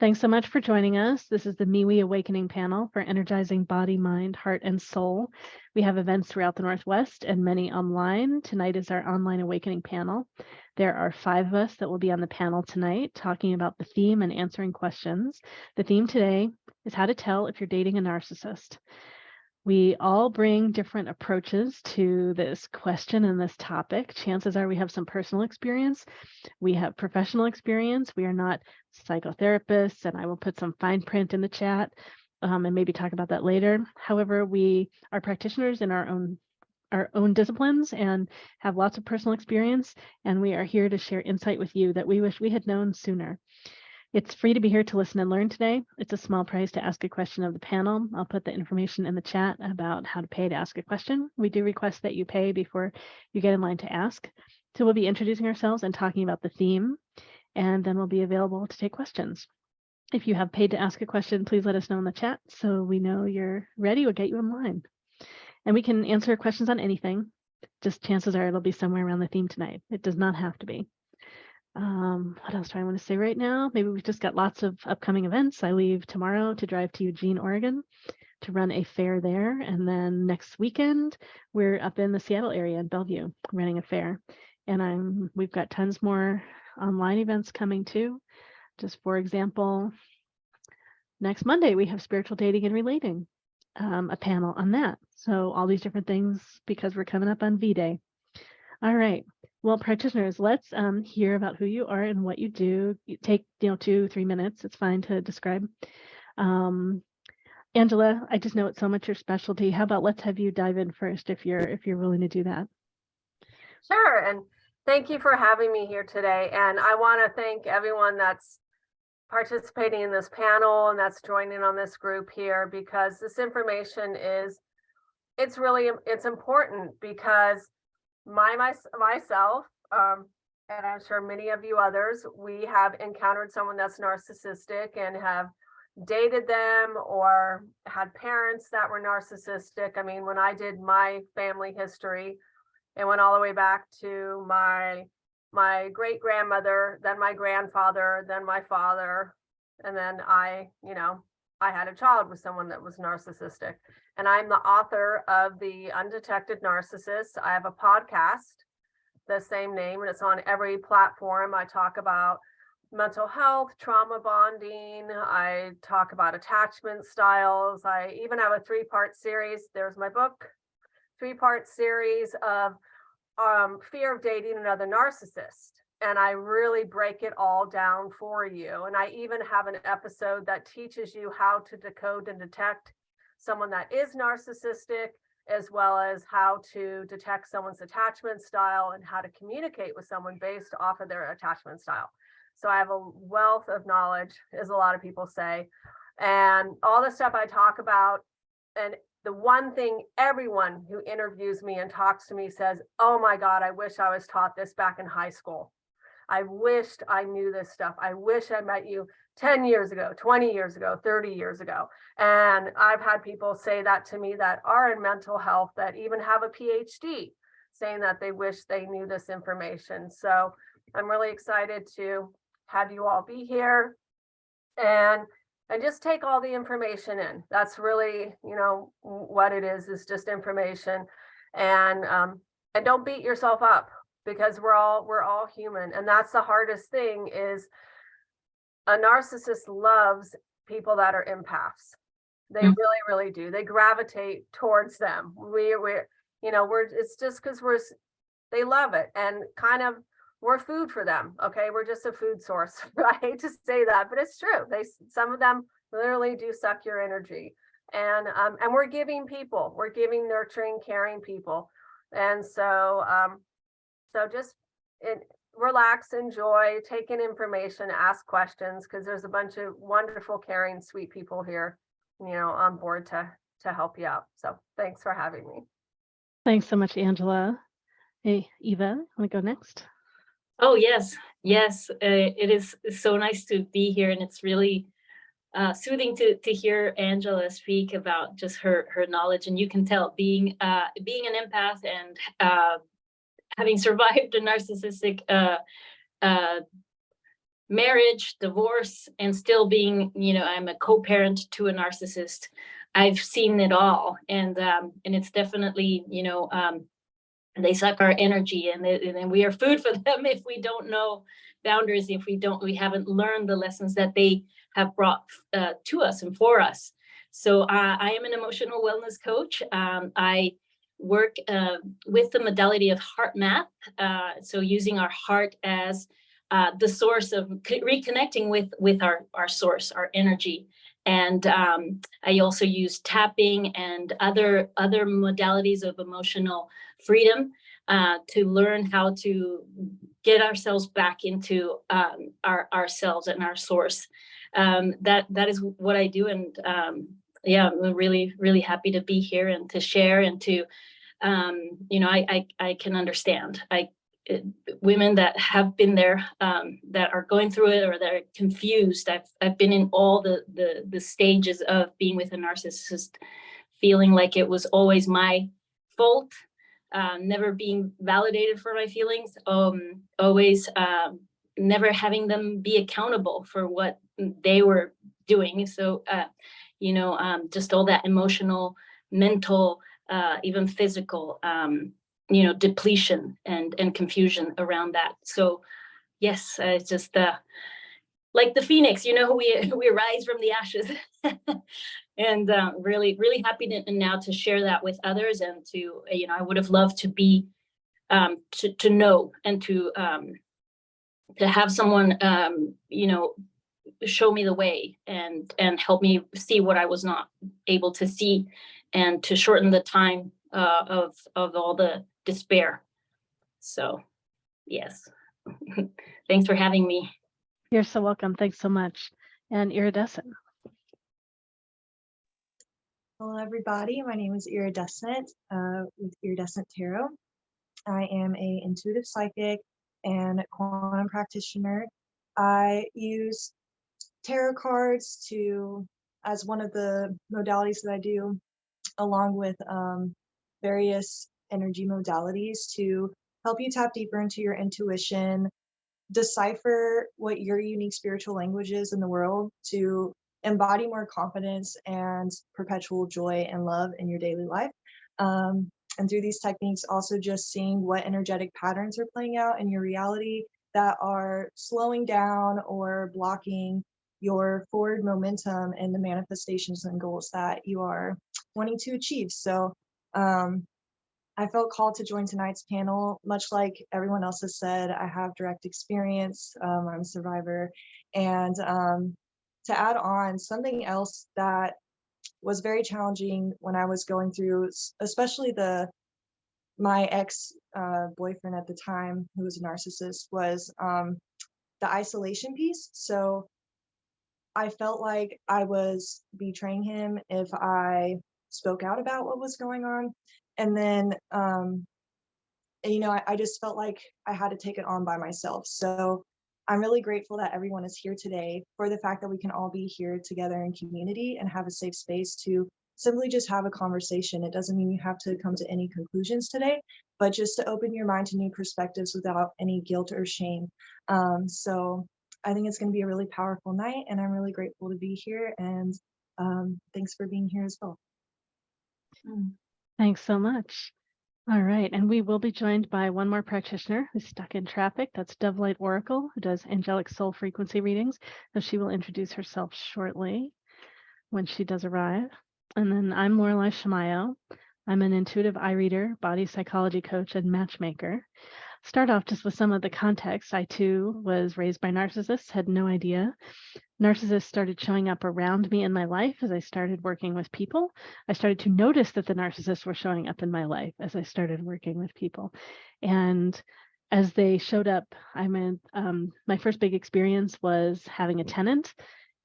Thanks so much for joining us. This is the MeWe Awakening panel for energizing body, mind, heart, and soul. We have events throughout the Northwest and many online. Tonight is our online awakening panel. There are 5 of us that will be on the panel tonight talking about the theme and answering questions. The theme today is how to tell if you're dating a narcissist. We all bring different approaches to this question and this topic. Chances are we have some personal experience. We have professional experience. We are not psychotherapists, and I will put some fine print in the chat and maybe talk about that later. However, we are practitioners in our own disciplines and have lots of personal experience, and we are here to share insight with you that we wish we had known sooner. It's free to be here to listen and learn today. It's a small price to ask a question of the panel. I'll put the information in the chat about how to pay to ask a question. We do request that you pay before you get in line to ask. So we'll be introducing ourselves and talking about the theme, and then we'll be available to take questions. If you have paid to ask a question, please let us know in the chat so we know you're ready. We'll get you in line. And we can answer questions on anything. Just chances are it'll be somewhere around the theme tonight. It does not have to be. What else do I want to say right now? Maybe we've just got lots of upcoming events. I leave tomorrow to drive to Eugene, Oregon to run a fair there. And then next weekend, we're up in the Seattle area in Bellevue running a fair. And we've got tons more online events coming too. Just for example, next Monday, we have spiritual dating and relating, a panel on that. So all these different things because we're coming up on V-Day. All right. Well, practitioners, let's hear about who you are and what you do. You take 2-3 minutes. It's fine to describe. Angela, I just know it's so much your specialty. How about let's have you dive in first if you're willing to do that. Sure, and thank you for having me here today. And I want to thank everyone that's participating in this panel and that's joining on this group here, because this information it's important, because myself, and I'm sure many of you others, we have encountered someone that's narcissistic and have dated them or had parents that were narcissistic. I mean, when I did my family history, it went all the way back to my great grandmother, then my grandfather, then my father, and then I had a child with someone that was narcissistic. And I'm the author of The Undetected Narcissist. I have a podcast, the same name, and it's on every platform. I talk about mental health, trauma bonding. I talk about attachment styles. I even have a 3-part series. There's my book, 3-part series of fear of dating another narcissist. And I really break it all down for you. And I even have an episode that teaches you how to decode and detect someone that is narcissistic, as well as how to detect someone's attachment style and how to communicate with someone based off of their attachment style. So I have a wealth of knowledge, as a lot of people say, and all the stuff I talk about. And the one thing everyone who interviews me and talks to me says, oh my God, I wish I was taught this back in high school. I wished I knew this stuff. I wish I met you 10 years ago, 20 years ago, 30 years ago. And I've had people say that to me that are in mental health, that even have a PhD, saying that they wish they knew this information. So I'm really excited to have you all be here and just take all the information in. That's really, what it is just information. And don't beat yourself up, because we're all human. And that's the hardest thing, is a narcissist loves people that are empaths. They really, really do. They gravitate towards them. It's just because they love it, and kind of we're food for them. Okay, we're just a food source. I hate to say that, but it's true. Some of them literally do suck your energy, and we're giving people. We're giving, nurturing, caring people, and so just relax, enjoy, take in information, ask questions, because there's a bunch of wonderful, caring, sweet people here, on board to help you out. So thanks for having me. Thanks so much, Angela. Hey, Eva, want to go next? Oh, yes. It is so nice to be here, and it's really soothing to hear Angela speak about just her knowledge. And you can tell, being an empath and having survived a narcissistic marriage, divorce, and still being, I'm a co-parent to a narcissist. I've seen it all, and it's definitely, they suck our energy, and we are food for them if we don't know boundaries, if we haven't learned the lessons that they have brought to us and for us. So I am an emotional wellness coach. I work with the modality of heart math, so using our heart as the source of reconnecting with our source, our energy. And I also use tapping and other modalities of emotional freedom to learn how to get ourselves back into ourselves and our source. That is what I do. And yeah, I'm really, really happy to be here and to share and to, I can understand. Women that have been there, that are going through it or that are confused. I've been in all the stages of being with a narcissist, feeling like it was always my fault, never being validated for my feelings, always never having them be accountable for what they were doing. So, just all that emotional, mental, even physical, depletion and confusion around that. So yes, it's just like the phoenix, we rise from the ashes. And really, really happy now to share that with others, and to, I would have loved to be, to know and to have someone, show me the way and help me see what I was not able to see, and to shorten the time of all the despair. So yes, thanks for having me. You're so welcome. Thanks so much. And Iridescent. Hello, everybody. My name is Iridescent with Iridescent Tarot. I am an intuitive psychic and quantum practitioner. I use tarot cards as one of the modalities that I do, along with various energy modalities to help you tap deeper into your intuition, decipher what your unique spiritual language is in the world, to embody more confidence and perpetual joy and love in your daily life. And through these techniques, also just seeing what energetic patterns are playing out in your reality that are slowing down or blocking your forward momentum and the manifestations and goals that you are wanting to achieve. So I felt called to join tonight's panel. Much like everyone else has said, I have direct experience. I'm a survivor. And to add on, something else that was very challenging when I was going through, especially my ex boyfriend at the time, who was a narcissist, was the isolation piece. So I felt like I was betraying him if I spoke out about what was going on. And then, I just felt like I had to take it on by myself. So I'm really grateful that everyone is here today, for the fact that we can all be here together in community and have a safe space to simply just have a conversation. It doesn't mean you have to come to any conclusions today, but just to open your mind to new perspectives without any guilt or shame. So I think it's going to be a really powerful night, and I'm really grateful to be here. And thanks for being here as well. Thanks so much. All right, and we will be joined by one more practitioner who's stuck in traffic. That's DoveLight Oracle, who does angelic soul frequency readings. So she will introduce herself shortly when she does arrive. And then I'm Laureli Shimayo. I'm an intuitive eye reader, body psychology coach, and matchmaker. Start off just with some of the context. I too was raised by narcissists, had no idea. Narcissists started showing up around me in my life as I started working with people. I started to notice that the narcissists were showing up in my life as I started working with people. And as they showed up, my first big experience was having a tenant,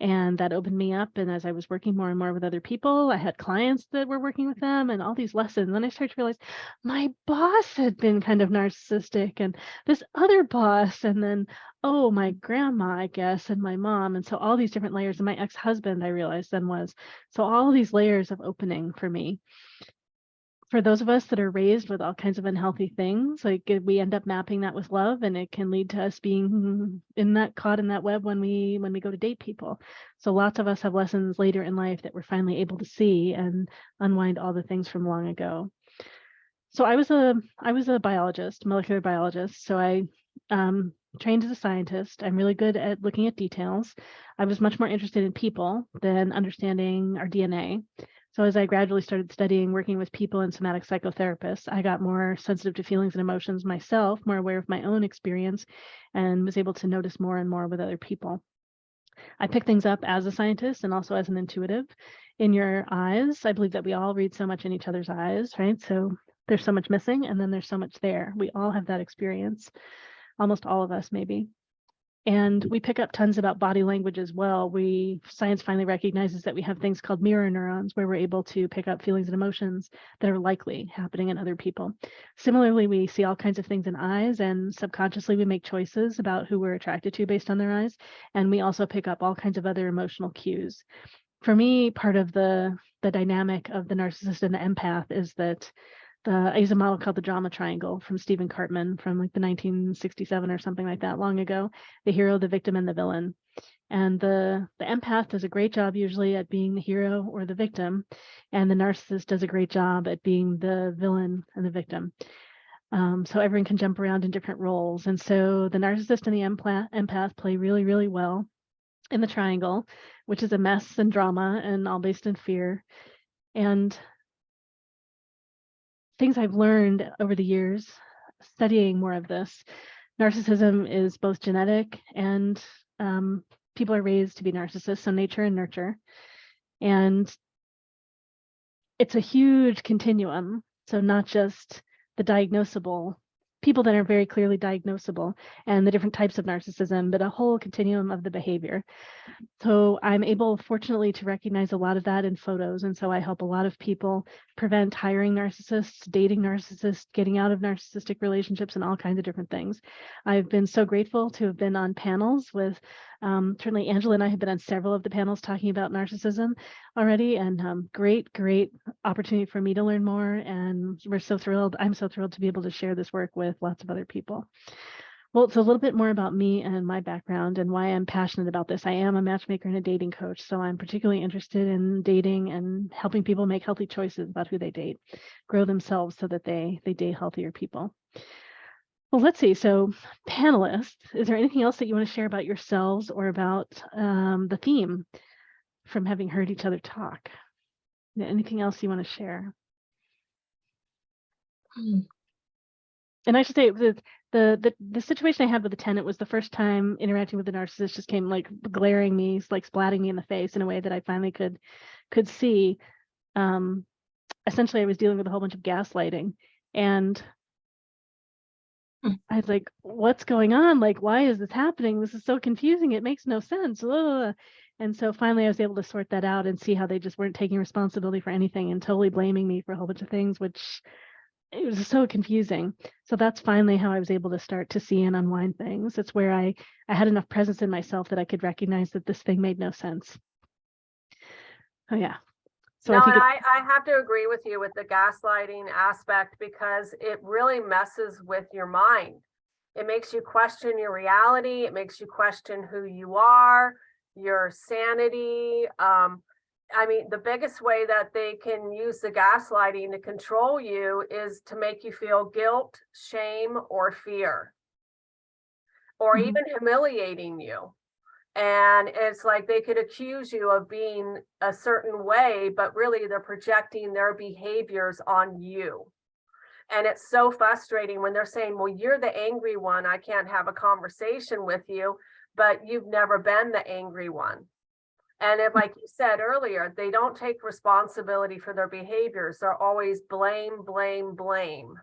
and that opened me up. And as I was working more and more with other people, I had clients that were working with them and all these lessons. Then I started to realize my boss had been kind of narcissistic, and this other boss, and then, oh, my grandma, I guess, and my mom. And so all these different layers, and my ex-husband, I realized then was, so all these layers of opening for me. for those of us that are raised with all kinds of unhealthy things, like we end up mapping that with love, and it can lead to us being caught in that web when we go to date people. So lots of us have lessons later in life that we're finally able to see and unwind all the things from long ago. So I was a biologist, molecular biologist. So I trained as a scientist. I'm really good at looking at details. I was much more interested in people than understanding our DNA. So as I gradually started studying, working with people and somatic psychotherapists, I got more sensitive to feelings and emotions myself, more aware of my own experience, and was able to notice more and more with other people. I pick things up as a scientist and also as an intuitive. In your eyes, I believe that we all read so much in each other's eyes, right? So there's so much missing, and then there's so much there. We all have that experience, almost all of us maybe. And we pick up tons about body language as well. Science finally recognizes that we have things called mirror neurons, where we're able to pick up feelings and emotions that are likely happening in other people. Similarly, we see all kinds of things in eyes, and subconsciously we make choices about who we're attracted to based on their eyes. And we also pick up all kinds of other emotional cues. For me, part of the dynamic of the narcissist and the empath is that I use a model called the drama triangle from Stephen Cartman from like the 1967 or something like that, long ago. The hero, the victim, and the villain. And the empath does a great job usually at being the hero or the victim, and the narcissist does a great job at being the villain and the victim. So everyone can jump around in different roles. And so the narcissist and the empath play really, really well in the triangle, which is a mess and drama and all based in fear. And things I've learned over the years studying more of this, narcissism is both genetic and people are raised to be narcissists, so nature and nurture. And it's a huge continuum. So not just the diagnosable, people that are very clearly diagnosable and the different types of narcissism, but a whole continuum of the behavior. So I'm able, fortunately, to recognize a lot of that in photos. And so I help a lot of people prevent hiring narcissists, dating narcissists, getting out of narcissistic relationships, and all kinds of different things. I've been so grateful to have been on panels with, certainly Angela and I have been on several of the panels talking about narcissism already, and great opportunity for me to learn more. And we're so thrilled. I'm so thrilled to be able to share this work with lots of other people. Well, it's a little bit more about me and my background and why I'm passionate about this. I am a matchmaker and a dating coach, so I'm particularly interested in dating and helping people make healthy choices about who they date, grow themselves so that they date healthier people. Well, let's see. So panelists, is there anything else that you want to share about yourselves or about the theme from having heard each other talk? Anything else you want to share? And I should say the situation I had with the tenant was the first time interacting with the narcissist just came like glaring me, like splatting me in the face in a way that I finally could see. Essentially, I was dealing with a whole bunch of gaslighting, and I was like, what's going on? Like, why is this happening? This is so confusing. It makes no sense. Ugh. And so finally I was able to sort that out and see how they just weren't taking responsibility for anything and totally blaming me for a whole bunch of things, which it was so confusing. So that's finally how I was able to start to see and unwind things. It's where I had enough presence in myself that I could recognize that this thing made no sense. Oh yeah. So no, I think I have to agree with you with the gaslighting aspect, because it really messes with your mind. It makes you question your reality. It makes you question who you are, your sanity. I mean, the biggest way that they can use the gaslighting to control you is to make you feel guilt, shame, or fear, or even humiliating you. And it's like they could accuse you of being a certain way, but really they're projecting their behaviors on you. And it's so frustrating when they're saying, well, you're the angry one. I can't have a conversation with you, but you've never been the angry one. And if, like you said earlier, they don't take responsibility for their behaviors. They're always blame, blame, blame.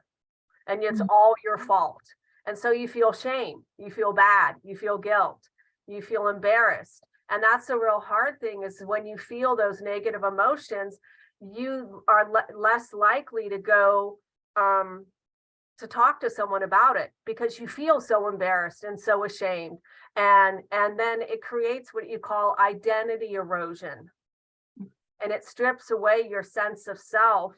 And it's all your fault. And so you feel shame, you feel bad, you feel guilt, you feel embarrassed. And that's a real hard thing, is when you feel those negative emotions, you are less likely to go to talk to someone about it, because you feel so embarrassed and so ashamed. And then it creates what you call identity erosion. And it strips away your sense of self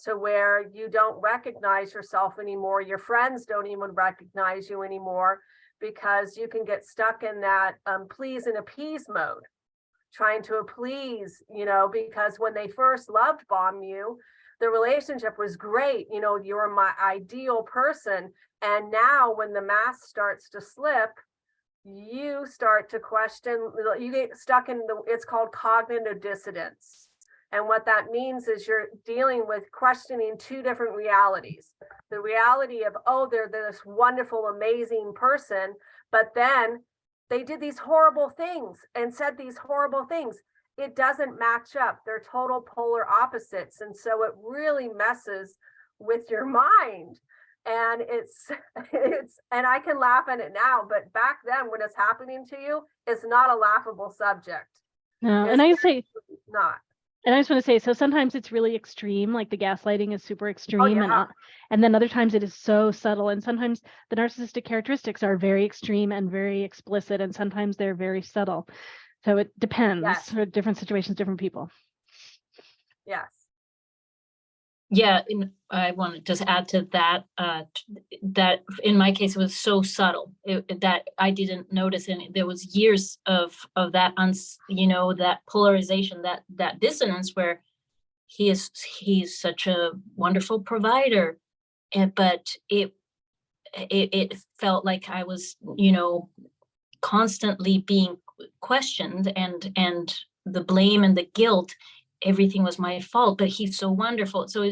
to where you don't recognize yourself anymore. Your friends don't even recognize you anymore, because you can get stuck in that please and appease mode, trying to please, because when they first loved bomb you, the relationship was great. You were my ideal person. And now when the mask starts to slip, you start to question, you get stuck in it's called cognitive dissonance. And what that means is you're dealing with questioning two different realities. The reality of, oh, they're this wonderful, amazing person, but then they did these horrible things and said these horrible things. It doesn't match up. They're total polar opposites. And so it really messes with your mind. And and I can laugh at it now, but back then when it's happening to you, it's not a laughable subject. No, and I say not. And I just want to say, so sometimes it's really extreme, like the gaslighting is super extreme, Oh, yeah. and then other times it is so subtle. And sometimes the narcissistic characteristics are very extreme and very explicit, and sometimes they're very subtle. So it depends. Yes. For different situations, different people. Yes. Yeah, I want to just add to that, that in my case, it was so subtle that I didn't notice it. There was years of that, that polarization, that dissonance where he's such a wonderful provider, but it felt like I was, constantly being questioned, and the blame and the guilt. Everything was my fault, but he's so wonderful. So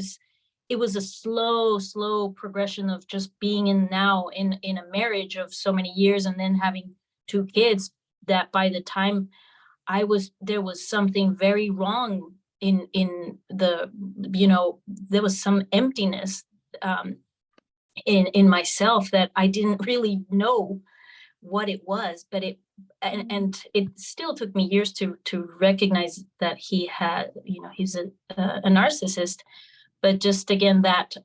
it was a slow progression of just being in a marriage of so many years, and then having 2 kids, that by the time there was something very wrong in the, there was some emptiness in myself that I didn't really know what it was, but and it still took me years to recognize that he had, he's a narcissist. But just again, that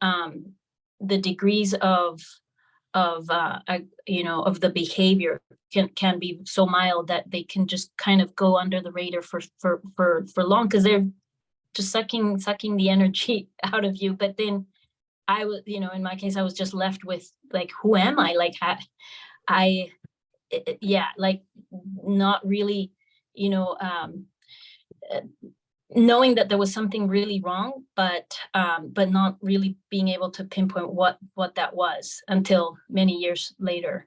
the degrees of the behavior can be so mild that they can just kind of go under the radar for long, because they're just sucking the energy out of you. But then I was, in my case, I was just left with like, who am I? Like, like not really, knowing that there was something really wrong, but not really being able to pinpoint what that was until many years later.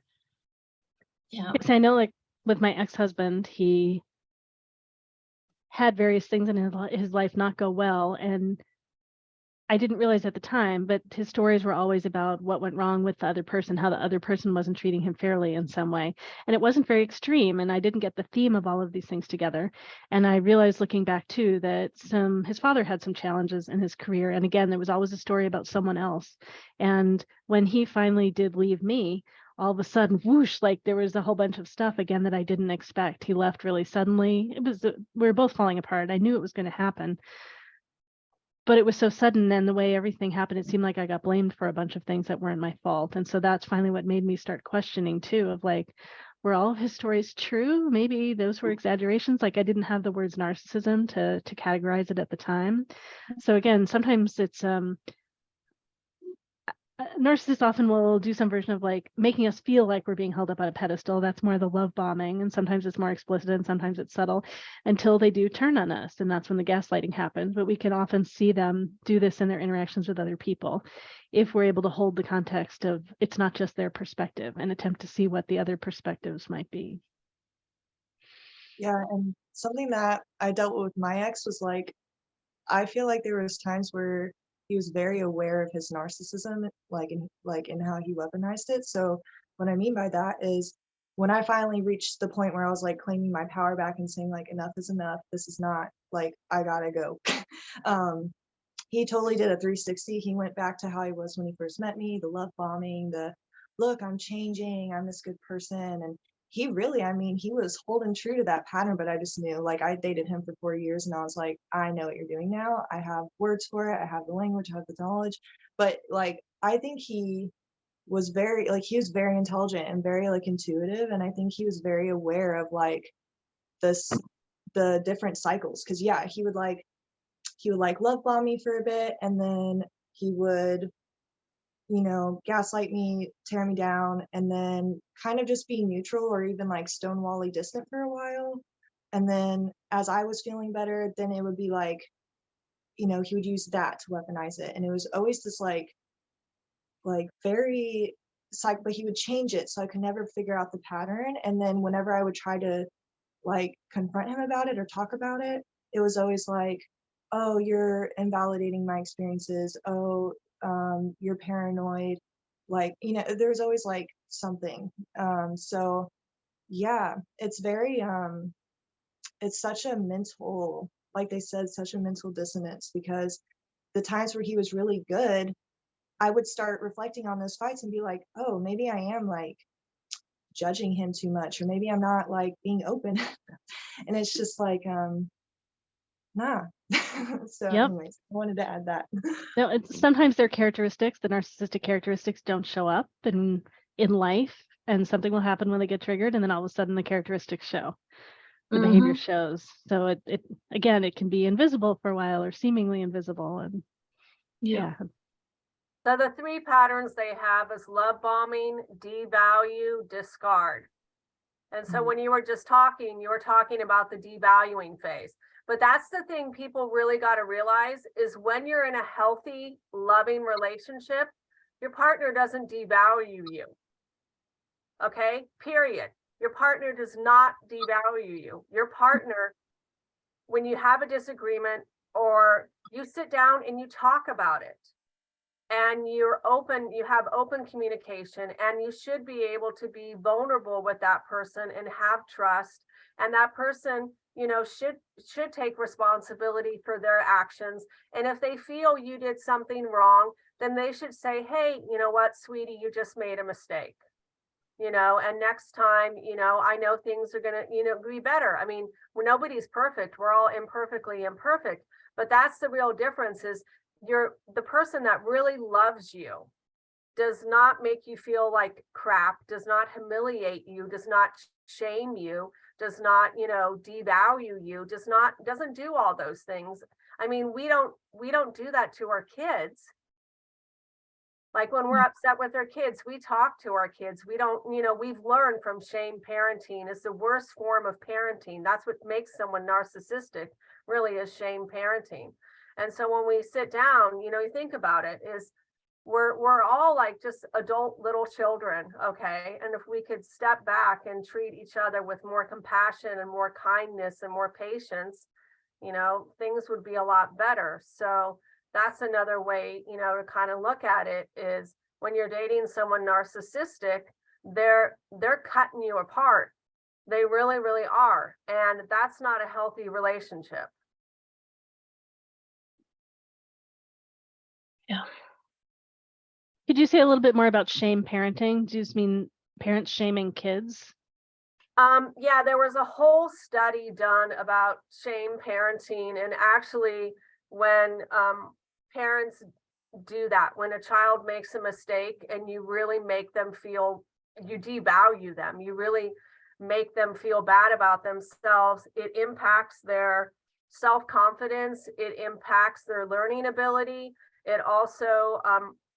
Yeah. Because I know, like with my ex-husband, he had various things in his life not go well, and I didn't realize at the time, but his stories were always about what went wrong with the other person, how the other person wasn't treating him fairly in some way. And it wasn't very extreme, and I didn't get the theme of all of these things together. And I realized looking back too that his father had some challenges in his career. And again, there was always a story about someone else. And when he finally did leave me, all of a sudden, whoosh, like there was a whole bunch of stuff again that I didn't expect. He left really suddenly. We were both falling apart. I knew it was going to happen. But it was so sudden, and the way everything happened, it seemed like I got blamed for a bunch of things that weren't my fault. And so that's finally what made me start questioning too, of like, were all of his stories true? Maybe those were exaggerations. Like I didn't have the words narcissism to categorize it at the time. So again, sometimes it's narcissists often will do some version of like making us feel like we're being held up on a pedestal. That's more the love bombing, and sometimes it's more explicit and sometimes it's subtle, until they do turn on us, and that's when the gaslighting happens. But we can often see them do this in their interactions with other people if we're able to hold the context of it's not just their perspective and attempt to see what the other perspectives might be. Yeah, and something that I dealt with my ex was like, I feel like there was times where he was very aware of his narcissism, like in how he weaponized it. So what I mean by that is when I finally reached the point where I was like claiming my power back and saying like, enough is enough, this is not, like, I gotta go. He totally did a 360. He went back to how he was when he first met me, the love bombing, the look, I'm changing, I'm this good person. And he really, I mean, he was holding true to that pattern, but I just knew, like, I dated him for 4 years and I was like, I know what you're doing now. I have words for it. I have the language, I have the knowledge. But like, I think he was very, like, he was very intelligent and very like intuitive. And I think he was very aware of like the different cycles. Cause yeah, he would like, he would like love bomb me for a bit, and then he would, you know, gaslight me, tear me down, and then kind of just be neutral or even like stonewally distant for a while. And then as I was feeling better, then it would be like, you know, he would use that to weaponize it. And it was always this like very psych, but he would change it. So I could never figure out the pattern. And then whenever I would try to like confront him about it or talk about it, it was always like, oh, you're invalidating my experiences. Oh, you're paranoid. Like, you know, there's always like something. So yeah, it's very, it's such a mental, like they said, such a mental dissonance, because the times where he was really good, I would start reflecting on those fights and be like, oh, maybe I am like judging him too much, or maybe I'm not like being open. And it's just like, nah. So Yep. anyways, I wanted to add that. No, it's sometimes their characteristics, the narcissistic characteristics don't show up in life, and something will happen when they get triggered, and then all of a sudden the characteristics show. The behavior shows. So it again, it can be invisible for a while or seemingly invisible. And yeah. So the 3 patterns they have is love bombing, devalue, discard. And so when you were just talking, you were talking about the devaluing phase. But that's the thing people really got to realize is when you're in a healthy, loving relationship, your partner doesn't devalue you. Okay, period. Your partner does not devalue you. Your partner, when you have a disagreement or you sit down and you talk about it and you're open, you have open communication, and you should be able to be vulnerable with that person and have trust. And that person, you know, should take responsibility for their actions. And if they feel you did something wrong, then they should say, hey, you know what, sweetie, you just made a mistake. You know, and next time, you know, I know things are going to, you know, be better. I mean, nobody's perfect. We're all imperfectly imperfect, but that's the real difference is the person that really loves you does not make you feel like crap, does not humiliate you, does not shame you, does not, you know, devalue you, doesn't do all those things. I mean, we don't do that to our kids. Like when we're upset with our kids, we talk to our kids. We don't, you know, we've learned from shame parenting is the worst form of parenting. That's what makes someone narcissistic, really, is shame parenting. And so when we sit down, you know, you think about it, is we're all like just adult little children, okay? And if we could step back and treat each other with more compassion and more kindness and more patience, you know, things would be a lot better. So that's another way, you know, to kind of look at it is when you're dating someone narcissistic, they're cutting you apart. They really, really are. And that's not a healthy relationship. Yeah. Could you say a little bit more about shame parenting? Do you just mean parents shaming kids? Yeah, there was a whole study done about shame parenting, and actually when parents do that, when a child makes a mistake and you really make them feel, you devalue them, you really make them feel bad about themselves, it impacts their self-confidence, it impacts their learning ability, it also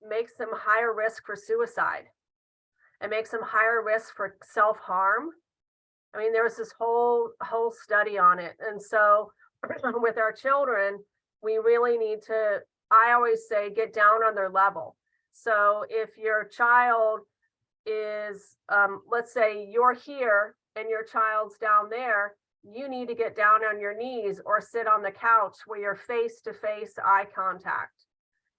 makes them higher risk for suicide. It makes them higher risk for self-harm. I mean, there was this whole study on it. And so with our children, we really need to, I always say, get down on their level. So if your child is, let's say you're here and your child's down there, you need to get down on your knees or sit on the couch where you're face-to-face eye contact,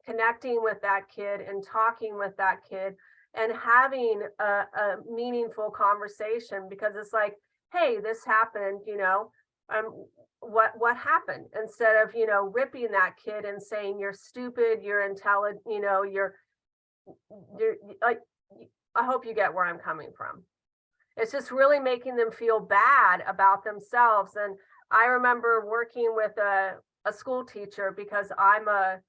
connecting with that kid and talking with that kid and having a meaningful conversation, because it's like, hey, this happened, you know, what happened, instead of, you know, ripping that kid and saying you're stupid, you're intelligent, you know, you're like, I hope you get where I'm coming from. It's just really making them feel bad about themselves. And I remember working with a school teacher, because I'm a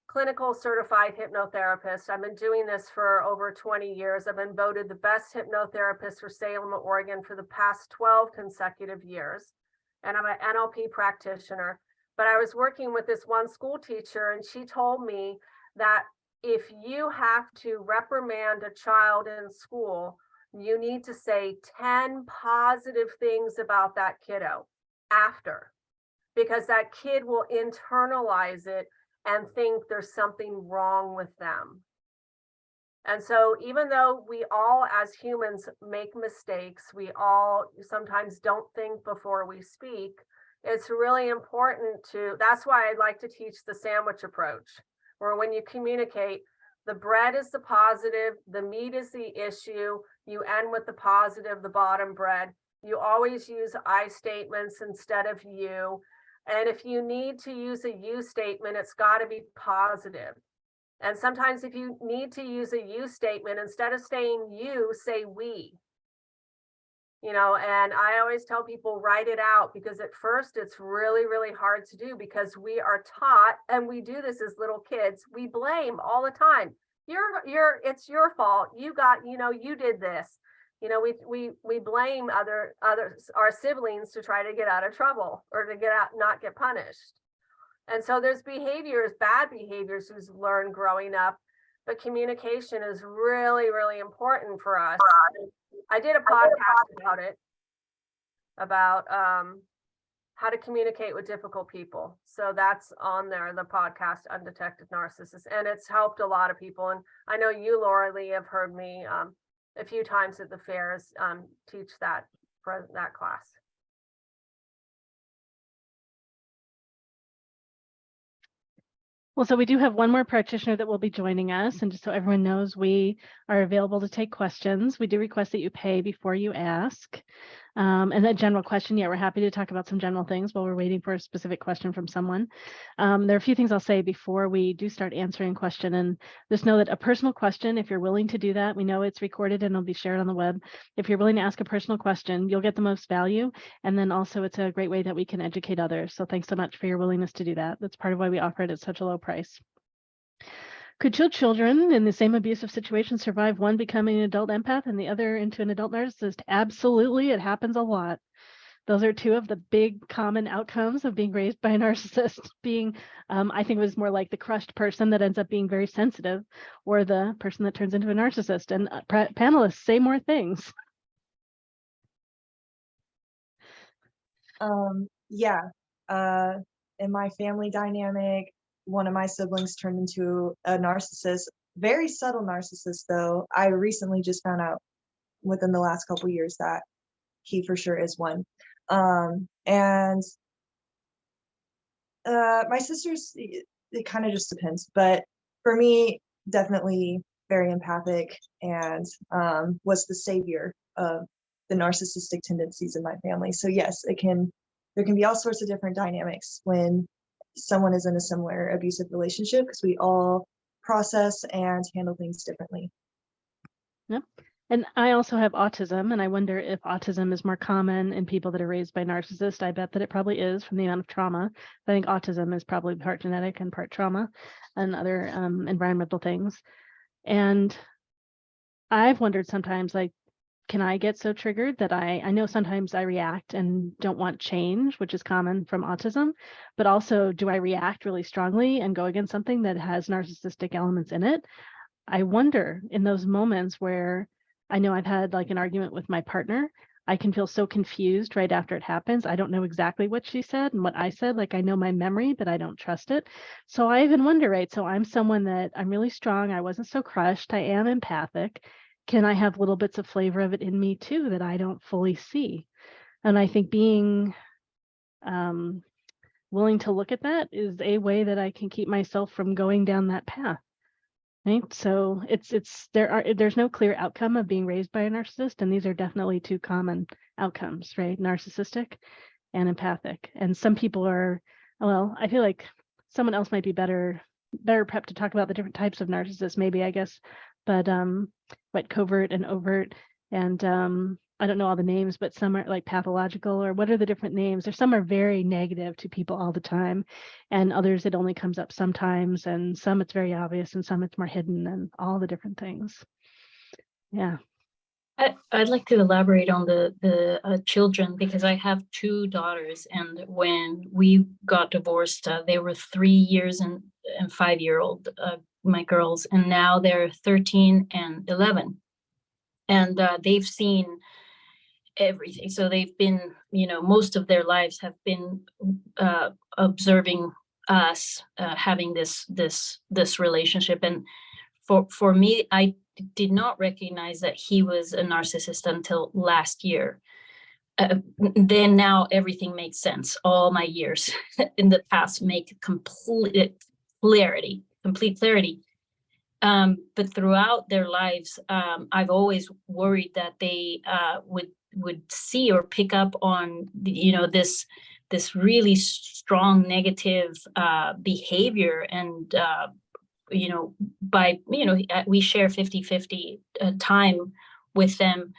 clinical certified hypnotherapist. I've been doing this for over 20 years. I've been voted the best hypnotherapist for Salem, Oregon for the past 12 consecutive years. And I'm an NLP practitioner. But I was working with this one school teacher, and she told me that if you have to reprimand a child in school, you need to say 10 positive things about that kiddo after, because that kid will internalize it and think there's something wrong with them. And so even though we all as humans make mistakes, we all sometimes don't think before we speak, it's really important that's why I like to teach the sandwich approach, where when you communicate, the bread is the positive, the meat is the issue, you end with the positive, the bottom bread. You always use I statements instead of you. And if you need to use a you statement, it's got to be positive. And sometimes if you need to use a you statement, instead of saying you, say we. And I always tell people, write it out, because at first it's really, really hard to do, because we are taught, and we do this as little kids, we blame all the time. It's your fault. You did this. We blame others, our siblings, to try to get out of trouble or to not get punished. And so there's bad behaviors who's learned growing up, but communication is really, really important for us. I did a podcast about it, about how to communicate with difficult people. So that's on there, the podcast, Undetected Narcissists, and it's helped a lot of people. And I know you, Laureli, have heard me a few times at the fairs teach that for that class. Well, so we do have one more practitioner that will be joining us. And just so everyone knows, we are available to take questions. We do request that you pay before you ask. And that general question, yeah, we're happy to talk about some general things while we're waiting for a specific question from someone. There are a few things I'll say before we do start answering question. And just know that a personal question, if you're willing to do that, we know it's recorded and it'll be shared on the web. If you're willing to ask a personal question, you'll get the most value. And then also it's a great way that we can educate others. So thanks so much for your willingness to do that. That's part of why we offer it at such a low price. Could two children in the same abusive situation survive one becoming an adult empath and the other into an adult narcissist? Absolutely, it happens a lot. Those are two of the big common outcomes of being raised by a narcissist. Being, I think it was more like the crushed person that ends up being very sensitive, or the person that turns into a narcissist. And panelists, say more things. Yeah, in my family dynamic, one of my siblings turned into a narcissist, very subtle narcissist though. I recently just found out within the last couple years that he for sure is one. And my sisters, it kind of just depends, but for me, definitely very empathic, and was the savior of the narcissistic tendencies in my family. So yes, there can be all sorts of different dynamics when someone is in a similar abusive relationship, because we all process and handle things differently. Yep. And I also have autism, and I wonder if autism is more common in people that are raised by narcissists. I bet that it probably is, from the amount of trauma. I think autism is probably part genetic and part trauma and other environmental things. And I've wondered sometimes, like, can I get so triggered that I know sometimes I react and don't want change, which is common from autism, but also do I react really strongly and go against something that has narcissistic elements in it? I wonder in those moments where I know I've had like an argument with my partner, I can feel so confused right after it happens. I don't know exactly what she said and what I said. Like, I know my memory, but I don't trust it. So I even wonder, right? So I'm someone that I'm really strong. I wasn't so crushed. I am empathic. Can I have little bits of flavor of it in me too that I don't fully see? And I think being willing to look at that is a way that I can keep myself from going down that path. Right. So there's no clear outcome of being raised by a narcissist, and these are definitely two common outcomes, right? Narcissistic and empathic. And some people are, well, I feel like someone else might be better prepped to talk about the different types of narcissists, maybe, I guess. But what covert and overt, and I don't know all the names, but some are like pathological, or what are the different names? There's some are very negative to people all the time, and others it only comes up sometimes, and some it's very obvious, and some it's more hidden, and all the different things. Yeah. I'd like to elaborate on the children, because I have 2 daughters, and when we got divorced, they were 3 years and 5-year-old, my girls, and now they're 13 and 11, and they've seen everything. So they've been, most of their lives have been observing us having this relationship, and for me, I did not recognize that he was a narcissist until last year. Then now everything makes sense. All my years in the past make complete clarity. But throughout their lives, I've always worried that they would see or pick up on, this really strong negative behavior, and we share 50-50 time with them,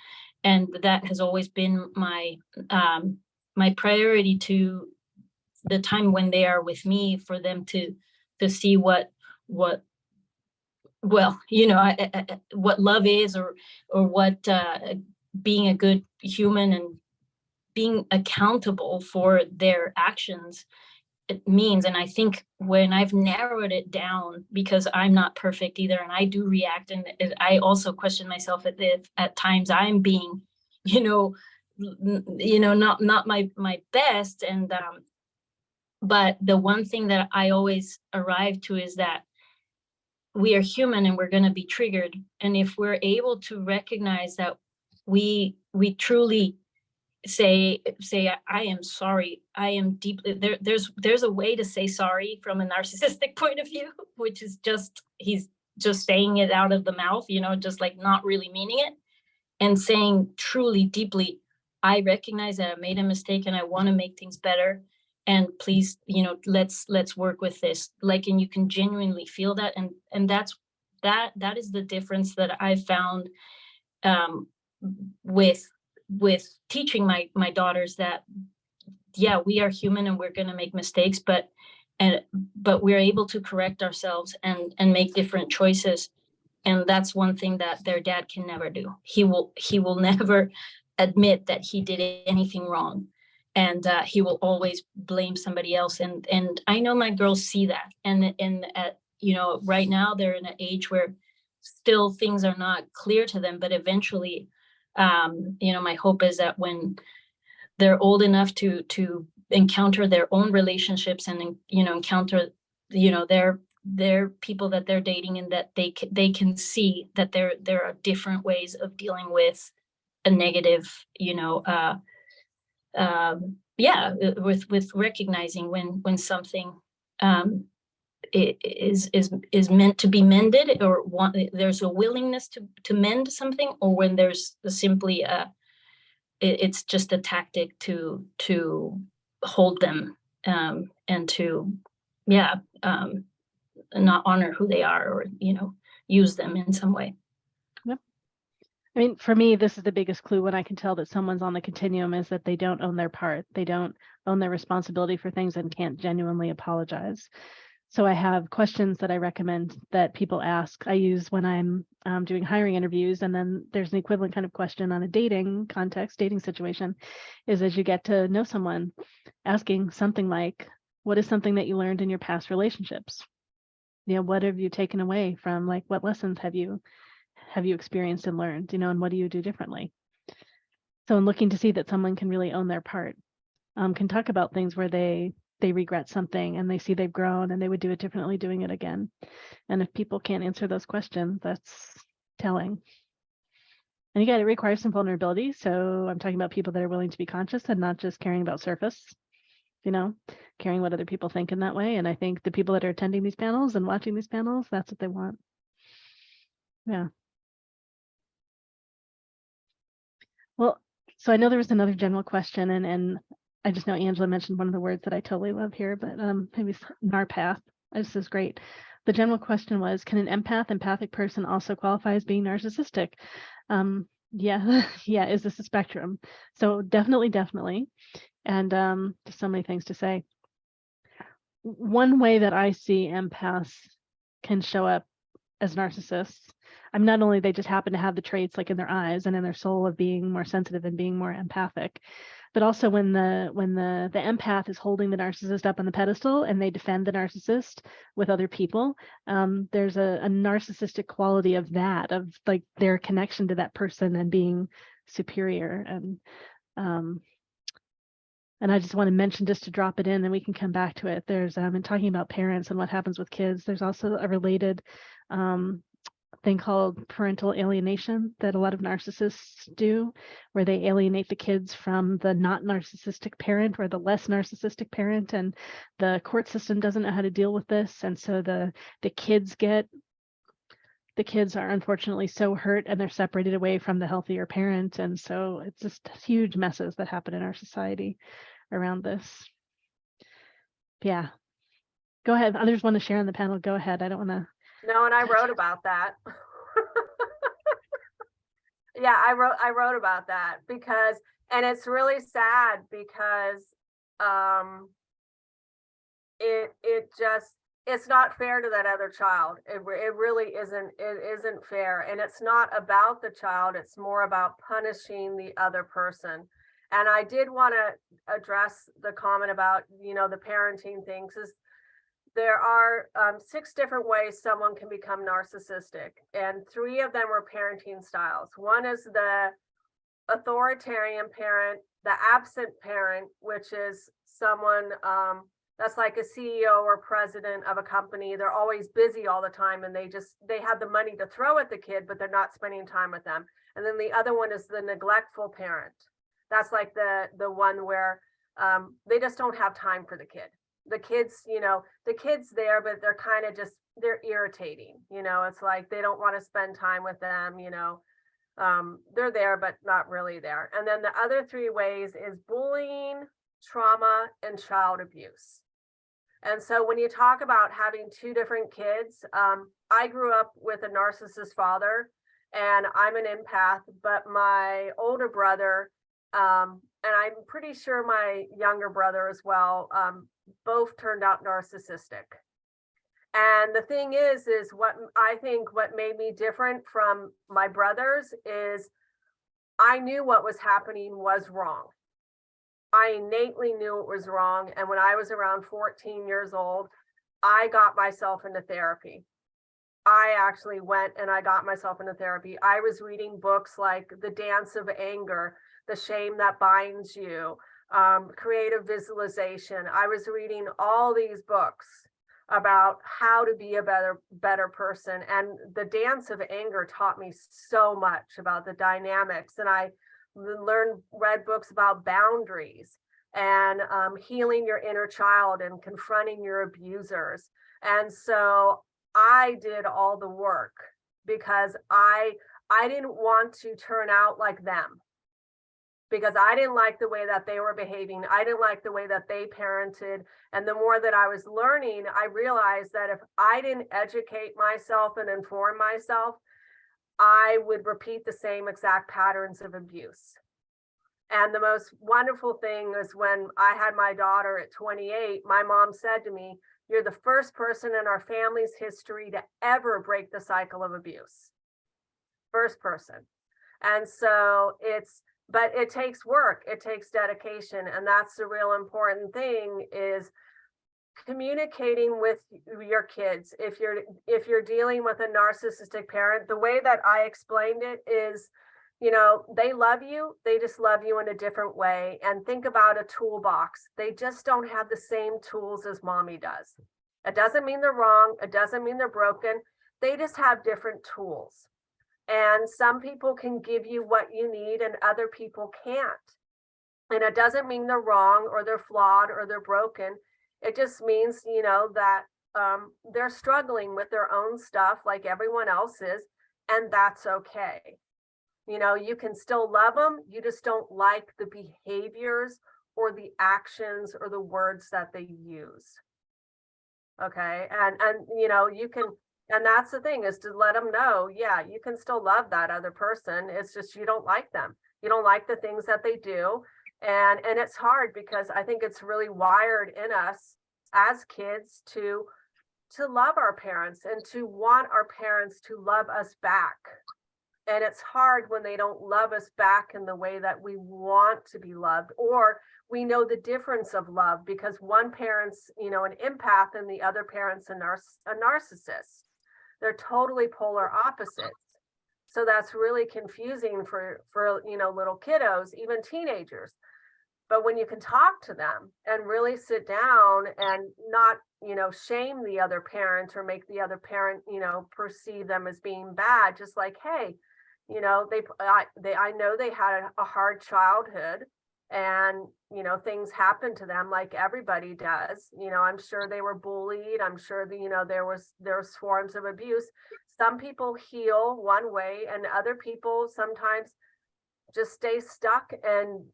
and that has always been my priority, to the time when they are with me, for them to see what what love is, or what being a good human and being accountable for their actions it means. And I think when I've narrowed it down, because I'm not perfect either, and I do react, and I also question myself at times I'm being, not my best. And but the one thing that I always arrive to is that we are human and we're going to be triggered. And if we're able to recognize that we truly say I am sorry, I am deeply there's a way to say sorry from a narcissistic point of view, which is he's just saying it out of the mouth, just like not really meaning it, and saying truly deeply, I recognize that I made a mistake and I want to make things better, and please, let's work with this, like, and you can genuinely feel that. And that is the difference that I've found with teaching my daughters, that yeah, we are human and we're going to make mistakes, but we're able to correct ourselves and make different choices. And that's one thing that their dad can never do. He will never admit that he did anything wrong, and he will always blame somebody else. And I know my girls see that, and right now they're in an age where still things are not clear to them, but eventually, my hope is that when they're old enough to encounter their own relationships, and encounter their people that they're dating, and that they can see that there are different ways of dealing with a negative, with recognizing when something is meant to be mended, or there's a willingness to mend something, or when there's simply it's just a tactic to hold them, and to not honor who they are, or use them in some way. Yep. I mean, for me, this is the biggest clue when I can tell that someone's on the continuum, is that they don't own their part. They don't own their responsibility for things and can't genuinely apologize. So I have questions that I recommend that people ask. I use when I'm doing hiring interviews, and then there's an equivalent kind of question on a dating context, dating situation, is as you get to know someone, asking something like, what is something that you learned in your past relationships? What have you taken away from, like, what lessons have you experienced and learned, and what do you do differently? So in looking to see that someone can really own their part, can talk about things where they regret something and they see they've grown and they would do it differently doing it again. And if people can't answer those questions, that's telling. And again, it requires some vulnerability. So I'm talking about people that are willing to be conscious and not just caring about surface, caring what other people think in that way. And I think the people that are attending these panels and watching these panels, that's what they want. Yeah. Well, so I know there was another general question, and I just know Angela mentioned one of the words that I totally love here, but maybe narpath. This is great. The general question was, can an empathic person also qualify as being narcissistic? Yeah, is this a spectrum? So definitely. And there's so many things to say. One way that I see empaths can show up as narcissists. Not only they just happen to have the traits like in their eyes and in their soul of being more sensitive and being more empathic, but also when the empath is holding the narcissist up on the pedestal and they defend the narcissist with other people, there's a narcissistic quality of that, of like their connection to that person and being superior. And I just want to mention, just to drop it in, and we can come back to it. There's in talking about parents and what happens with kids, there's also a related thing called parental alienation that a lot of narcissists do, where they alienate the kids from the not narcissistic parent or the less narcissistic parent, and the court system doesn't know how to deal with this, and so the kids are unfortunately so hurt and they're separated away from the healthier parent, and so it's just huge messes that happen in our society around this. Yeah, go ahead. Others want to share on the panel, go ahead. I don't want to. No, and I wrote about that. Yeah, I wrote about that because, and it's really sad because it's not fair to that other child. It really isn't. It isn't fair, and it's not about the child. It's more about punishing the other person. And I did want to address the comment about, the parenting things. Is there are 6 different ways someone can become narcissistic, and 3 of them are parenting styles. One is the authoritarian parent, the absent parent, which is someone that's like a CEO or president of a company. They're always busy all the time, and they have the money to throw at the kid, but they're not spending time with them. And then the other one is the neglectful parent. That's like the one where they just don't have time for the kid. The kids, the kid's there, but they're kind of they're irritating. It's like they don't want to spend time with them. They're there, but not really there. And then the other 3 ways is bullying, trauma, and child abuse. And so when you talk about having 2 different kids, I grew up with a narcissist father, and I'm an empath, but my older brother, and I'm pretty sure my younger brother as well, both turned out narcissistic. And the thing is what I think what made me different from my brothers is I knew what was happening was wrong. I innately knew it was wrong. And when I was around 14 years old, I got myself into therapy. I actually went and I got myself into therapy. I was reading books like The Dance of Anger, The Shame That Binds You, Creative Visualization. I was reading all these books about how to be a better person. And The Dance of Anger taught me so much about the dynamics. And I read books about boundaries and healing your inner child and confronting your abusers. And so I did all the work because I didn't want to turn out like them, because I didn't like the way that they were behaving. I didn't like the way that they parented. And the more that I was learning, I realized that if I didn't educate myself and inform myself, I would repeat the same exact patterns of abuse. And the most wonderful thing is when I had my daughter at 28, my mom said to me, "You're the first person in our family's history to ever break the cycle of abuse." First person. And so but it takes work, it takes dedication. And that's the real important thing, is communicating with your kids. If you're dealing with a narcissistic parent, the way that I explained it is, they love you, they just love you in a different way. And think about a toolbox. They just don't have the same tools as mommy does. It doesn't mean they're wrong, it doesn't mean they're broken. They just have different tools. And some people can give you what you need and other people can't. And it doesn't mean they're wrong or they're flawed or they're broken. It just means, that they're struggling with their own stuff like everyone else is, and that's okay. You can still love them. You just don't like the behaviors or the actions or the words that they use. Okay. And you can, and that's the thing, is to let them know, yeah, you can still love that other person. It's just, you don't like them. You don't like the things that they do. And it's hard because I think it's really wired in us as kids to to love our parents and to want our parents to love us back. And it's hard when they don't love us back in the way that we want to be loved, or we know the difference of love because one parent's, you know, an empath and the other parent's a narcissist. They're totally polar opposites. So that's really confusing for, you know, little kiddos, even teenagers. But when you can talk to them and really sit down and not, you know, shame the other parent or make the other parent, you know, perceive them as being bad, just like, hey, you know, I know they had a hard childhood and, you know, things happen to them like everybody does. You know, I'm sure they were bullied. I'm sure that, you know, there's forms of abuse. Some people heal one way and other people sometimes just stay stuck and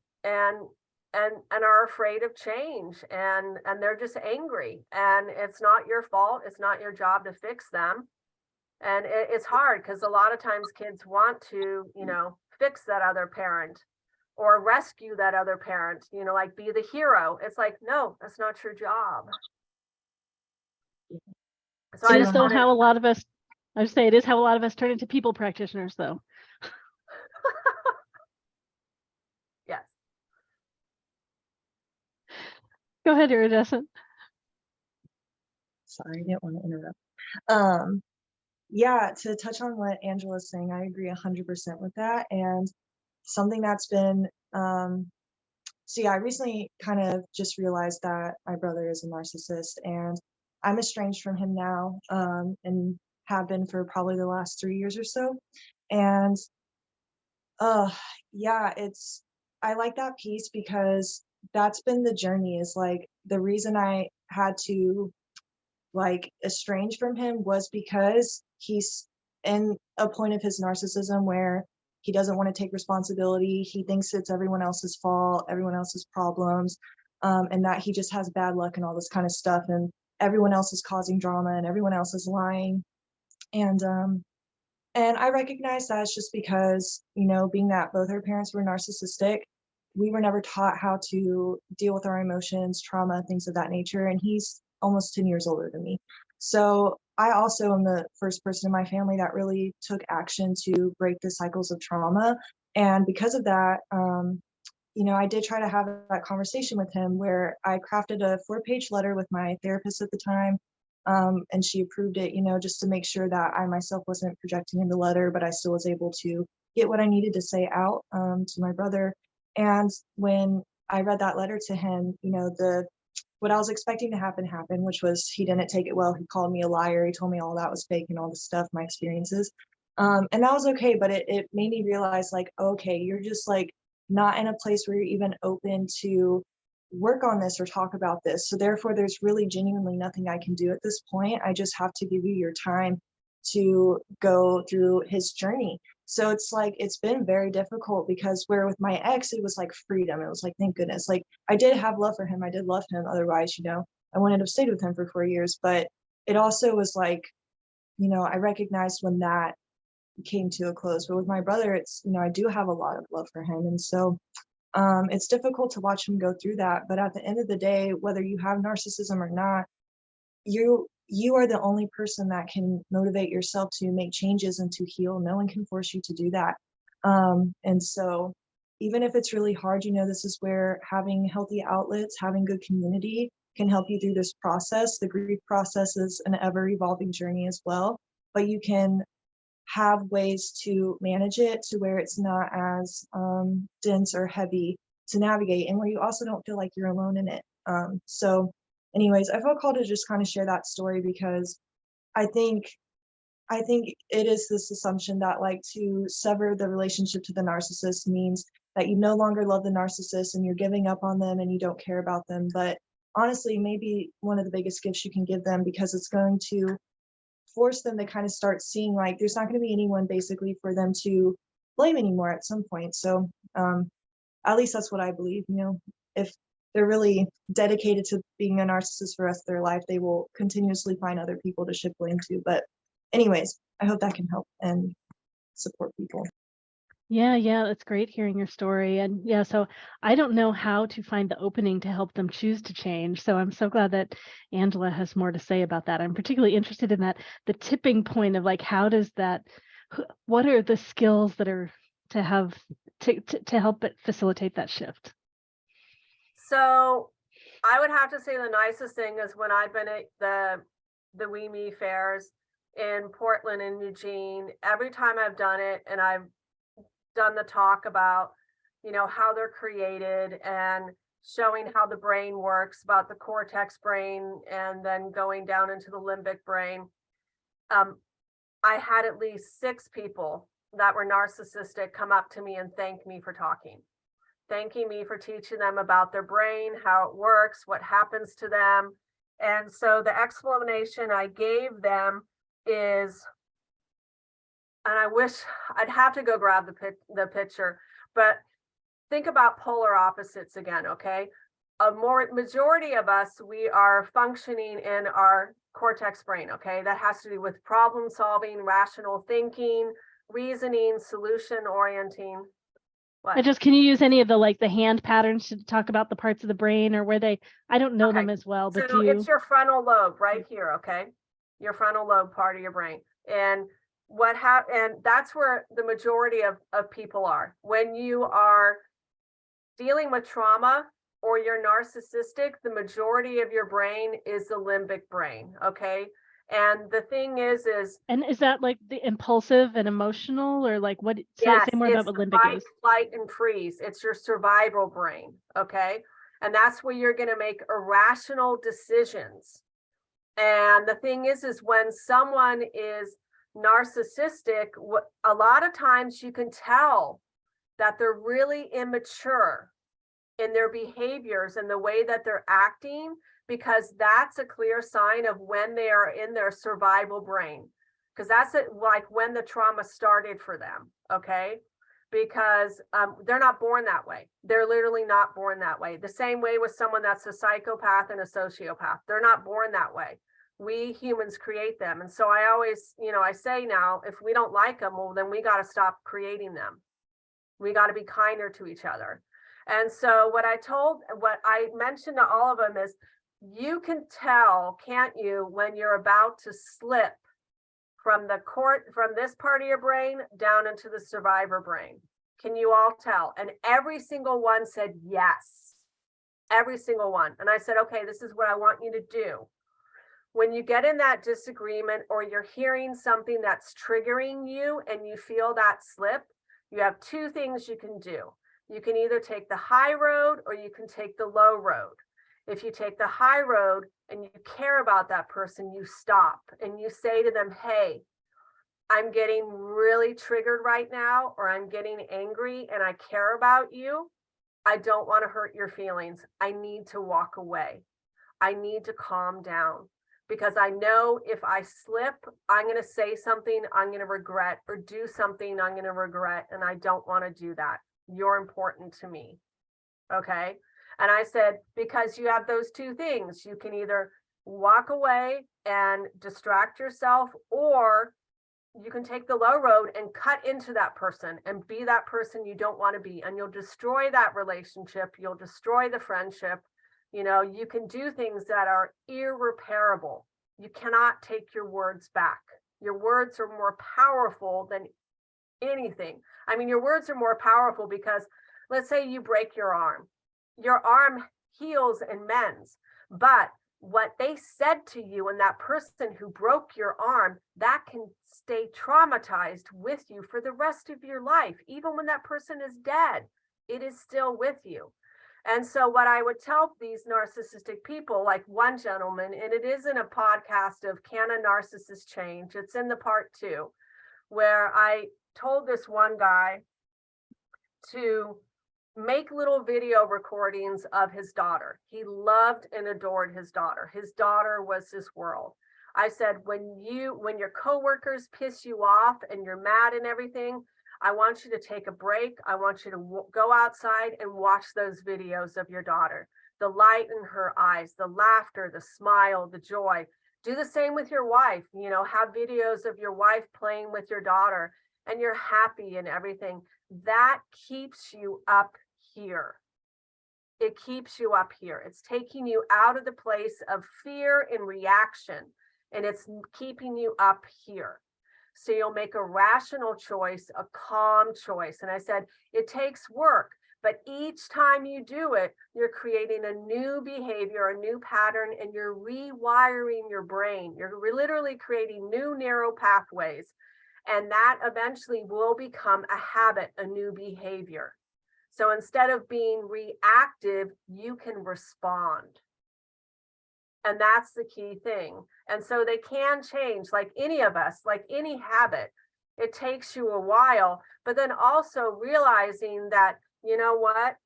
are afraid of change and they're just angry, and it's not your fault. It's not your job to fix them. And it's hard because a lot of times kids want to, you know, fix that other parent or rescue that other parent, you know, like be the hero. It's like, no, that's not your job. So It is though how a lot of us, I would say it is how a lot of us turn into people practitioners though. Yes. Go ahead, Iridescent. Sorry, I didn't want to interrupt. Yeah, to touch on what Angela's saying, I agree 100% with that. And something that's been, so yeah, I recently kind of just realized that my brother is a narcissist and I'm estranged from him now, and have been for probably the last 3 years or so. And yeah, I like that piece because that's been the journey, is like the reason I had to like estranged from him was because he's in a point of his narcissism where he doesn't want to take responsibility. He thinks it's everyone else's fault, everyone else's problems, and that he just has bad luck and all this kind of stuff, and everyone else is causing drama and everyone else is lying. And I recognize that it's just because, you know, being that both our parents were narcissistic, we were never taught how to deal with our emotions, trauma, things of that nature. And he's almost 10 years older than me. So I also am the first person in my family that really took action to break the cycles of trauma. And because of that, you know, I did try to have that conversation with him where I crafted a 4-page letter with my therapist at the time. And she approved it, you know, just to make sure that I myself wasn't projecting in the letter, but I still was able to get what I needed to say out to my brother. And when I read that letter to him, you know, what I was expecting to happen happened, which was he didn't take it well. He called me a liar. He told me all that was fake and all this stuff, my experiences. And that was okay, but it made me realize like, okay, you're just like not in a place where you're even open to work on this or talk about this. So therefore, there's really genuinely nothing I can do at this point. I just have to give you your time to go through his journey. So it's like, it's been very difficult because where with my ex, it was like freedom. It was like, thank goodness. Like I did have love for him. I did love him. Otherwise, you know, I wouldn't have stayed with him for 4 years. But it also was like, you know, I recognized when that came to a close. But with my brother, it's, you know, I do have a lot of love for him. And so it's difficult to watch him go through that. But at the end of the day, whether you have narcissism or not, you are the only person that can motivate yourself to make changes and to heal. No one can force you to do that. And so even if it's really hard, you know, this is where having healthy outlets, having good community can help you through this process. The grief process is an ever evolving journey as well, but you can have ways to manage it to where it's not as dense or heavy to navigate, and where you also don't feel like you're alone in it. So anyways, I felt called to just kind of share that story because I think it is this assumption that like to sever the relationship to the narcissist means that you no longer love the narcissist and you're giving up on them and you don't care about them. But honestly, maybe one of the biggest gifts you can give them, because it's going to force them to kind of start seeing like there's not going to be anyone basically for them to blame anymore at some point. So at least that's what I believe. You know, if they're really dedicated to being a narcissist for the rest of their life, they will continuously find other people to shift blame to. But anyways, I hope that can help and support people. Yeah, it's great hearing your story. And yeah, so I don't know how to find the opening to help them choose to change. So I'm so glad that Angela has more to say about that. I'm particularly interested in that, the tipping point of like, how does that, what are the skills that are to have to help it facilitate that shift? So I would have to say the nicest thing is when I've been at the Me fairs in Portland and Eugene, every time I've done it and I've done the talk about, how they're created and showing how the brain works, about the cortex brain and then going down into the limbic brain. I had at least 6 people that were narcissistic come up to me and thank me for talking, thanking me for teaching them about their brain, how it works, what happens to them. And so the explanation I gave them is, and I wish I'd have to go grab the picture, but think about polar opposites again, okay? Majority of us, we are functioning in our cortex brain, okay? That has to do with problem solving, rational thinking, reasoning, solution orienting. What? Can you use any of the hand patterns to talk about the parts of the brain, or where I don't know them as well, but So do you? it's your frontal lobe right here, okay? Your frontal lobe part of your brain. And and that's where the majority of people are. When you are dealing with trauma or you're narcissistic, the majority of your brain is the limbic brain, okay? And the thing is And is that like the impulsive and emotional, or like what? yes, Say more about what limbic fight, is. flight, and freeze. It's your survival brain, okay? And that's where you're gonna make irrational decisions. And the thing is when someone is narcissistic, a lot of times you can tell that they're really immature in their behaviors and the way that they're acting, because that's a clear sign of when they are in their survival brain, because that's like when the trauma started for them, okay? Because they're not born that way. They're literally not born that way. The same way with someone that's a psychopath and a sociopath. They're not born that way. We humans create them. And so I always, I say now, if we don't like them, well, then we got to stop creating them. We got to be kinder to each other. And so what I mentioned to all of them is, you can tell, can't you, when you're about to slip from this part of your brain down into the survivor brain? Can you all tell? And every single one said yes. Every single one. And I said, okay, this is what I want you to do. When you get in that disagreement or you're hearing something that's triggering you and you feel that slip, you have 2 things you can do. You can either take the high road or you can take the low road. If you take the high road and you care about that person, you stop and you say to them, hey, I'm getting really triggered right now, or I'm getting angry and I care about you. I don't want to hurt your feelings. I need to walk away. I need to calm down, because I know if I slip, I'm going to say something I'm going to regret, or do something I'm going to regret, and I don't want to do that. You're important to me. Okay. And I said, because you have those 2 things, you can either walk away and distract yourself, or you can take the low road and cut into that person and be that person you don't want to be. And you'll destroy that relationship. You'll destroy the friendship. You can do things that are irreparable. You cannot take your words back. Your words are more powerful than anything. I mean, your words are more powerful because let's say you break your arm heals and mends, but what they said to you and that person who broke your arm, that can stay traumatized with you for the rest of your life. Even when that person is dead, it is still with you. And so what I would tell these narcissistic people, like one gentleman, and it is in a podcast of Can a Narcissist Change? It's in the part 2, where I told this one guy to make little video recordings of his daughter. He loved and adored his daughter. His daughter was his world. I said, when your coworkers piss you off and you're mad and everything, I want you to take a break. I want you to go outside and watch those videos of your daughter. The light in her eyes, the laughter, the smile, the joy. Do the same with your wife. Have videos of your wife playing with your daughter and you're happy and everything, that keeps you up here. It keeps you up here. It's taking you out of the place of fear and reaction, and it's keeping you up here. So you'll make a rational choice, a calm choice. And I said, it takes work, but each time you do it, you're creating a new behavior, a new pattern, and you're rewiring your brain. You're literally creating new neural pathways. And that eventually will become a habit, a new behavior. So instead of being reactive, you can respond. And that's the key thing. And so they can change, like any of us, like any habit. It takes you a while, but then also realizing that, you know what?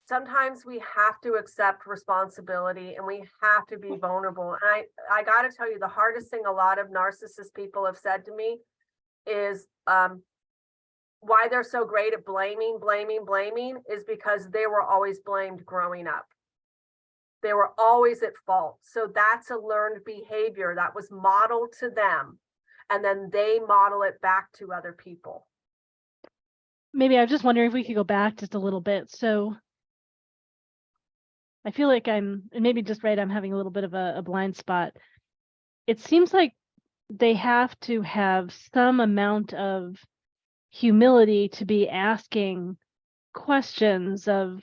Sometimes we have to accept responsibility and we have to be vulnerable. And I got to tell you, the hardest thing a lot of narcissist people have said to me is why they're so great at blaming is because they were always blamed growing up. They were always at fault. So that's a learned behavior that was modeled to them. And then they model it back to other people. Maybe I was just wondering if we could go back just a little bit. So I feel like and maybe just right, I'm having a little bit of a blind spot. It seems like they have to have some amount of humility to be asking questions of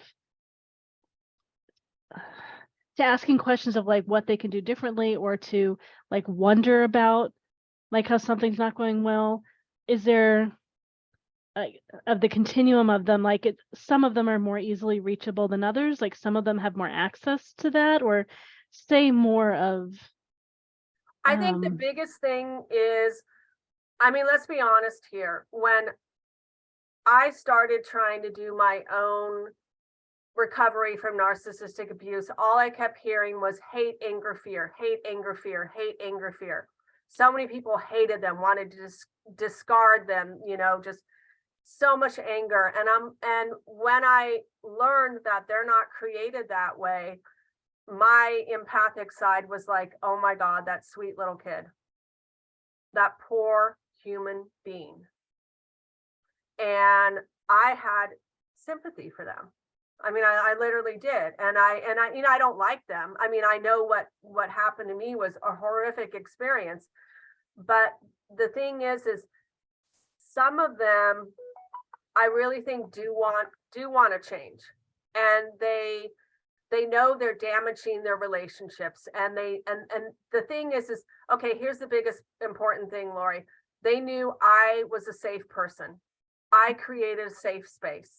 like what they can do differently, or to like wonder about like how something's not going well. Is there of the continuum of them, like some of them are more easily reachable than others, like some of them have more access to that, or say more of I think the biggest thing is, I mean, let's be honest here. When I started trying to do my own recovery from narcissistic abuse, all I kept hearing was hate, anger, fear, hate, anger, fear, hate, anger, fear. So many people hated them, wanted to discard them, you know, just so much anger. And when I learned that they're not created that way, my empathic side was like, oh my God, that sweet little kid, that poor human being. And I had sympathy for them. I mean, I literally did. And I, you know, I don't like them. I mean, I know what happened to me was a horrific experience. But the thing is some of them, I really think do want to change. And they know they're damaging their relationships. And the thing is okay, here's the biggest important thing, Lori. They knew I was a safe person. I created a safe space.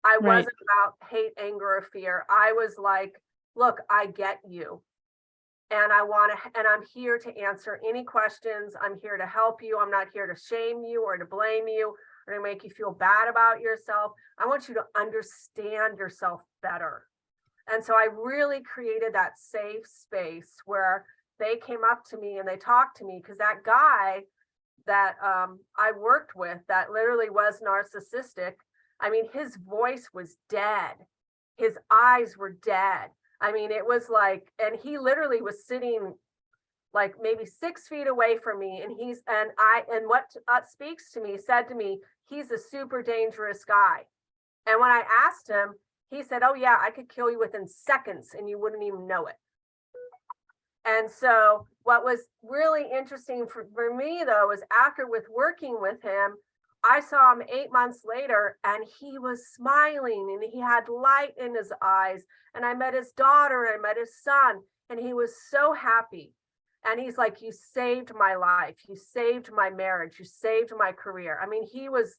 I wasn't about hate, anger, or fear. I was like, look, I get you. And I'm here to answer any questions. I'm here to help you. I'm not here to shame you or to blame you or to make you feel bad about yourself. I want you to understand yourself better. And so I really created that safe space where they came up to me and they talked to me, because that guy that I worked with that literally was narcissistic, I mean, his voice was dead. His eyes were dead. I mean, it was like, and he literally was sitting like maybe 6 feet away from me. And what speaks to me said to me, he's a super dangerous guy. And when I asked him, he said, oh yeah, I could kill you within seconds and you wouldn't even know it. And so what was really interesting for me though, was after working with him, I saw him 8 months later and he was smiling and he had light in his eyes. And I met his daughter and I met his son and he was so happy. And he's like, you saved my life. You saved my marriage. You saved my career. I mean, he was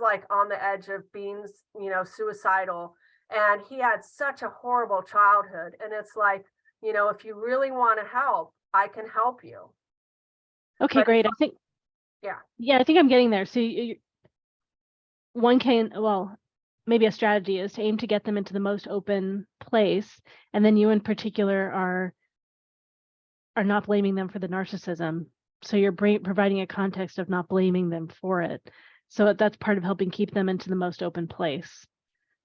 like on the edge of being, you know, suicidal. And he had such a horrible childhood. And it's like, you know, if you really want to help, I can help you. Okay, great. I think, yeah, I think I'm getting there. So maybe a strategy is to aim to get them into the most open place. And then you in particular are not blaming them for the narcissism. So you're providing a context of not blaming them for it. So that's part of helping keep them into the most open place.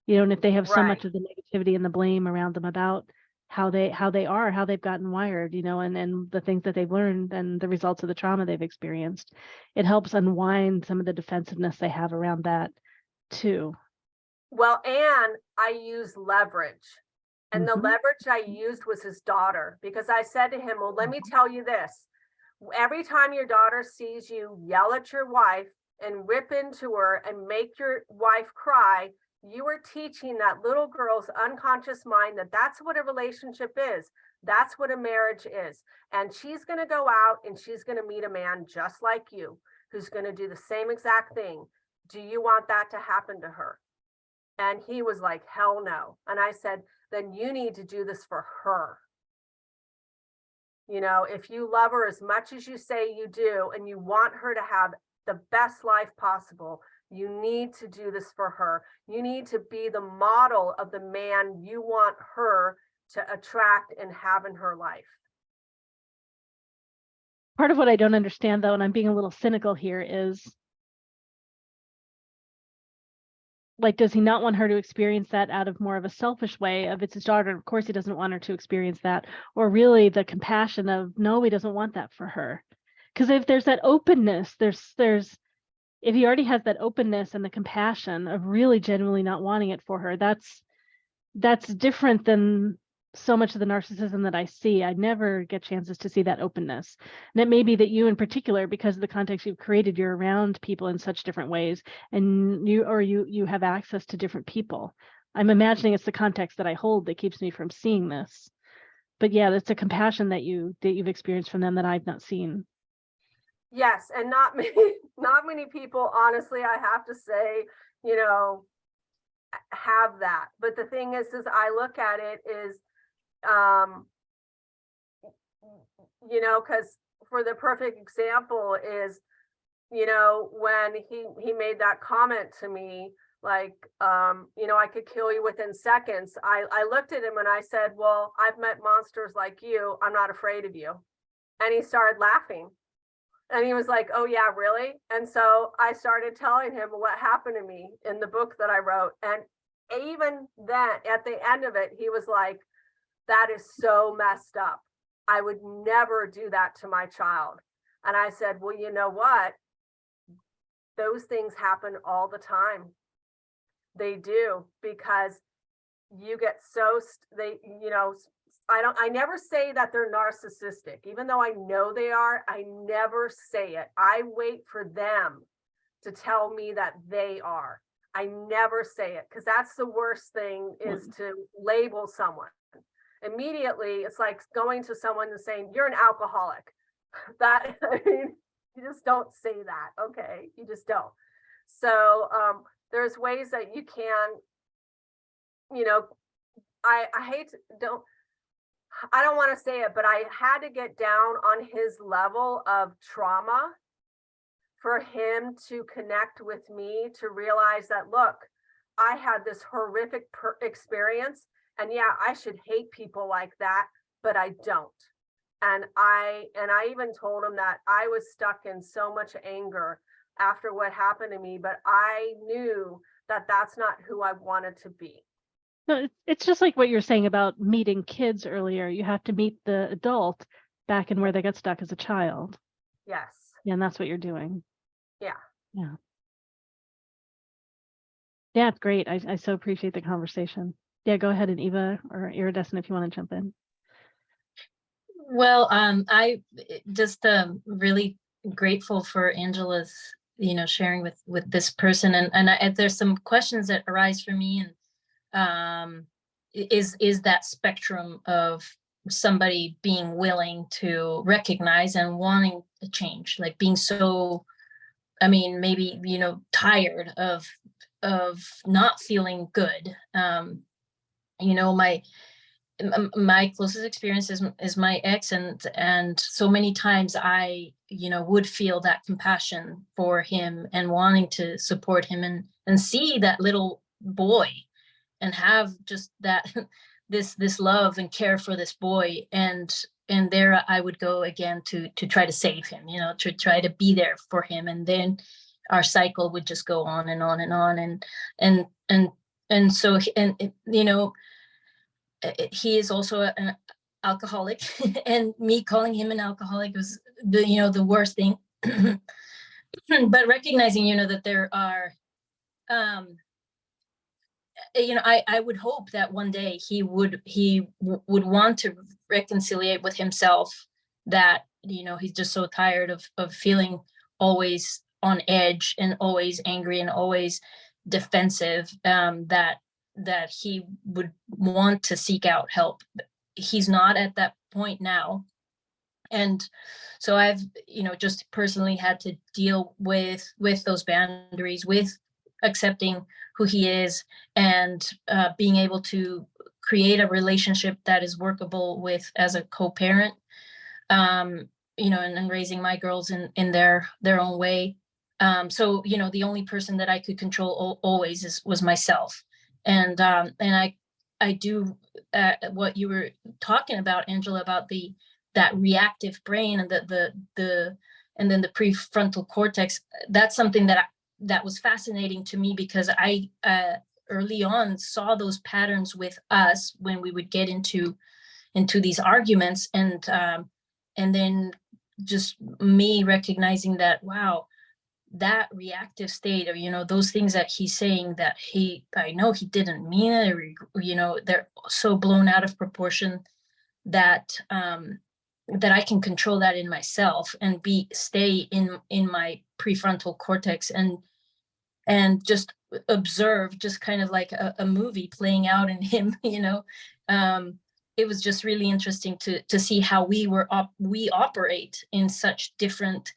You know, and if they have so much of the negativity and the blame around them about how they are, how they've gotten wired, you know, and the things that they've learned and the results of the trauma they've experienced. It helps unwind some of the defensiveness they have around that too. Well, and I use leverage. And the Mhm. leverage I used was his daughter, because I said to him, well, let me tell you this. Every time your daughter sees you yell at your wife and rip into her and make your wife cry, you are teaching that little girl's unconscious mind that that's what a relationship is. That's what a marriage is. And she's going to go out and she's going to meet a man just like you, who's going to do the same exact thing. Do you want that to happen to her? And he was like, hell no. And I said, then you need to do this for her. You know, if you love her as much as you say you do, and you want her to have the best life possible, you need to do this for her. You need to be the model of the man you want her to attract and have in her life. Part of what I don't understand, though, and I'm being a little cynical here, is like, does he not want her to experience that out of more of a selfish way of it's his daughter? Of course, he doesn't want her to experience that, or really the compassion of no, he doesn't want that for her. Because if there's that openness, there's if he already has that openness and the compassion of really genuinely not wanting it for her, that's different than so much of the narcissism that I see. I never get chances to see that openness. And it may be that you in particular, because of the context you've created, you're around people in such different ways, and you have access to different people. I'm imagining it's the context that I hold that keeps me from seeing this. But yeah, it's a compassion that you've experienced from them that I've not seen. Yes, and not many people, honestly, I have to say, you know, have that. But the thing is I look at it is, you know, because for the perfect example is, you know, when he made that comment to me, like, you know, I could kill you within seconds. I looked at him and I said, well, I've met monsters like you. I'm not afraid of you. And he started laughing. And he was like, oh, yeah, really? And so I started telling him what happened to me in the book that I wrote. And even then, at the end of it, he was like, that is so messed up. I would never do that to my child. And I said, well, you know what? Those things happen all the time. They do, because you get so, you know, I never say that they're narcissistic, even though I know they are. I never say it. I wait for them to tell me that they are. I never say it, because that's the worst thing, is to label someone. Immediately, it's like going to someone and saying, you're an alcoholic. That, I mean, you just don't say that, okay? You just don't. So there's ways that you can, you know, I don't want to say it, but I had to get down on his level of trauma for him to connect with me, to realize that, look, I had this horrific experience, and yeah, I should hate people like that, but I don't. And I even told him that I was stuck in so much anger after what happened to me, but I knew that that's not who I wanted to be. No, it's just like what you're saying about meeting kids earlier. You have to meet the adult back in where they got stuck as a child. Yes. Yeah, and that's what you're doing. Yeah. Yeah. Yeah, it's great. I so appreciate the conversation. Yeah, go ahead, and Eva or Iridescent, if you want to jump in. Well, I just really grateful for Angela's, you know, sharing with this person, and there's some questions that arise for me, and is that spectrum of somebody being willing to recognize and wanting to change, like being so, I mean, maybe, you know, tired of not feeling good. You know, my closest experience is my ex, and so many times I, you know, would feel that compassion for him and wanting to support him and see that little boy and have just that this love and care for this boy, and there I would go again to try to save him, you know, to try to be there for him, and then our cycle would just go on and on and on, and so, and you know, he is also an alcoholic, and me calling him an alcoholic was the worst thing. But recognizing, that there are, I would hope that one day he would want to reconciliate with himself, that, he's just so tired of feeling always on edge and always angry and always defensive, that he would want to seek out help. He's not at that point now. And so I've, just personally had to deal with those boundaries, with accepting who he is, and being able to create a relationship that is workable with as a co-parent, and raising my girls in their own way. So, the only person that I could control always was myself. And I do what you were talking about, Angela, about that reactive brain and and then the prefrontal cortex. That's something that was fascinating to me, because I early on saw those patterns with us when we would get into these arguments, and then just me recognizing that, wow, that reactive state, or those things that he's saying that I know he didn't mean it, or they're so blown out of proportion that that I can control that in myself and stay in my prefrontal cortex and just observe, just kind of like a movie playing out in him. It was just really interesting to see how we operate in such different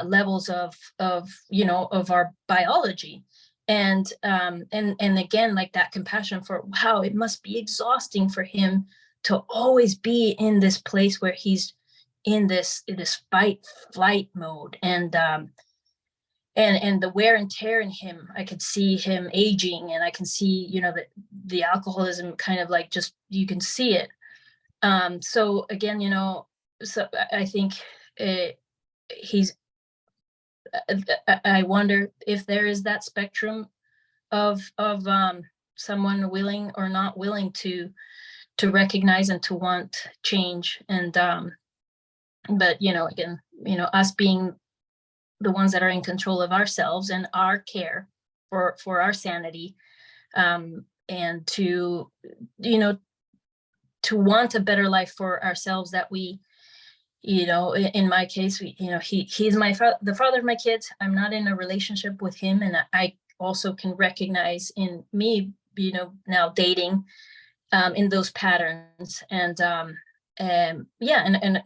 levels of our biology. And again, like that compassion for, wow, it must be exhausting for him to always be in this place where he's in this fight flight mode, and the wear and tear in him. I could see him aging, and I can see, the alcoholism kind of like, just, you can see it. So again, so I think I wonder if there is that spectrum of someone willing or not willing to recognize and to want change. And but again, us being the ones that are in control of ourselves and our care for our sanity, and to want a better life for ourselves, that we, in my case, he's the father of my kids. I'm not in a relationship with him, and I also can recognize in me, now dating, in those patterns, and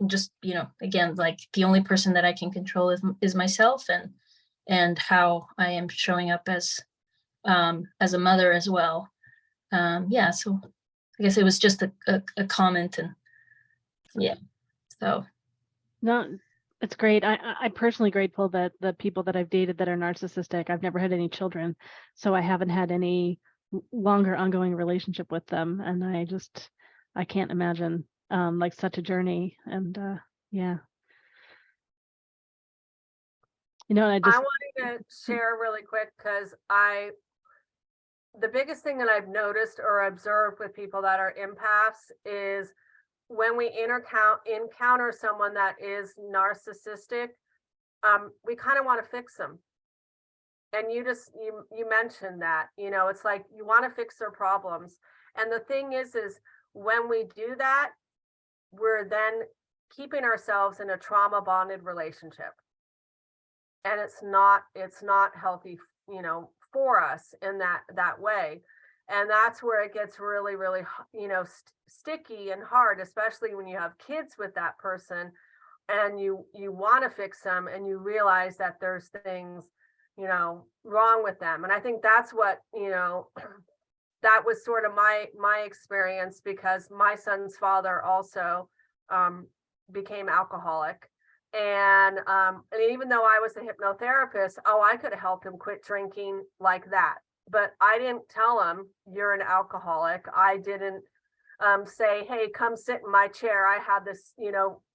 just, again, like, the only person that I can control is myself, and how I am showing up as a mother as well. So I guess it was just a comment, and so. No, it's great. I'm personally grateful that the people that I've dated that are narcissistic, I've never had any children, so I haven't had any longer ongoing relationship with them, and I can't imagine like such a journey. And yeah, I wanted to share really quick, because the biggest thing that I've noticed or observed with people that are empaths is when we encounter someone that is narcissistic, we kind of want to fix them. And you mentioned that, it's like you want to fix their problems. And the thing is when we do that, we're then keeping ourselves in a trauma bonded relationship. And it's not healthy, for us in that way. And that's where it gets really, really, sticky and hard, especially when you have kids with that person and you want to fix them, and you realize that there's things, wrong with them. And I think that's what, that was sort of my experience, because my son's father also became alcoholic. And even though I was a hypnotherapist, I could have helped him quit drinking like that. But I didn't tell him, you're an alcoholic. I didn't say, hey, come sit in my chair. I have this,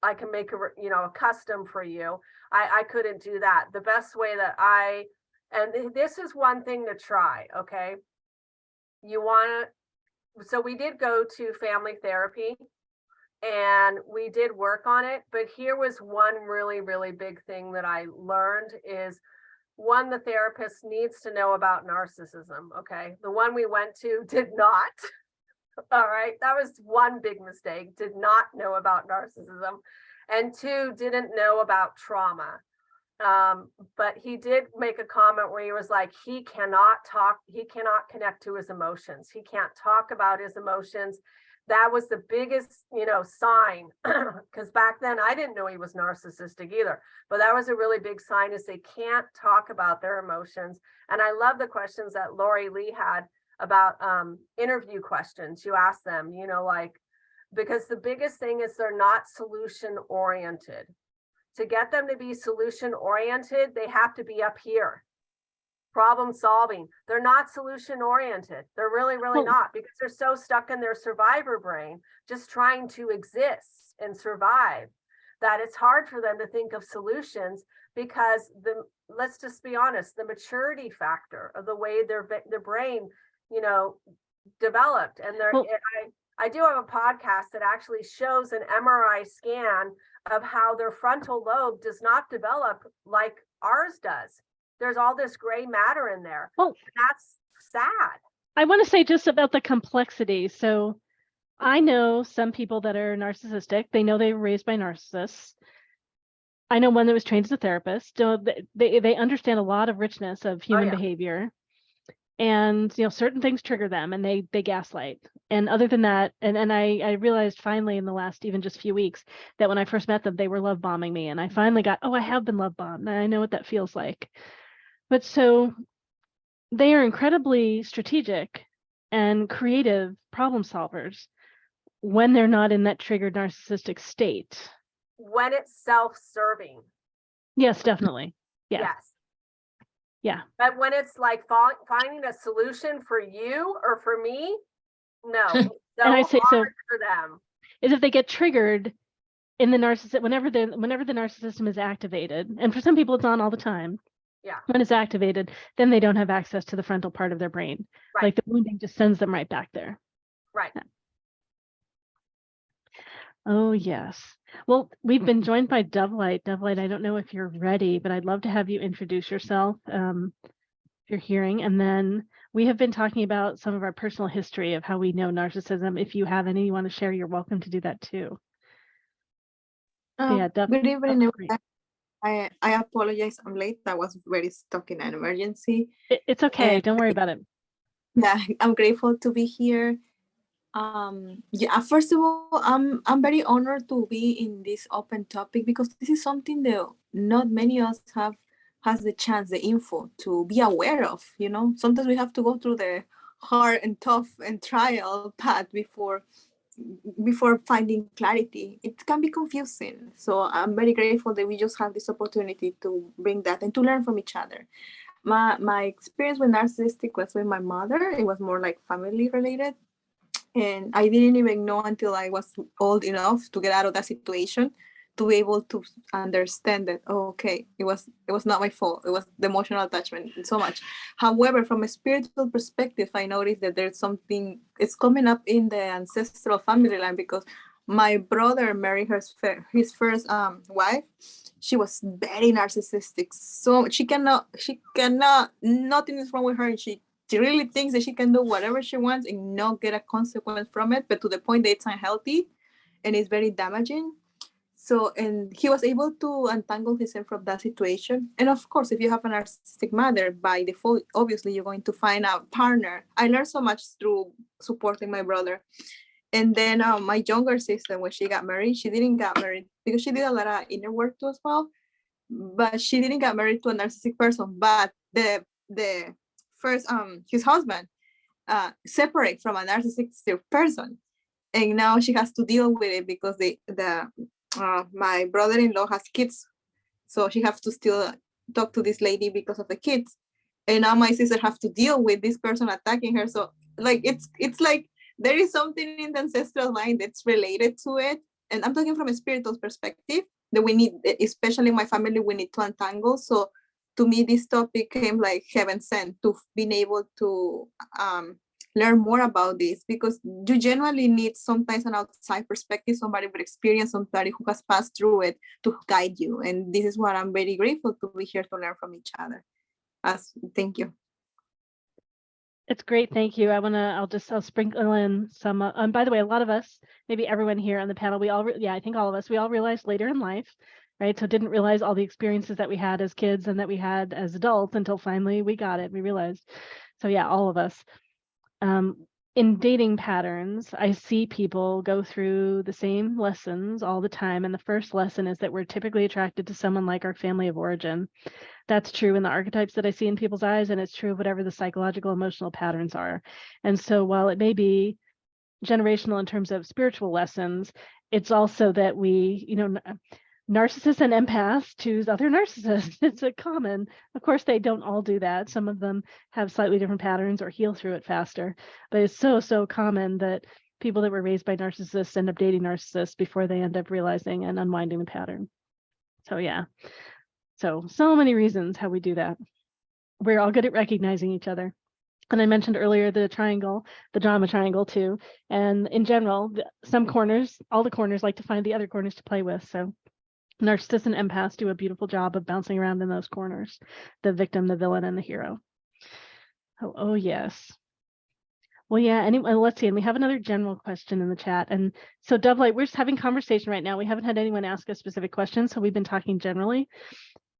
I can make a custom for you. I couldn't do that. The best way that and this is one thing to try, okay? You want to so we did go to family therapy and we did work on it, but here was one really, really big thing that I learned is one, the therapist needs to know about narcissism. Okay. The one we went to did not. All right. That was one big mistake, did not know about narcissism. And two, didn't know about trauma. But he did make a comment where he was like, he cannot connect to his emotions. He can't talk about his emotions. That was the biggest, sign, because back then I didn't know he was narcissistic either, but that was a really big sign is they can't talk about their emotions. And I love the questions that Laureli had about interview questions. You ask them, because the biggest thing is they're not solution oriented. To get them to be solution oriented, they have to be up here. Problem solving. They're not solution oriented. They're really, really not, because they're so stuck in their survivor brain, just trying to exist and survive, that it's hard for them to think of solutions, because let's just be honest, the maturity factor of the way their brain, developed. And I do have a podcast that actually shows an MRI scan of how their frontal lobe does not develop like ours does. There's all this gray matter in there. Well, that's sad. I want to say just about the complexity. So I know some people that are narcissistic. They know they were raised by narcissists. I know one that was trained as a therapist. So they understand a lot of richness of human behavior. And certain things trigger them and they gaslight. And other than that, and I realized finally in the last even just few weeks that when I first met them, they were love bombing me. And I finally got, I have been love bombed. And I know what that feels like. But so they are incredibly strategic and creative problem solvers when they're not in that triggered narcissistic state. When it's self-serving. Yes, definitely. Yeah. Yes. Yeah. But when it's like finding a solution for you or for me, no. So and I say so for them is if they get triggered in the narcissist, whenever the narcissism is activated, and for some people it's on all the time. Yeah. When it's activated, then they don't have access to the frontal part of their brain. Right. Like the wounding just sends them right back there. Right. Yeah. Oh, yes. Well, we've been joined by DoveLight. DoveLight, I don't know if you're ready, but I'd love to have you introduce yourself if you're hearing. And then we have been talking about some of our personal history of how we know narcissism. If you have any you want to share, you're welcome to do that too. Yeah, good evening, everyone. I apologize, I'm late. I was very stuck in an emergency. It's okay, don't worry about it. Yeah, I'm grateful to be here. Yeah, first of all, I'm very honored to be in this open topic, because this is something that not many of us has the chance, the info to be aware of. Sometimes we have to go through the hard and tough and trial path before finding clarity. It can be confusing. So I'm very grateful that we just have this opportunity to bring that and to learn from each other. My experience with narcissistic was with my mother. It was more like family related. And I didn't even know until I was old enough to get out of that situation to be able to understand that, it was not my fault. It was the emotional attachment and so much. However, from a spiritual perspective, I noticed that there's something, it's coming up in the ancestral family line, because my brother married his first wife. She was very narcissistic. So she cannot, nothing is wrong with her. And she really thinks that she can do whatever she wants and not get a consequence from it, but to the point that it's unhealthy and it's very damaging. So, and he was able to untangle himself from that situation. And of course, if you have a narcissistic mother, by default, obviously you're going to find a partner. I learned so much through supporting my brother. And then my younger sister, when she got married, she didn't get married because she did a lot of inner work too as well. But she didn't get married to a narcissistic person. But the first, his husband separate from a narcissistic person. And now she has to deal with it because my brother-in-law has kids. So she has to still talk to this lady because of the kids. And now my sister has to deal with this person attacking her. So like, it's like, there is something in the ancestral line that's related to it. And I'm talking from a spiritual perspective that we need, especially in my family, we need to untangle. So to me, this topic came like heaven sent to being able to learn more about this, because you generally need sometimes an outside perspective, somebody with experience, somebody who has passed through it to guide you. And this is what I'm very grateful to be here to learn from each other. Thank you. It's great. Thank you. I'll sprinkle in some, and by the way, a lot of us, maybe everyone here on the panel, I think all of us, we all realized later in life, right? So didn't realize all the experiences that we had as kids and that we had as adults until finally we got it. We realized. So yeah, all of us. In dating patterns, I see people go through the same lessons all the time. And the first lesson is that we're typically attracted to someone like our family of origin. That's true in the archetypes that I see in people's eyes, and it's true of whatever the psychological, emotional patterns are. And so while it may be generational in terms of spiritual lessons, it's also that we, narcissists and empaths choose other narcissists. It's a common. Of course, they don't all do that. Some of them have slightly different patterns or heal through it faster. But it's so common that people that were raised by narcissists end up dating narcissists before they end up realizing and unwinding the pattern. So yeah. So many reasons how we do that. We're all good at recognizing each other. And I mentioned earlier the triangle, the drama triangle too. And in general, all the corners like to find the other corners to play with. So narcissists and empaths do a beautiful job of bouncing around in those corners, the victim, the villain, and the hero. Oh yes. Well, yeah, anyway, let's see. And we have another general question in the chat. And so DoveLight, we're just having conversation right now. We haven't had anyone ask a specific question, so we've been talking generally.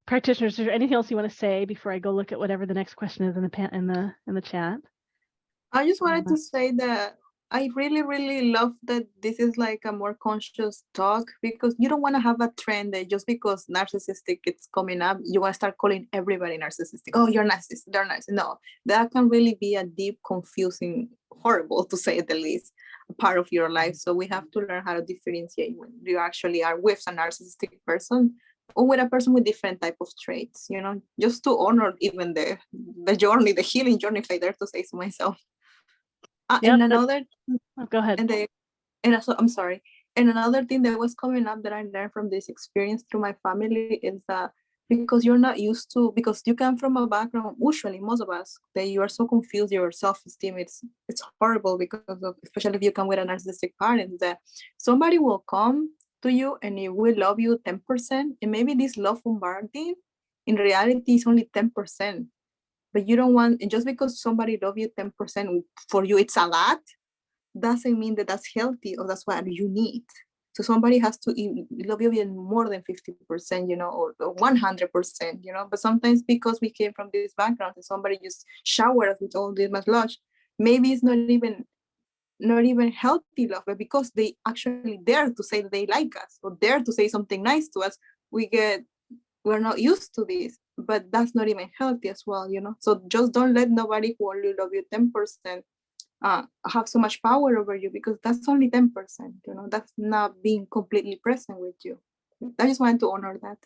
Practitioners, is there anything else you want to say before I go look at whatever the next question is in the chat? I just wanted to say that I really love that this is like a more conscious talk, because you don't want to have a trend that just because narcissistic it's coming up, you want to start calling everybody narcissistic. Oh, you're narcissist, they're narcissist. No, that can really be a deep, confusing, horrible to say the least, part of your life. So we have to learn how to differentiate when you actually are with a narcissistic person or with a person with different type of traits, just to honor even the journey, the healing journey, if I dare to say so myself. Yep, and another go ahead. I'm sorry. And another thing that was coming up that I learned from this experience through my family is that because you're not used to, because you come from a background, usually most of us, that you are so confused, your self-esteem, it's horrible, because of, especially if you come with a narcissistic parent, that somebody will come to you and it will love you 10%, and maybe this love bombarding in reality is only 10%. But you don't want, and just because somebody love you 10%, for you it's a lot, doesn't mean that that's healthy or that's what you need. So somebody has to love you even more than 50%, or 100%, But sometimes because we came from this background and somebody just showered us with all this much love, maybe it's not even healthy love, but because they actually dare to say that they like us or dare to say something nice to us, we're not used to this, but that's not even healthy as well, So just don't let nobody who only love you 10% have so much power over you, because that's only 10%, that's not being completely present with you. I just wanted to honor that.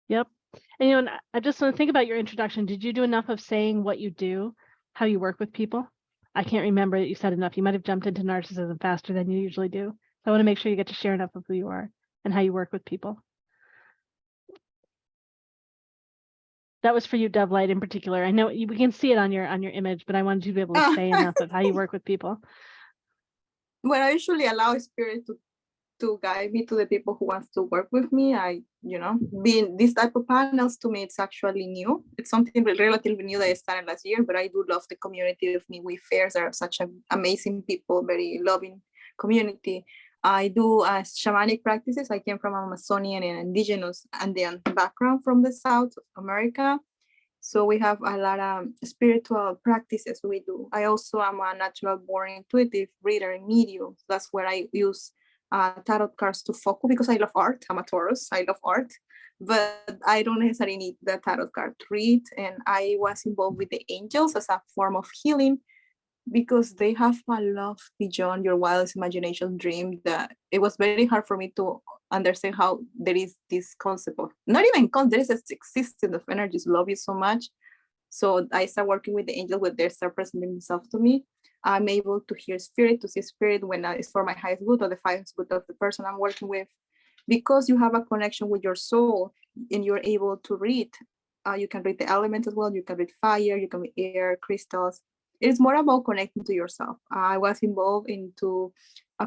Yep. And I just want to think about your introduction. Did you do enough of saying what you do, how you work with people? I can't remember that you said enough. You might have jumped into narcissism faster than you usually do. So I want to make sure you get to share enough of who you are and how you work with people. That was for you, DoveLight, in particular. I know we can see it on your image, but I wanted you to be able to say enough of how you work with people. Well, I usually allow spirit to guide me to the people who wants to work with me. Being this type of panels, to me, it's actually new. It's something relatively new that I started last year, but I do love the community of MeWe fairs. Are such amazing people, very loving community. I do shamanic practices. I came from Amazonian and indigenous Andean background from the South America. So we have a lot of spiritual practices we do. I also am a natural born intuitive reader and medium. That's where I use tarot cards to focus, because I love art. I'm a Taurus, I love art, but I don't necessarily need the tarot card to read. And I was involved with the angels as a form of healing, because they have a love beyond your wildest imagination dream, that it was very hard for me to understand how there is this concept of, not even there is this existence of energies love you so much. So I start working with the angels when they start presenting themselves to me. I'm able to hear spirit, to see spirit when it's for my highest good or the highest good of the person I'm working with. Because you have a connection with your soul and you're able to read. You can read the elements as well. You can read fire, you can read air, crystals. it's more about connecting to yourself. I was involved into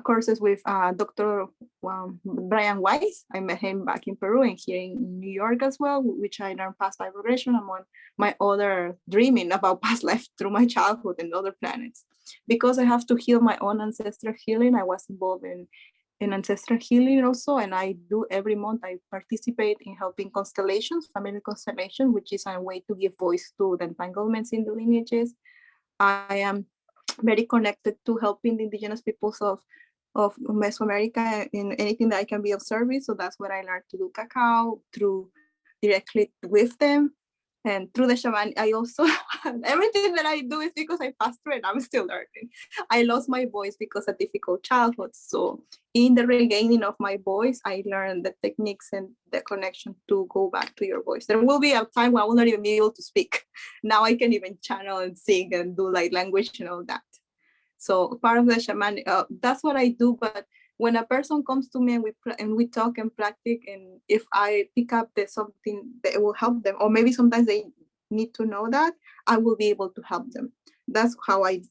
courses with Dr. Brian Weiss. I met him back in Peru and here in New York as well, which I learned past life regression among my other dreaming about past life through my childhood and other planets. Because I have to heal my own ancestral healing, I was involved in ancestral healing also, and I do every month. I participate in helping constellations, family constellation, which is a way to give voice to the entanglements in the lineages. I am very connected to helping the indigenous peoples of Mesoamerica in anything that I can be of service. So that's what I learned to do cacao through directly with them. And through the shaman, I also, everything that I do is because I passed through it. I'm still learning. I lost my voice because of difficult childhood. So in the regaining of my voice, I learned the techniques and the connection to go back to your voice. There will be a time when I will not even be able to speak. Now I can even channel and sing and do like language and all that. So part of the shaman, that's what I do. But when a person comes to me and we talk and practice, and if I pick up something that will help them, or maybe sometimes they need to know that, I will be able to help them. That's how I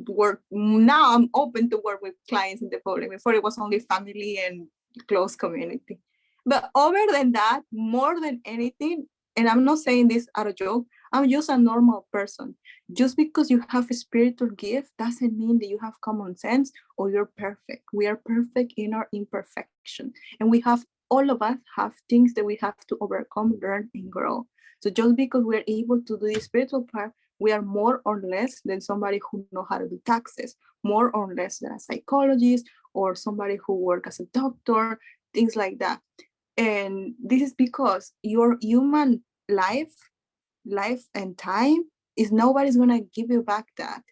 work. Now I'm open to work with clients in the public. Before it was only family and close community. But other than that, more than anything, and I'm not saying this out of joke, I'm just a normal person. Just because you have a spiritual gift doesn't mean that you have common sense or you're perfect. We are perfect in our imperfection. And all of us have things that we have to overcome, learn, and grow. So just because we're able to do the spiritual part, we are more or less than somebody who knows how to do taxes, more or less than a psychologist or somebody who works as a doctor, things like that. And this is because your human life and time is nobody's gonna give you back that.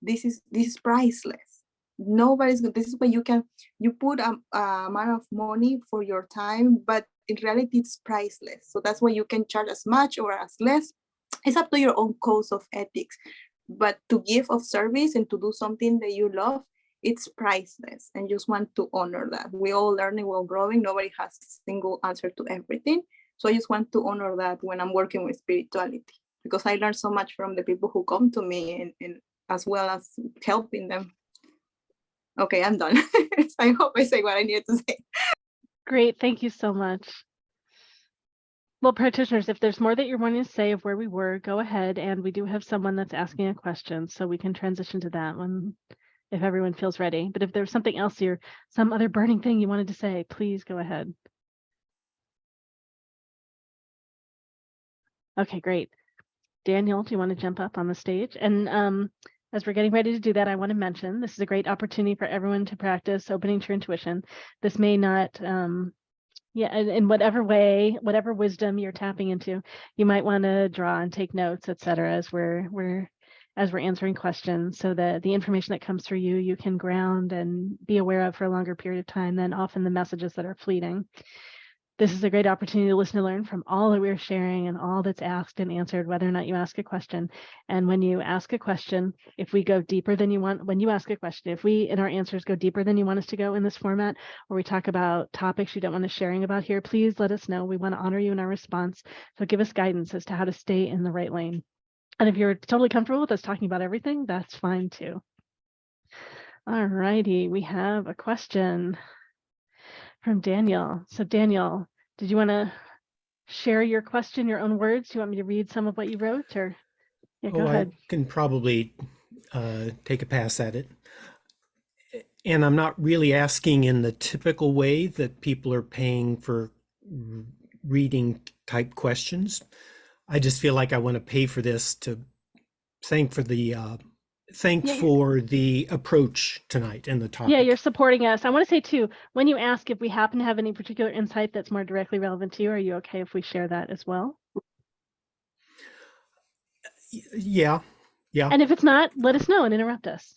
This is priceless. This is where you put a amount of money for your time, but in reality it's priceless. So that's why you can charge as much or as less. It's up to your own codes of ethics. But to give of service and to do something that you love, it's priceless, and just want to honor that. We all learning, we're all growing. Nobody has a single answer to everything. So I just want to honor that when I'm working with spirituality, because I learned so much from the people who come to me and as well as helping them. Okay, I'm done. I hope I say what I needed to say. Great, thank you so much. Well, practitioners, if there's more that you're wanting to say of where we were, go ahead. And we do have someone that's asking a question, so we can transition to that one if everyone feels ready. But if there's something else some other burning thing you wanted to say, please go ahead. Okay, great. Daniel, do you want to jump up on the stage? And as we're getting ready to do that, I want to mention this is a great opportunity for everyone to practice opening to your intuition. This may not, in whatever way, whatever wisdom you're tapping into, you might want to draw and take notes, etc. as we're answering questions, so that the information that comes through you can ground and be aware of for a longer period of time than often the messages that are fleeting. This is a great opportunity to listen and learn from all that we're sharing and all that's asked and answered, whether or not you ask a question. And when you ask a question, if we go deeper than you want, when you ask a question, if we in our answers go deeper than you want us to go in this format, or we talk about topics you don't want us sharing about here, please let us know. We want to honor you in our response. So give us guidance as to how to stay in the right lane. And if you're totally comfortable with us talking about everything, that's fine too. All righty, we have a question from Daniel. So Daniel, did you want to share your question, your own words? Do you want me to read some of what you wrote, or go ahead. I can probably take a pass at it. And I'm not really asking in the typical way that people are paying for reading type questions. I just feel like I want to pay for this to thank for the approach tonight and the topic. Yeah, you're supporting us. I want to say too, when you ask if we happen to have any particular insight that's more directly relevant to you, are you okay if we share that as well? Yeah. And if it's not, let us know and interrupt us.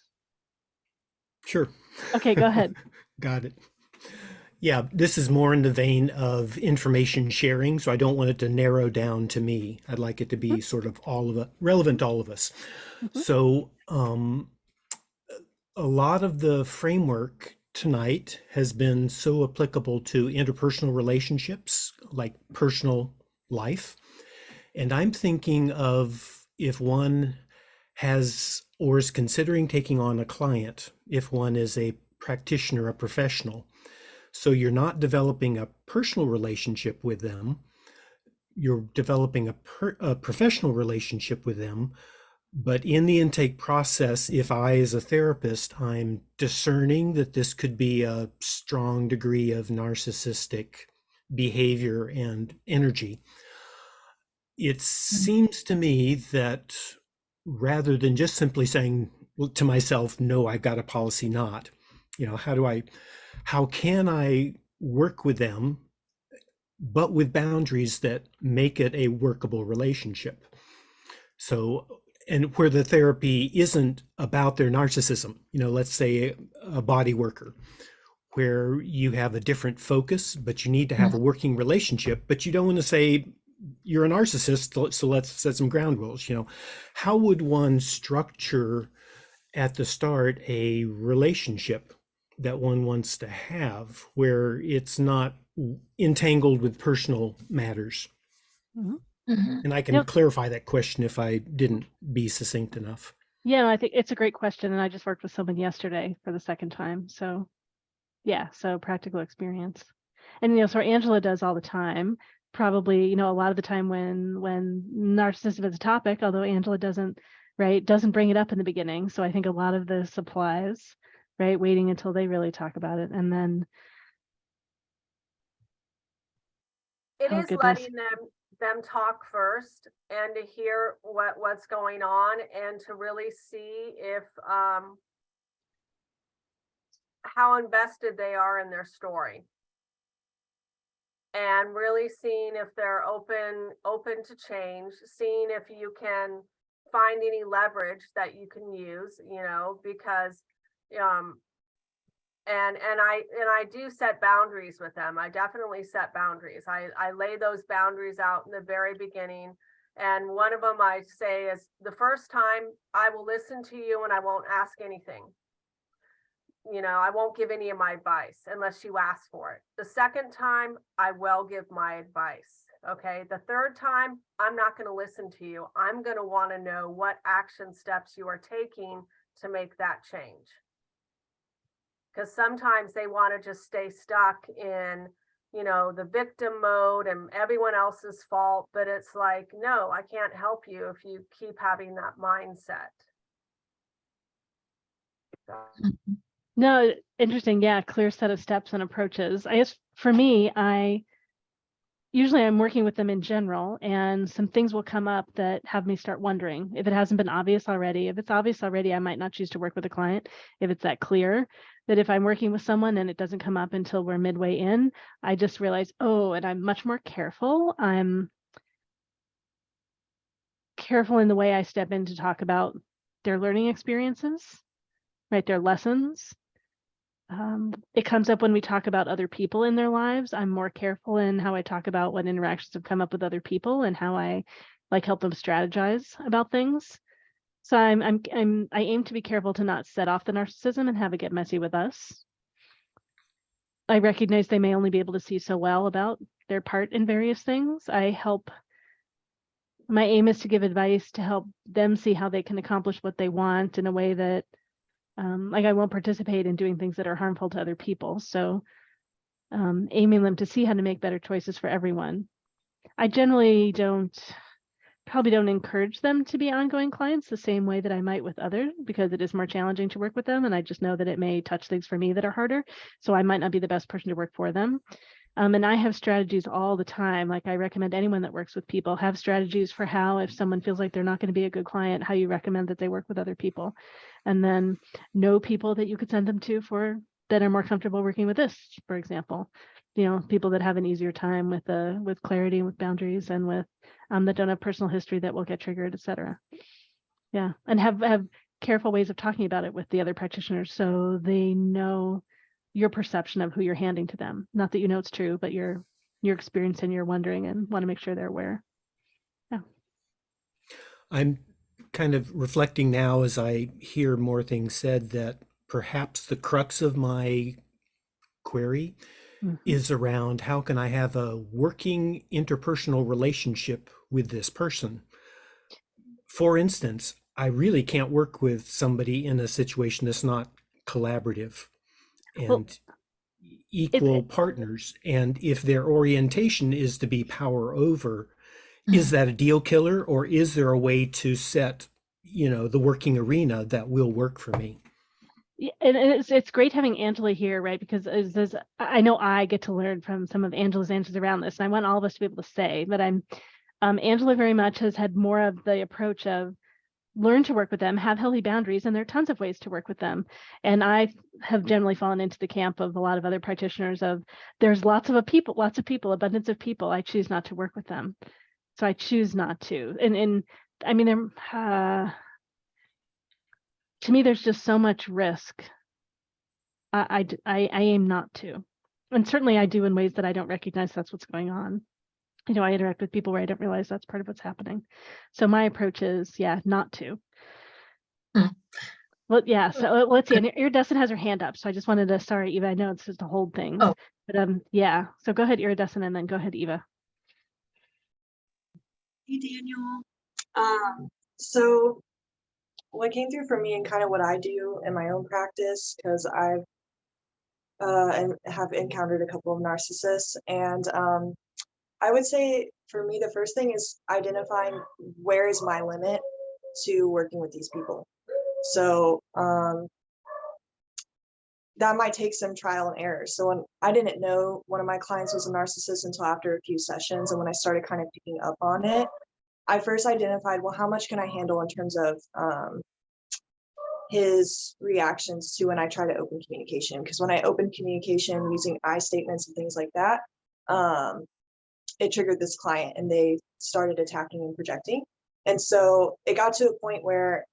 Sure. Okay, go ahead. Got it. Yeah, this is more in the vein of information sharing, so I don't want it to narrow down to me. I'd like it to be sort of relevant to all of us. So a lot of the framework tonight has been so applicable to interpersonal relationships, like personal life. And I'm thinking of if one has or is considering taking on a client, if one is a practitioner, a professional. So you're not developing a personal relationship with them, you're developing a professional relationship with them. But in the intake process, if I, as a therapist, I'm discerning that this could be a strong degree of narcissistic behavior and energy, it seems to me that rather than just simply saying to myself, no, I've got a policy not, how can I work with them, but with boundaries that make it a workable relationship? So, and where the therapy isn't about their narcissism, let's say a body worker, where you have a different focus, but you need to have a working relationship, but you don't want to say you're a narcissist, so let's set some ground rules. How would one structure at the start a relationship that one wants to have where it's not entangled with personal matters? And I can clarify that question if I didn't be succinct enough. Yeah, I think it's a great question. And I just worked with someone yesterday for the second time. So yeah, so practical experience. And, so Angela does all the time, probably, a lot of the time when narcissism is a topic, although Angela doesn't bring it up in the beginning. So I think a lot of this applies, right? Waiting until they really talk about it. And then it is letting them talk first and to hear what's going on and to really see if how invested they are in their story, and really seeing if they're open to change, seeing if you can find any leverage that you can use, because and I do set boundaries with them. I definitely set boundaries. I lay those boundaries out in the very beginning. And one of them I say is, the first time I will listen to you and I won't ask anything. I won't give any of my advice unless you ask for it. The second time I will give my advice. Okay. The third time I'm not going to listen to you. I'm going to want to know what action steps you are taking to make that change. Because sometimes they want to just stay stuck in, the victim mode and everyone else's fault. But it's like, no, I can't help you if you keep having that mindset. So. No, interesting. Yeah, clear set of steps and approaches. I guess for me, usually I'm working with them in general, and some things will come up that have me start wondering if it hasn't been obvious already. If it's obvious already, I might not choose to work with a client if it's that clear. That if I'm working with someone and it doesn't come up until we're midway in, I just realize, and I'm much more careful. I'm careful in the way I step in to talk about their learning experiences, right? Their lessons. It comes up when we talk about other people in their lives. I'm more careful in how I talk about what interactions have come up with other people and how I help them strategize about things. So I aim to be careful to not set off the narcissism and have it get messy with us. I recognize they may only be able to see so well about their part in various things. My aim is to give advice to help them see how they can accomplish what they want in a way that I won't participate in doing things that are harmful to other people. So aiming them to see how to make better choices for everyone. I generally probably don't encourage them to be ongoing clients the same way that I might with others, because it is more challenging to work with them. And I just know that it may touch things for me that are harder. So I might not be the best person to work for them. And I have strategies all the time. Like I recommend anyone that works with people have strategies for how, if someone feels like they're not going to be a good client, how you recommend that they work with other people. And then know people that you could send them to that are more comfortable working with this, for example. People that have an easier time with clarity and with boundaries and with that don't have personal history that will get triggered, etc. Yeah, and have careful ways of talking about it with the other practitioners so they know your perception of who you're handing to them. Not that you know it's true, but your experience and you're wondering and want to make sure they're aware. Yeah. I'm kind of reflecting now as I hear more things said that perhaps the crux of my query is around how can I have a working interpersonal relationship with this person? For instance, I really can't work with somebody in a situation that's not collaborative Well, and equal partners. And if their orientation is to be power over, is that a deal killer, or is there a way to set, the working arena that will work for me? yeah, and it's great having Angela here, right? Because I know I get to learn from some of Angela's answers around this, and I want all of us to be able to say, but Angela very much has had more of the approach of learn to work with them, have healthy boundaries, and there are tons of ways to work with them. And I have generally fallen into the camp of a lot of other practitioners of there's lots of people, abundance of people. I choose not to work with them. So I choose not to. And I mean, to me, there's just so much risk. I aim not to. And certainly I do in ways that I don't recognize that's what's going on. I interact with people where I don't realize that's part of what's happening. So my approach is, not to. Well, yeah. So let's see. And Iridescent has her hand up. So I just wanted to, sorry, Eva, I know it's just to hold things. Oh. But yeah. So go ahead, Iridescent, and then go ahead, Eva. Hey, Daniel. So what came through for me and kind of what I do in my own practice, because I've and have encountered a couple of narcissists, and I would say for me, the first thing is identifying where is my limit to working with these people. So that might take some trial and error. So when I didn't know one of my clients was a narcissist until after a few sessions, and when I started kind of picking up on it, I first identified, well, how much can I handle in terms of his reactions to when I try to open communication? Because when I opened communication using I statements and things like that, it triggered this client and they started attacking and projecting. And so it got to a point where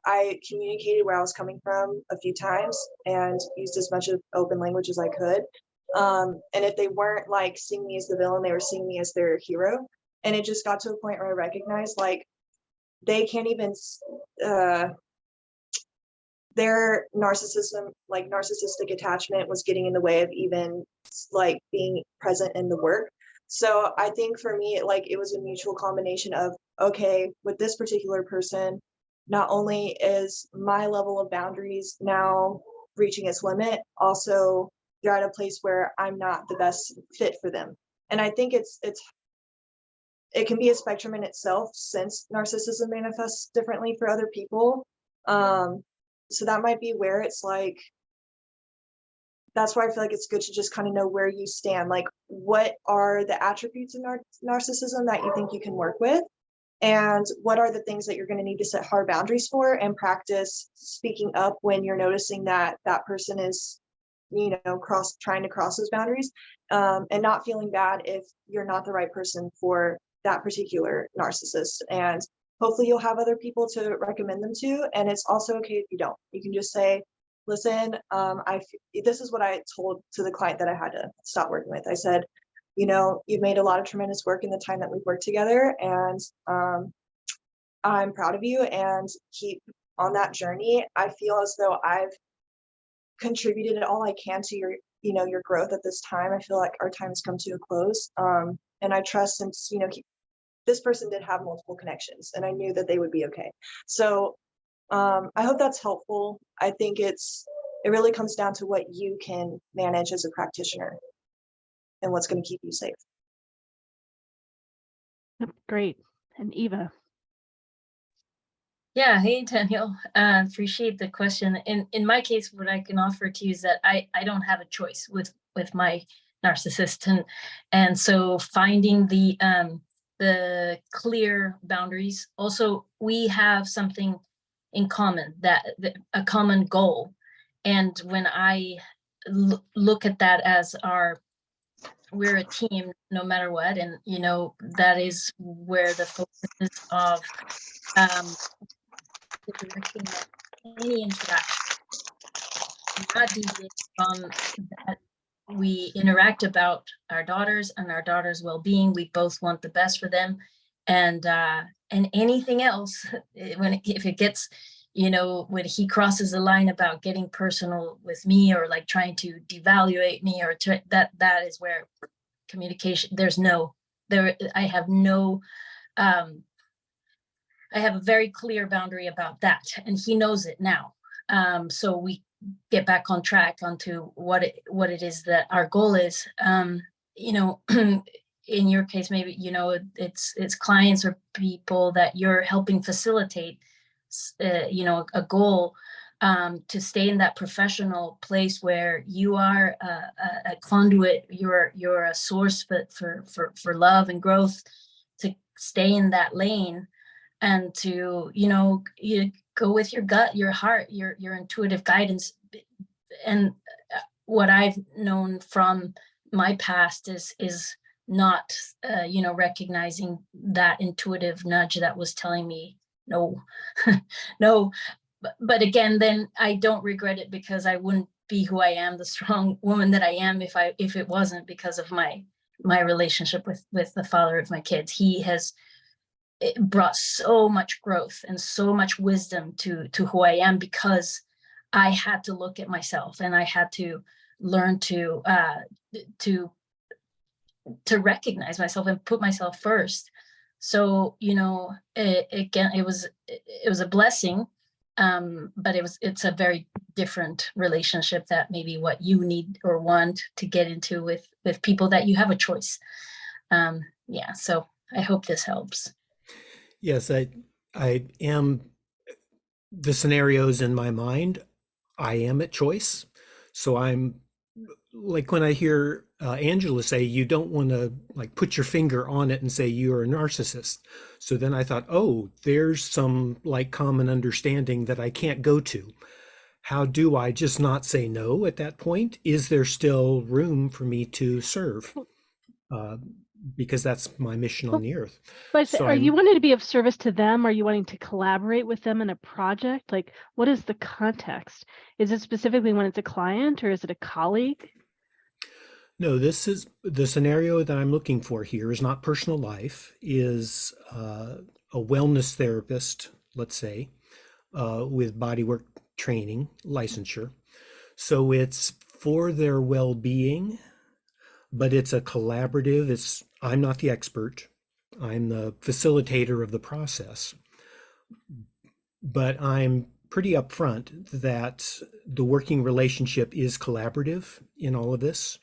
I communicated where I was coming from a few times and used as much of open language as I could. And if they weren't like seeing me as the villain, they were seeing me as their hero. And it just got to a point where I recognized like they can't even, their narcissism, like narcissistic attachment was getting in the way of even like being present in the work. So I think for me, like it was a mutual combination of, okay, with this particular person, not only is my level of boundaries now reaching its limit, also they're at a place where I'm not the best fit for them. And I think it can be a spectrum in itself since narcissism manifests differently for other people. So that might be where it's like, that's why I feel like it's good to just kind of know where you stand. Like, what are the attributes of narcissism that you think you can work with? And what are the things that you're going to need to set hard boundaries for, and practice speaking up when you're noticing that that person is, trying to cross those boundaries, and not feeling bad if you're not the right person for that particular narcissist. And hopefully you'll have other people to recommend them to. And it's also okay if you don't. You can just say, listen, this is what I told to the client that I had to stop working with. I said, you've made a lot of tremendous work in the time that we've worked together, and I'm proud of you, and keep on that journey. I feel as though I've contributed all I can to your growth at this time. I feel like our time has come to a close. And I trust, since, this person did have multiple connections, and I knew that they would be okay. So I hope that's helpful. I think it really comes down to what you can manage as a practitioner and what's going to keep you safe. Great. And Eva. Yeah, hey Daniel, appreciate the question. In my case, what I can offer to you is that I don't have a choice with my narcissist, and so finding the clear boundaries. Also, we have something in common, that a common goal, and when I look at that as we're a team no matter what, and that is where the focus of the directing of any interaction, not deviate from that. We interact about our daughters and our daughters' well-being. We both want the best for them, and anything else, if it gets, when he crosses the line about getting personal with me, or like trying to devaluate me, or that is where communication. I have no I have a very clear boundary about that, and he knows it now. So we get back on track onto what it is that our goal is. You know, in your case, maybe, you know, it's clients or people that you're helping facilitate, you know, a goal, to stay in that professional place where you are a conduit, you're a source for love and growth, to stay in that lane, and to, you know, you go with your gut, your heart, your intuitive guidance. And what I've known from my past is not, you know, recognizing that intuitive nudge that was telling me no, no. But again, then I don't regret it, because I wouldn't be who I am, the strong woman that I am, if it wasn't because of my relationship with the father of my kids. He has brought so much growth and so much wisdom to who I am, because I had to look at myself, and I had to learn to recognize myself and put myself first. So, you know, it was a blessing, but it's a very different relationship that maybe what you need or want to get into with people that you have a choice. Yeah, so I hope this helps. Yes, I am, the scenarios in my mind, I am at choice. So I'm like, when I hear Angela say, you don't want to like put your finger on it and say you're a narcissist. So then I thought, oh, there's some like common understanding that I can't go to. How do I just not say no at that point? Is there still room for me to serve? Because that's my mission on the earth. But So are you wanting to be of service to them? Are you wanting to collaborate with them in a project? Like, what is the context? Is it specifically when it's a client, or is it a colleague? No, this is the scenario that I'm looking for here is not personal life, is a wellness therapist, let's say, with bodywork training, licensure. So it's for their well-being, but it's a collaborative. I'm not the expert. I'm the facilitator of the process. But I'm pretty upfront that the working relationship is collaborative in all of this.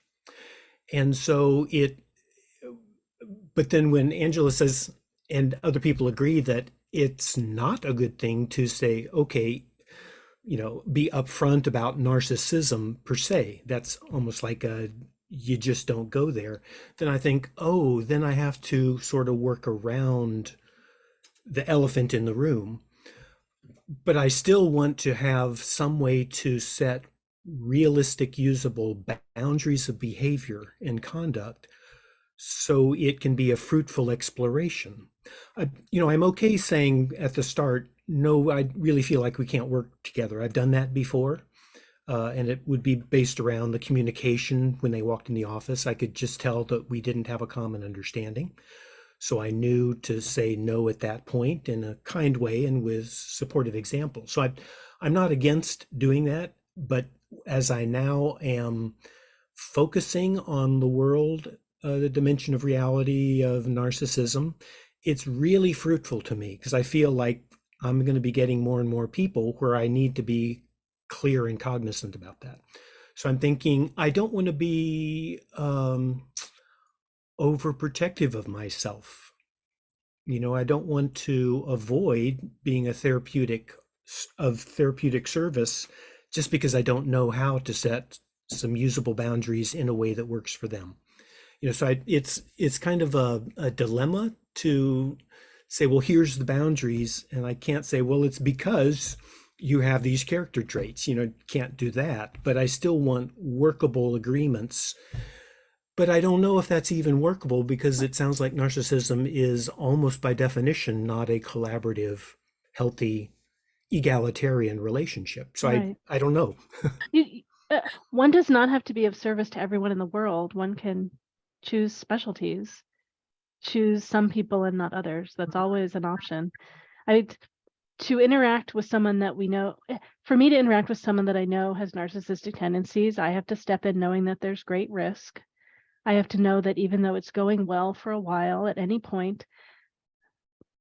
And so but then when Angela says, and other people agree, that it's not a good thing to say, okay, you know, be upfront about narcissism per se. That's almost like you just don't go there. Then I think, oh, then I have to sort of work around the elephant in the room. But I still want to have some way to set realistic, usable boundaries of behavior and conduct so it can be a fruitful exploration. You know, I'm okay saying at the start, no, I really feel like we can't work together. I've done that before. And it would be based around the communication. When they walked in the office, I could just tell that we didn't have a common understanding. So I knew to say no at that point in a kind way and with supportive examples. So I'm not against doing that, but as I now am focusing on the world, the dimension of reality of narcissism, it's really fruitful to me, because I feel like I'm going to be getting more and more people where I need to be clear and cognizant about that. So I'm thinking, I don't want to be overprotective of myself. You know, I don't want to avoid being a therapeutic service just because I don't know how to set some usable boundaries in a way that works for them. You know, so it's kind of a dilemma to say, well, here's the boundaries, and I can't say, well, it's because you have these character traits, you know, can't do that. But I still want workable agreements. But I don't know if that's even workable, because it sounds like narcissism is almost by definition not a collaborative, healthy, egalitarian relationship. So Right. I don't know. One does not have to be of service to everyone in the world. One can choose specialties, choose some people and not others. That's always an option. To interact with someone that we know, for me to interact with someone that I know has narcissistic tendencies, I have to step in knowing that there's great risk. I have to know that even though it's going well for a while, at any point,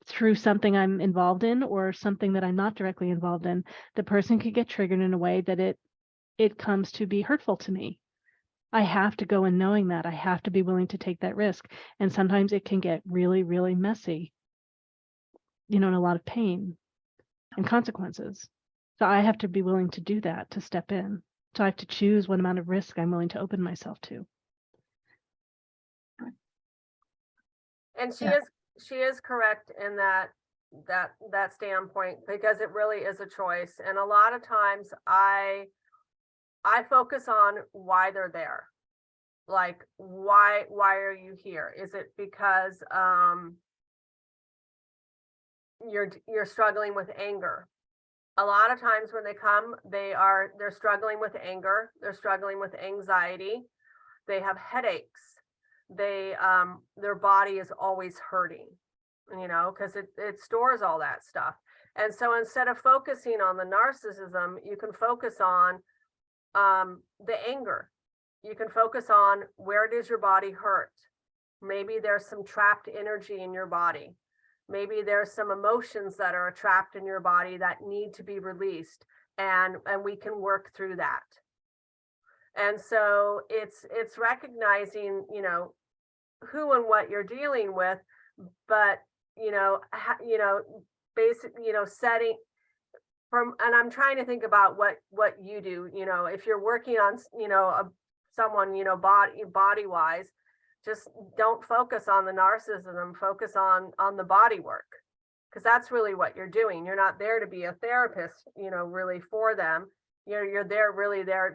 through something I'm involved in or something that I'm not directly involved in, the person could get triggered in a way that it comes to be hurtful to me. I have to go in knowing that. I have to be willing to take that risk. And sometimes it can get really, really messy, and a lot of pain and consequences. So I have to be willing to do that, to step in. So I have to choose what amount of risk I'm willing to open myself to. And Yeah. she is correct in that standpoint, because it really is a choice. And a lot of times I focus on why they're there. Like, why are you here? Is it because you're struggling with anger? A lot of times when they come, they're struggling with anger, they're struggling with anxiety, they have headaches, their body is always hurting, because it stores all that stuff. And so instead of focusing on the narcissism, you can focus on the anger. You can focus on, where does your body hurt? Maybe there's some trapped energy in your body. Maybe there's some emotions that are trapped in your body that need to be released, and we can work through that. And so it's recognizing, who and what you're dealing with, but basically, setting from, and I'm trying to think about what you do, if you're working on, someone, body wise, just don't focus on the narcissism, focus on the body work, because that's really what you're doing. You're not there to be a therapist, really for them. You're there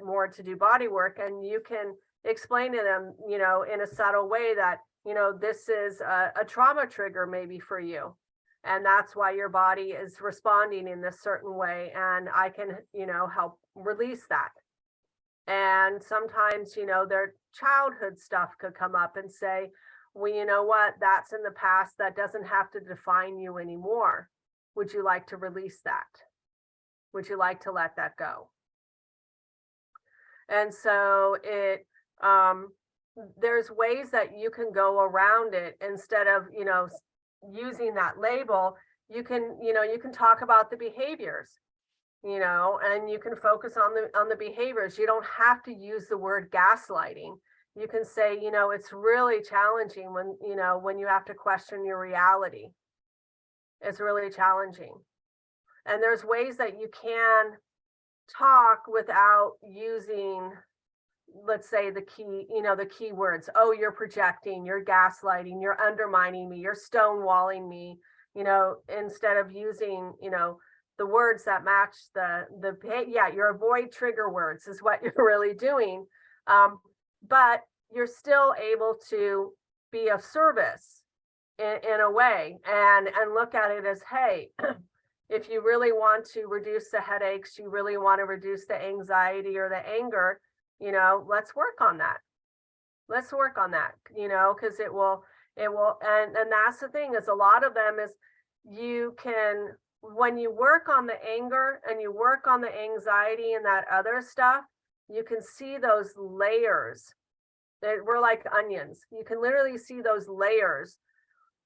more to do body work, and you can explain to them, in a subtle way that, this is a trauma trigger maybe for you. And that's why your body is responding in this certain way. And I can, help release that. And sometimes, their childhood stuff could come up and say, well, you know what, that's in the past. That doesn't have to define you anymore. Would you like to release that? Would you like to let that go? And so there's ways that you can go around it instead of, using that label. You can talk about the behaviors, and you can focus on the behaviors. You don't have to use the word gaslighting. You can say, it's really challenging when you have to question your reality. It's really challenging. And there's ways that you can talk without using, let's say, the key words. Oh, you're projecting, you're gaslighting, you're undermining me, you're stonewalling me, instead of using, the words that match your avoid trigger words is what you're really doing. But you're still able to be of service in a way, and look at it as, hey, if you really want to reduce the headaches, you really want to reduce the anxiety or the anger, let's work on that. Let's work on that, because it will, and that's the thing, is a lot of them is, you can, when you work on the anger and you work on the anxiety and that other stuff, you can see those layers that we're like onions. You can literally see those layers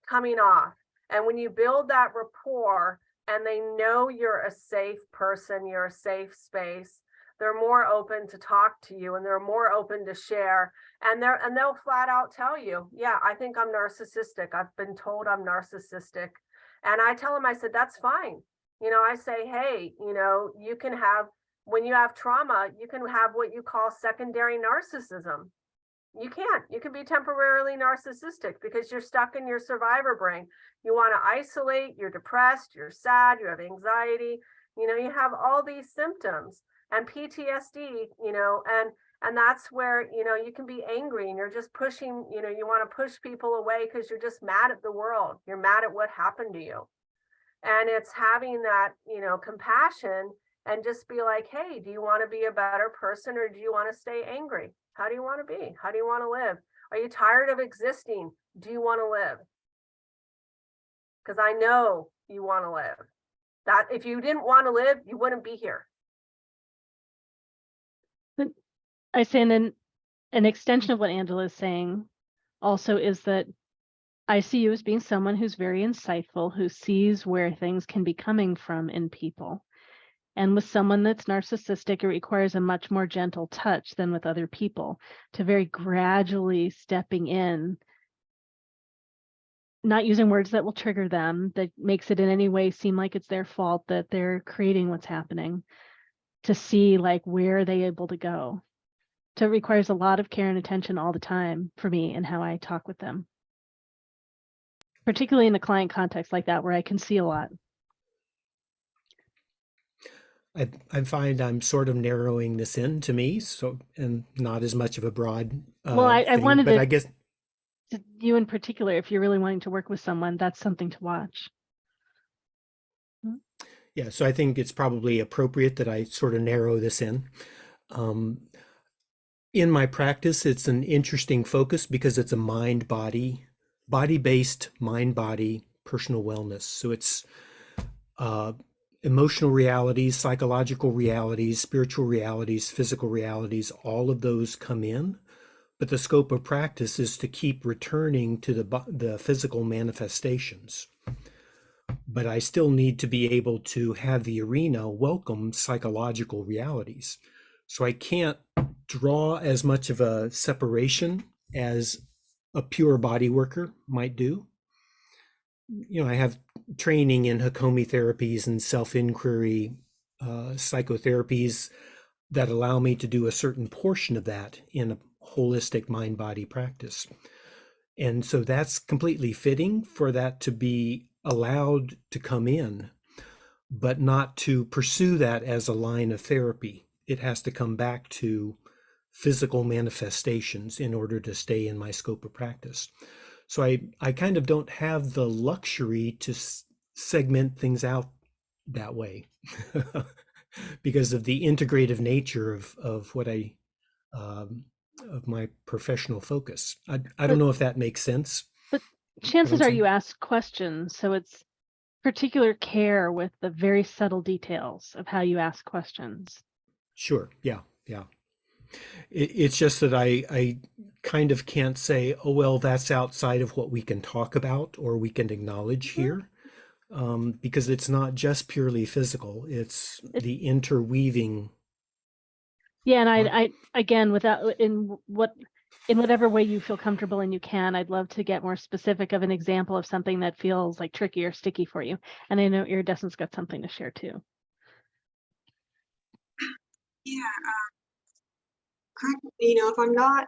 coming off. And when you build that rapport and they know you're a safe person, you're a safe space, they're more open to talk to you, and they're more open to share, and they'll flat out tell you, yeah, I think I'm narcissistic. I've been told I'm narcissistic. And I tell them, I said, that's fine. I say, hey, you can have, when you have trauma, you can have what you call secondary narcissism. You can be temporarily narcissistic because you're stuck in your survivor brain. You want to isolate, you're depressed, you're sad, you have anxiety, you have all these symptoms and PTSD, and that's where, you can be angry and you're just pushing, you want to push people away because you're just mad at the world. You're mad at what happened to you. And it's having that, compassion, and just be like, hey, do you want to be a better person, or do you want to stay angry? How do you want to be? How do you want to live? Are you tired of existing? Do you want to live? Because I know you want to live. That if you didn't want to live, you wouldn't be here. I say, and then an extension of what Angela is saying also is that I see you as being someone who's very insightful, who sees where things can be coming from in people. And with someone that's narcissistic, it requires a much more gentle touch than with other people, to very gradually stepping in, not using words that will trigger them, that makes it in any way seem like it's their fault that they're creating what's happening, to see like where are they able to go. So it requires a lot of care and attention all the time for me and how I talk with them, particularly in a client context like that where I can see a lot. I find I'm sort of narrowing this in to me, so, and not as much of a broad Well, I thing, wanted but to, I guess, you in particular, if you're really wanting to work with someone, that's something to watch. yeah, so I think it's probably appropriate that I sort of narrow this in. In my practice, it's an interesting focus because it's a body-based mind-body personal wellness. So it's emotional realities, psychological realities, spiritual realities, physical realities, all of those come in. But the scope of practice is to keep returning to the physical manifestations. But I still need to be able to have the arena welcome psychological realities. So I can't draw as much of a separation as a pure body worker might do. You know, I have training in Hakomi therapies and self-inquiry psychotherapies that allow me to do a certain portion of that in a holistic mind-body practice. And so that's completely fitting for that to be allowed to come in, but not to pursue that as a line of therapy. It has to come back to physical manifestations in order to stay in my scope of practice. So I kind of don't have the luxury to segment things out that way because of the integrative nature of what of my professional focus. I don't know if that makes sense. But chances are saying? you ask questions, so it's particular care with the very subtle details of how you ask questions. Sure. Yeah. It's just that I kind of can't say, oh, well, that's outside of what we can talk about or we can acknowledge here, because it's not just purely physical. It's the interweaving. Yeah, and I again, without in whatever way you feel comfortable and you can, I'd love to get more specific of an example of something that feels like tricky or sticky for you. And I know Iridescent's got something to share too. Yeah, correct. If I'm not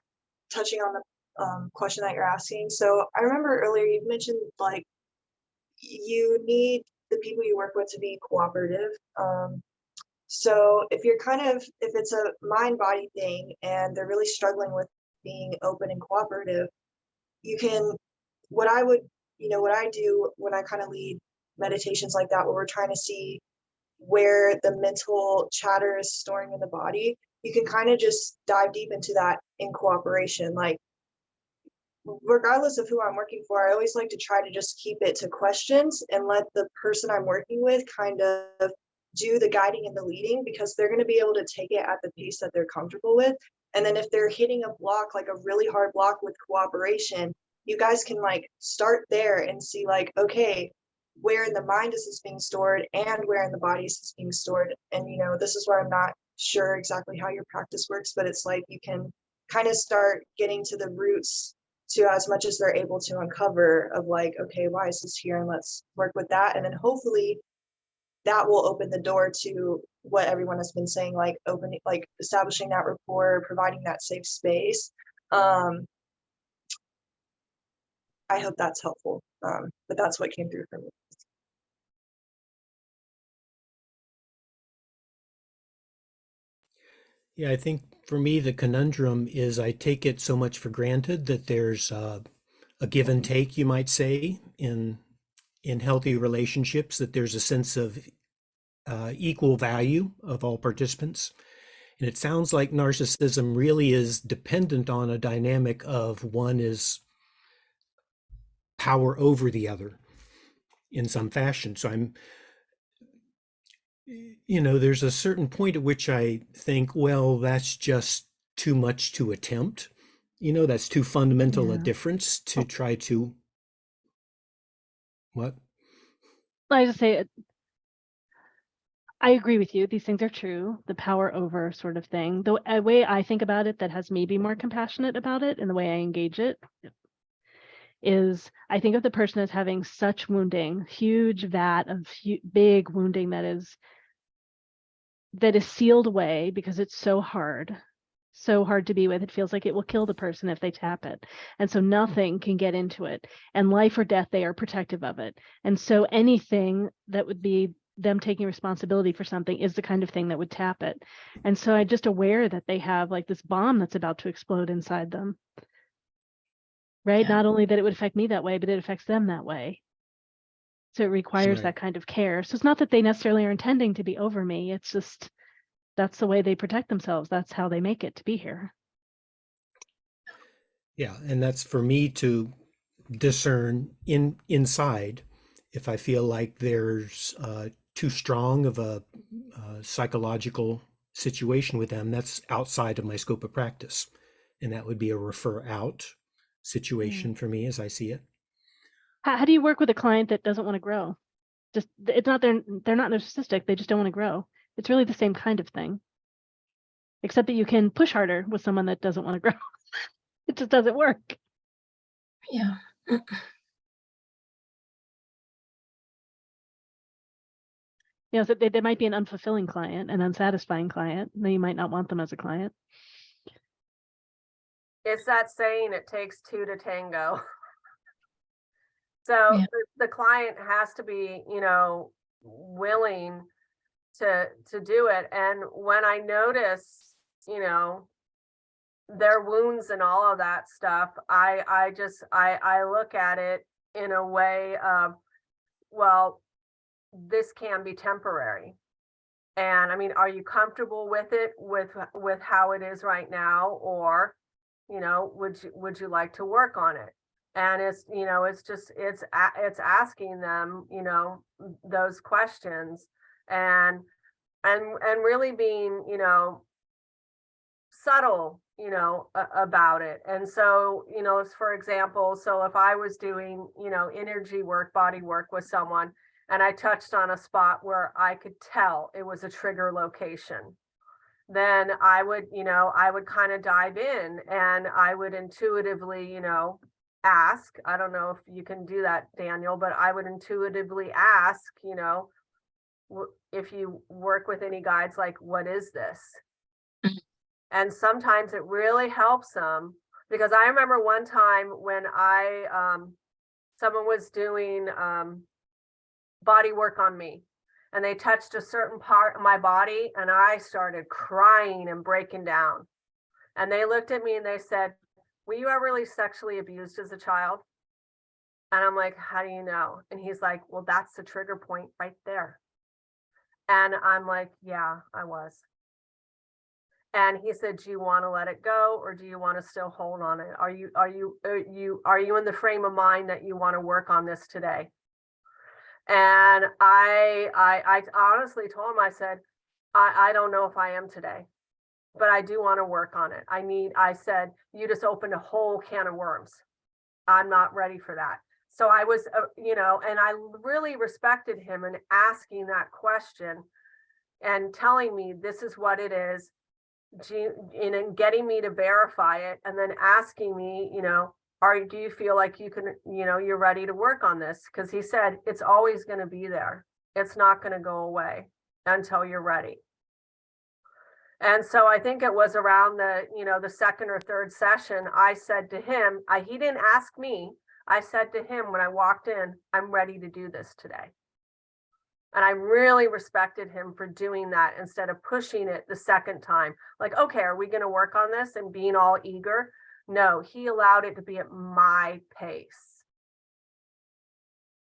touching on the question that you're asking, so I remember earlier you mentioned like you need the people you work with to be cooperative. So if it's a mind-body thing and they're really struggling with being open and cooperative, what I do when I kind of lead meditations like that, where we're trying to see where the mental chatter is storing in the body, you can kind of just dive deep into that in cooperation. Like, regardless of who I'm working for, I always like to try to just keep it to questions and let the person I'm working with kind of do the guiding and the leading, because they're going to be able to take it at the pace that they're comfortable with. And then if they're hitting a block, like a really hard block with cooperation, you guys can like start there and see like, okay, where in the mind is this being stored and where in the body is this being stored. And this is where I'm not sure exactly how your practice works, but it's like you can kind of start getting to the roots to as much as they're able to uncover of like, okay, why is this here? And let's work with that. And then hopefully that will open the door to what everyone has been saying, like establishing that rapport, providing that safe space. I hope that's helpful. But that's what came through for me. Yeah, I think for me, the conundrum is I take it so much for granted that there's a give and take, you might say, in healthy relationships, that there's a sense of equal value of all participants. And it sounds like narcissism really is dependent on a dynamic of one is power over the other in some fashion. So there's a certain point at which I think, well, that's just too much to attempt. That's too fundamental a difference to try to What? I just say, I agree with you. These things are true. The power over sort of thing. The way I think about it that has me be more compassionate about it and the way I engage it is I think of the person as having such wounding, huge vat of big wounding that is sealed away because it's so hard to be with. It feels like it will kill the person if they tap it. And so nothing can get into it. And life or death, they are protective of it. And so anything that would be them taking responsibility for something is the kind of thing that would tap it. And so I'm just aware that they have like this bomb that's about to explode inside them. Right? Yeah. Not only that it would affect me that way, but it affects them that way. So it requires Right. that kind of care. So it's not that they necessarily are intending to be over me. It's just that's the way they protect themselves. That's how they make it to be here. Yeah, and that's for me to discern inside if I feel like there's too strong of a psychological situation with them. That's outside of my scope of practice, and that would be a refer out situation for me as I see it. How do you work with a client that doesn't want to grow? Just it's not they're not narcissistic. They just don't want to grow. It's really the same kind of thing, except that you can push harder with someone that doesn't want to grow. It just doesn't work. Yeah. You know, so they might be an unfulfilling client, an unsatisfying client. Then you might not want them as a client. It's that saying, it takes two to tango. So Yeah. the client has to be, willing to do it. And when I notice, their wounds and all of that stuff, I look at it in a way of, well, this can be temporary. And I mean, are you comfortable with it, with how it is right now? Or, would you like to work on it? And it's, it's asking them, those questions and really being, subtle, about it. And so, for example, so if I was doing, energy work, body work with someone, and I touched on a spot where I could tell it was a trigger location, then I would kind of dive in and I would intuitively, ask, I don't know if you can do that, Daniel, but I would intuitively ask, if you work with any guides, like, what is this? And sometimes it really helps them, because I remember one time when someone was doing body work on me, and they touched a certain part of my body, and I started crying and breaking down. And they looked at me and they said, were you ever really sexually abused as a child? And I'm like, how do you know? And he's like, well, that's the trigger point right there. And I'm like, yeah, I was. And he said, do you want to let it go, or do you want to still hold on it? Are you in the frame of mind that you want to work on this today? And I honestly told him, I said, I don't know if I am today, but I do want to work on it. I said, you just opened a whole can of worms. I'm not ready for that. So I was, and I really respected him in asking that question and telling me this is what it is, and getting me to verify it, and then asking me, do you feel like you can, you're ready to work on this? Because he said, it's always going to be there. It's not going to go away until you're ready. And so I think it was around the second or third session, I said to him, he didn't ask me. I said to him when I walked in, I'm ready to do this today. And I really respected him for doing that instead of pushing it the second time. Like, okay, are we going to work on this, and being all eager? No, he allowed it to be at my pace.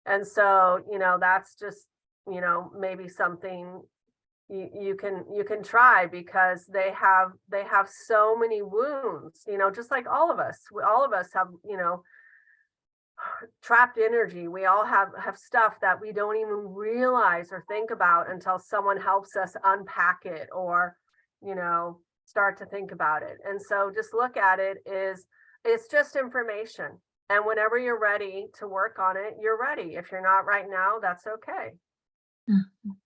And so, that's just, maybe something you can try, because they have so many wounds, just like all of us. All of us have, trapped energy. We all have stuff that we don't even realize or think about until someone helps us unpack it, or start to think about it. And so just look at it, it's just information. And whenever you're ready to work on it, you're ready. If you're not right now, that's okay. Mhm.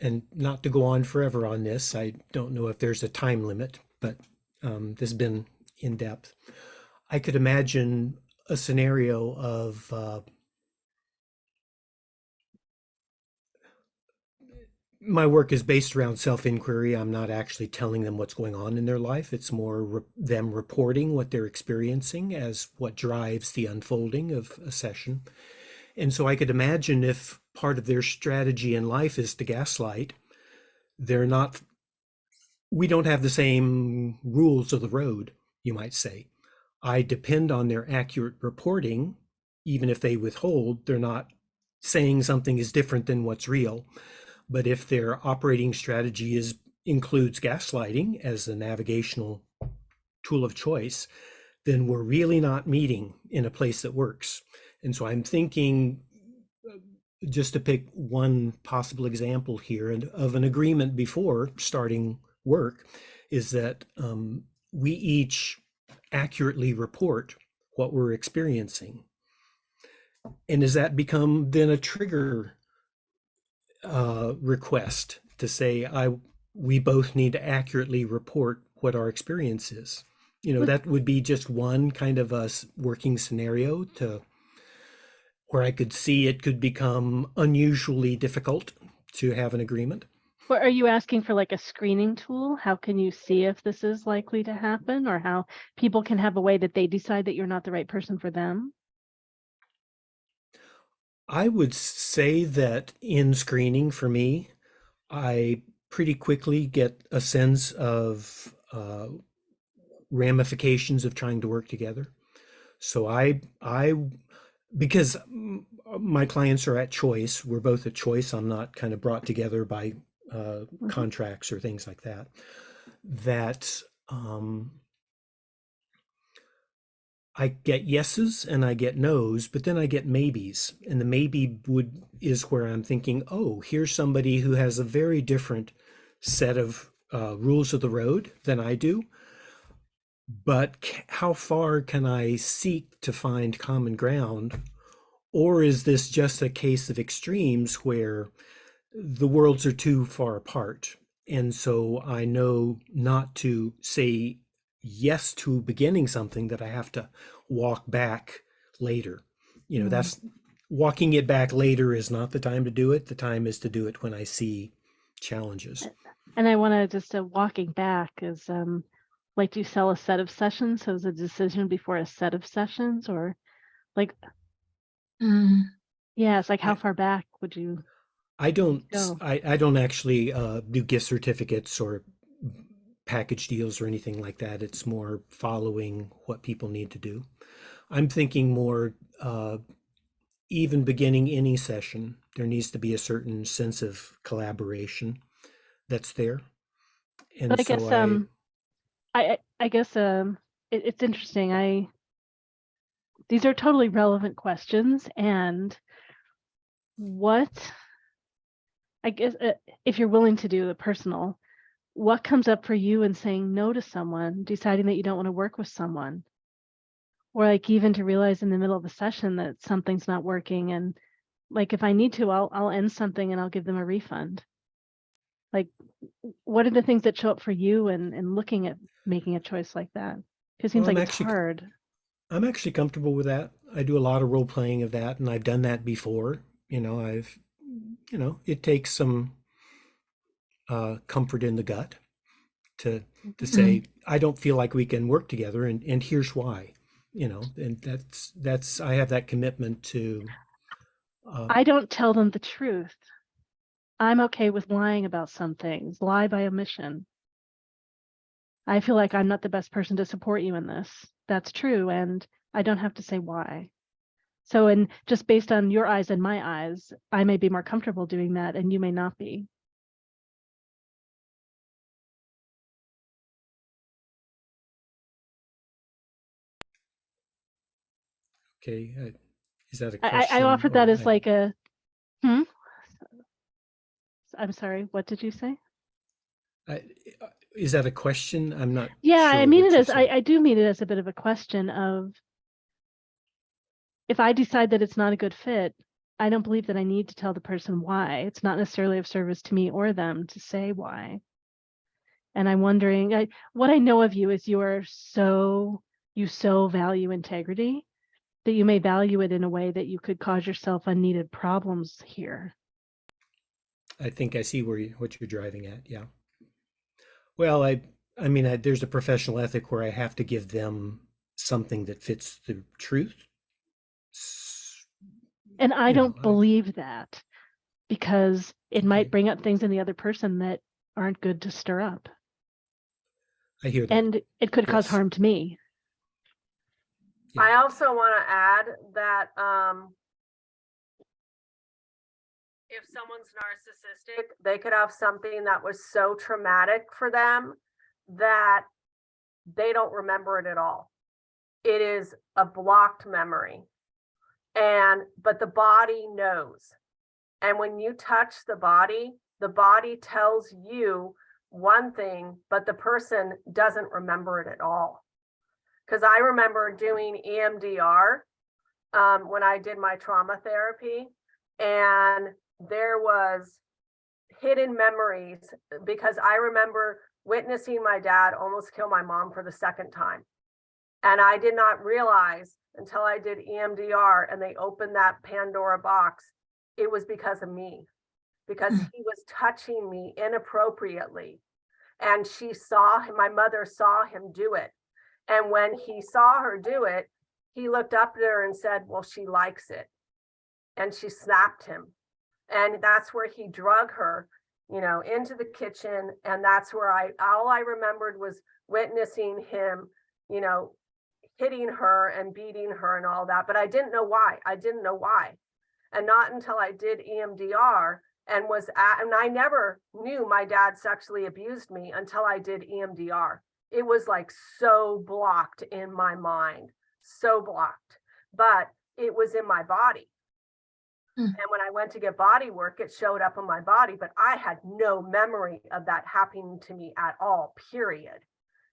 And not to go on forever on this, I don't know if there's a time limit, but this has been in depth. I could imagine a scenario of my work is based around self-inquiry. I'm not actually telling them what's going on in their life. It's more them reporting what they're experiencing as what drives the unfolding of a session. And so I could imagine if part of their strategy in life is to gaslight, we don't have the same rules of the road, you might say. I depend on their accurate reporting. Even if they withhold, they're not saying something is different than what's real. But if their operating strategy includes gaslighting as a navigational tool of choice, then we're really not meeting in a place that works. And so I'm thinking, just to pick one possible example here of an agreement before starting work, is that we each accurately report what we're experiencing. And does that become then a trigger request to say, we both need to accurately report what our experience is? You know, that would be just one kind of a working scenario where I could see it could become unusually difficult to have an agreement. Or are you asking for like a screening tool? How can you see if this is likely to happen, or how people can have a way that they decide that you're not the right person for them? I would say that in screening for me, I pretty quickly get a sense of ramifications of trying to work together. So because my clients are at choice, we're both at choice. I'm not kind of brought together by contracts or things like that. I get yeses and I get nos, but then I get maybes. And the maybe is where I'm thinking, oh, here's somebody who has a very different set of rules of the road than I do. But how far can I seek to find common ground? Or is this just a case of extremes where the worlds are too far apart? And so I know not to say yes to beginning something that I have to walk back later. You know, that's walking it back later is not the time to do it. The time is to do it when I see challenges. And I want to just walking back is like, do you sell a set of sessions? So is a decision before a set of sessions, or like, yeah, it's like how far back would you I don't go? I don't actually do gift certificates or package deals or anything like that. It's more following what people need to do. I'm thinking more even beginning any session, there needs to be a certain sense of collaboration that's there. And But I so guess I guess it's interesting. These are totally relevant questions, and what I guess if you're willing to do the personal, what comes up for you in saying no to someone, deciding that you don't want to work with someone, or like even to realize in the middle of a session that something's not working, and like if I need to, I'll end something and I'll give them a refund. Like, what are the things that show up for you and looking at making a choice like that? Because it seems well, like it's hard. I'm actually comfortable with that. I do a lot of role playing of that, and I've done that before. It takes some comfort in the gut to say, I don't feel like we can work together, and here's why. And that's I have that commitment to. I don't tell them the truth. I'm okay with lying about some things, lie by omission. I feel like I'm not the best person to support you in this. That's true, and I don't have to say why. So, and just based on your eyes and my eyes, I may be more comfortable doing that, and you may not be. Okay, is that a question? I offered that or as like a, I'm sorry, what did you say? is that a question? I'm not Yeah, I sure mean what it you're as saying. I do mean it as a bit of a question of, if I decide that it's not a good fit, I don't believe that I need to tell the person why. It's not necessarily of service to me or them to say why. And I'm wondering, what I know of you is you so value integrity that you may value it in a way that you could cause yourself unneeded problems here. I think I see what you're driving at. Yeah. Well, I mean, there's a professional ethic where I have to give them something that fits the truth. And I You know, don't believe that, because it Okay. might bring up things in the other person that aren't good to stir up. I hear that. And it could cause Yes. harm to me. Yeah. I also want to add that if someone's narcissistic, they could have something that was so traumatic for them that they don't remember it at all. It is a blocked memory. But the body knows. And when you touch the body tells you one thing, but the person doesn't remember it at all. Because I remember doing EMDR when I did my trauma therapy, and there was hidden memories, because I remember witnessing my dad almost kill my mom for the second time. And I did not realize until I did EMDR and they opened that Pandora box, it was because of me, because he was touching me inappropriately. And she saw him, my mother saw him do it. And when he saw her do it, he looked up at her and said, well, she likes it. And she snapped him. And that's where he drug her, into the kitchen. And that's where all I remembered was witnessing him, hitting her and beating her and all that. But I didn't know why. And not until I did EMDR and I never knew my dad sexually abused me until I did EMDR. It was like so blocked in my mind, so blocked, but it was in my body. And when I went to get body work, it showed up in my body, but I had no memory of that happening to me at all, period.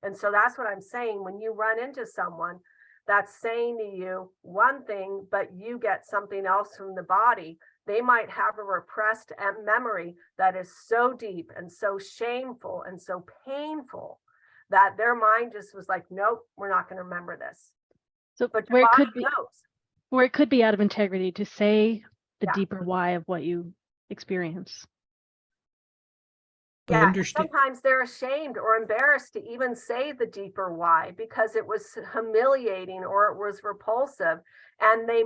And so that's what I'm saying. When you run into someone that's saying to you one thing, but you get something else from the body, they might have a repressed memory that is so deep and so shameful and so painful that their mind just was like, nope, we're not going to remember this. So But where your it body could be, knows. where it could be out of integrity to say the Yeah. deeper why of what you experience. I Yeah, understand. sometimes they're ashamed or embarrassed to even say the deeper why, because it was humiliating or it was repulsive, and they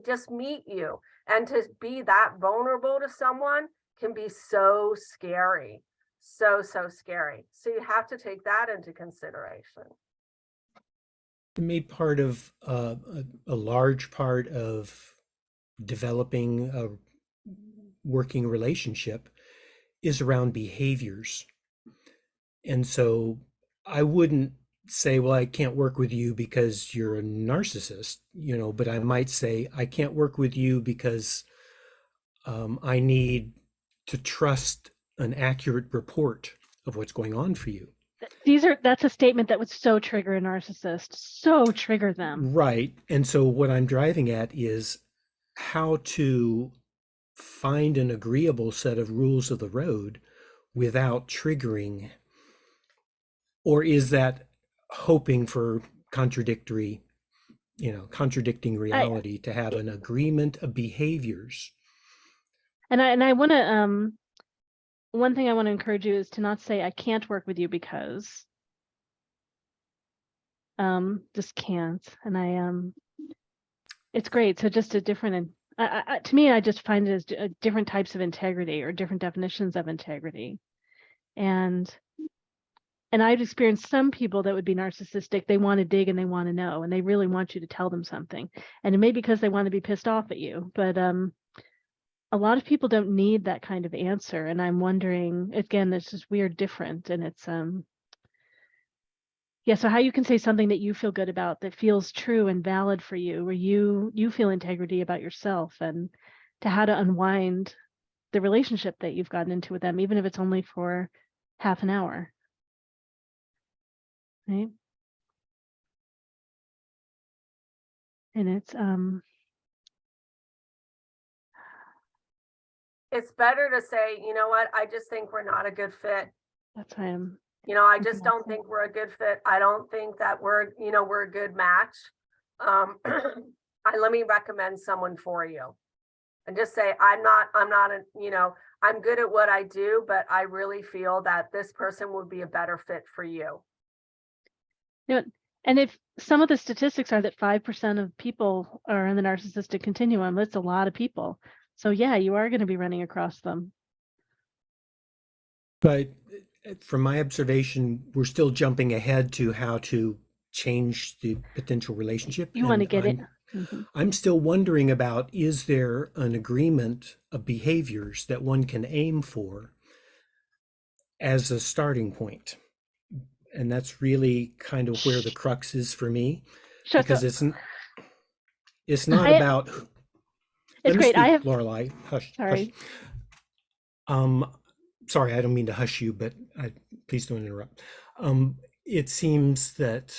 just meet you, and to be that vulnerable to someone can be so scary, so scary. So you have to take that into consideration. To me, part of a large part of developing a working relationship is around behaviors. And so I wouldn't say, well, I can't work with you because you're a narcissist, but I might say, I can't work with you because I need to trust an accurate report of what's going on for you. That's a statement that would so trigger a narcissist, so trigger them. Right. And so what I'm driving at is how to find an agreeable set of rules of the road without triggering. Or is that hoping for contradicting reality to have an agreement of behaviors? And I want to, one thing I want to encourage you is to not say, I can't work with you because, just can't. And it's great. So just a different, to me, I just find it as different types of integrity or different definitions of integrity. And I've experienced some people that would be narcissistic. They want to dig and they want to know, and they really want you to tell them something. And it may be because they want to be pissed off at you, but a lot of people don't need that kind of answer. And I'm wondering, again, it's just weird, different. And it's, yeah, so how you can say something that you feel good about, that feels true and valid for you, where you feel integrity about yourself, and to how to unwind the relationship that you've gotten into with them, even if it's only for half an hour. right? And It's better to say, you know what, I just think we're not a good fit. that's why I'm, You know, I Okay, just don't awesome. think we're a good fit. I don't think that we're a good match. Let me recommend someone for you. And just say, I'm not, I'm good at what I do, but I really feel that this person would be a better fit for you. you know, and if some of the statistics are that 5% of people are in the narcissistic continuum, that's a lot of people. So yeah, you are going to be running across them. But from my observation, we're still jumping ahead to how to change the potential relationship. You want to And get it. Mhm. I'm still wondering about, is there an agreement of behaviors that one can aim for as a starting point? And that's really kind of where the crux is for me, Shut because up. it's not I- about. It's Let me great. speak, I have, Laureli. Hush. sorry. Hush. Sorry, I don't mean to hush you, but please don't interrupt. It seems that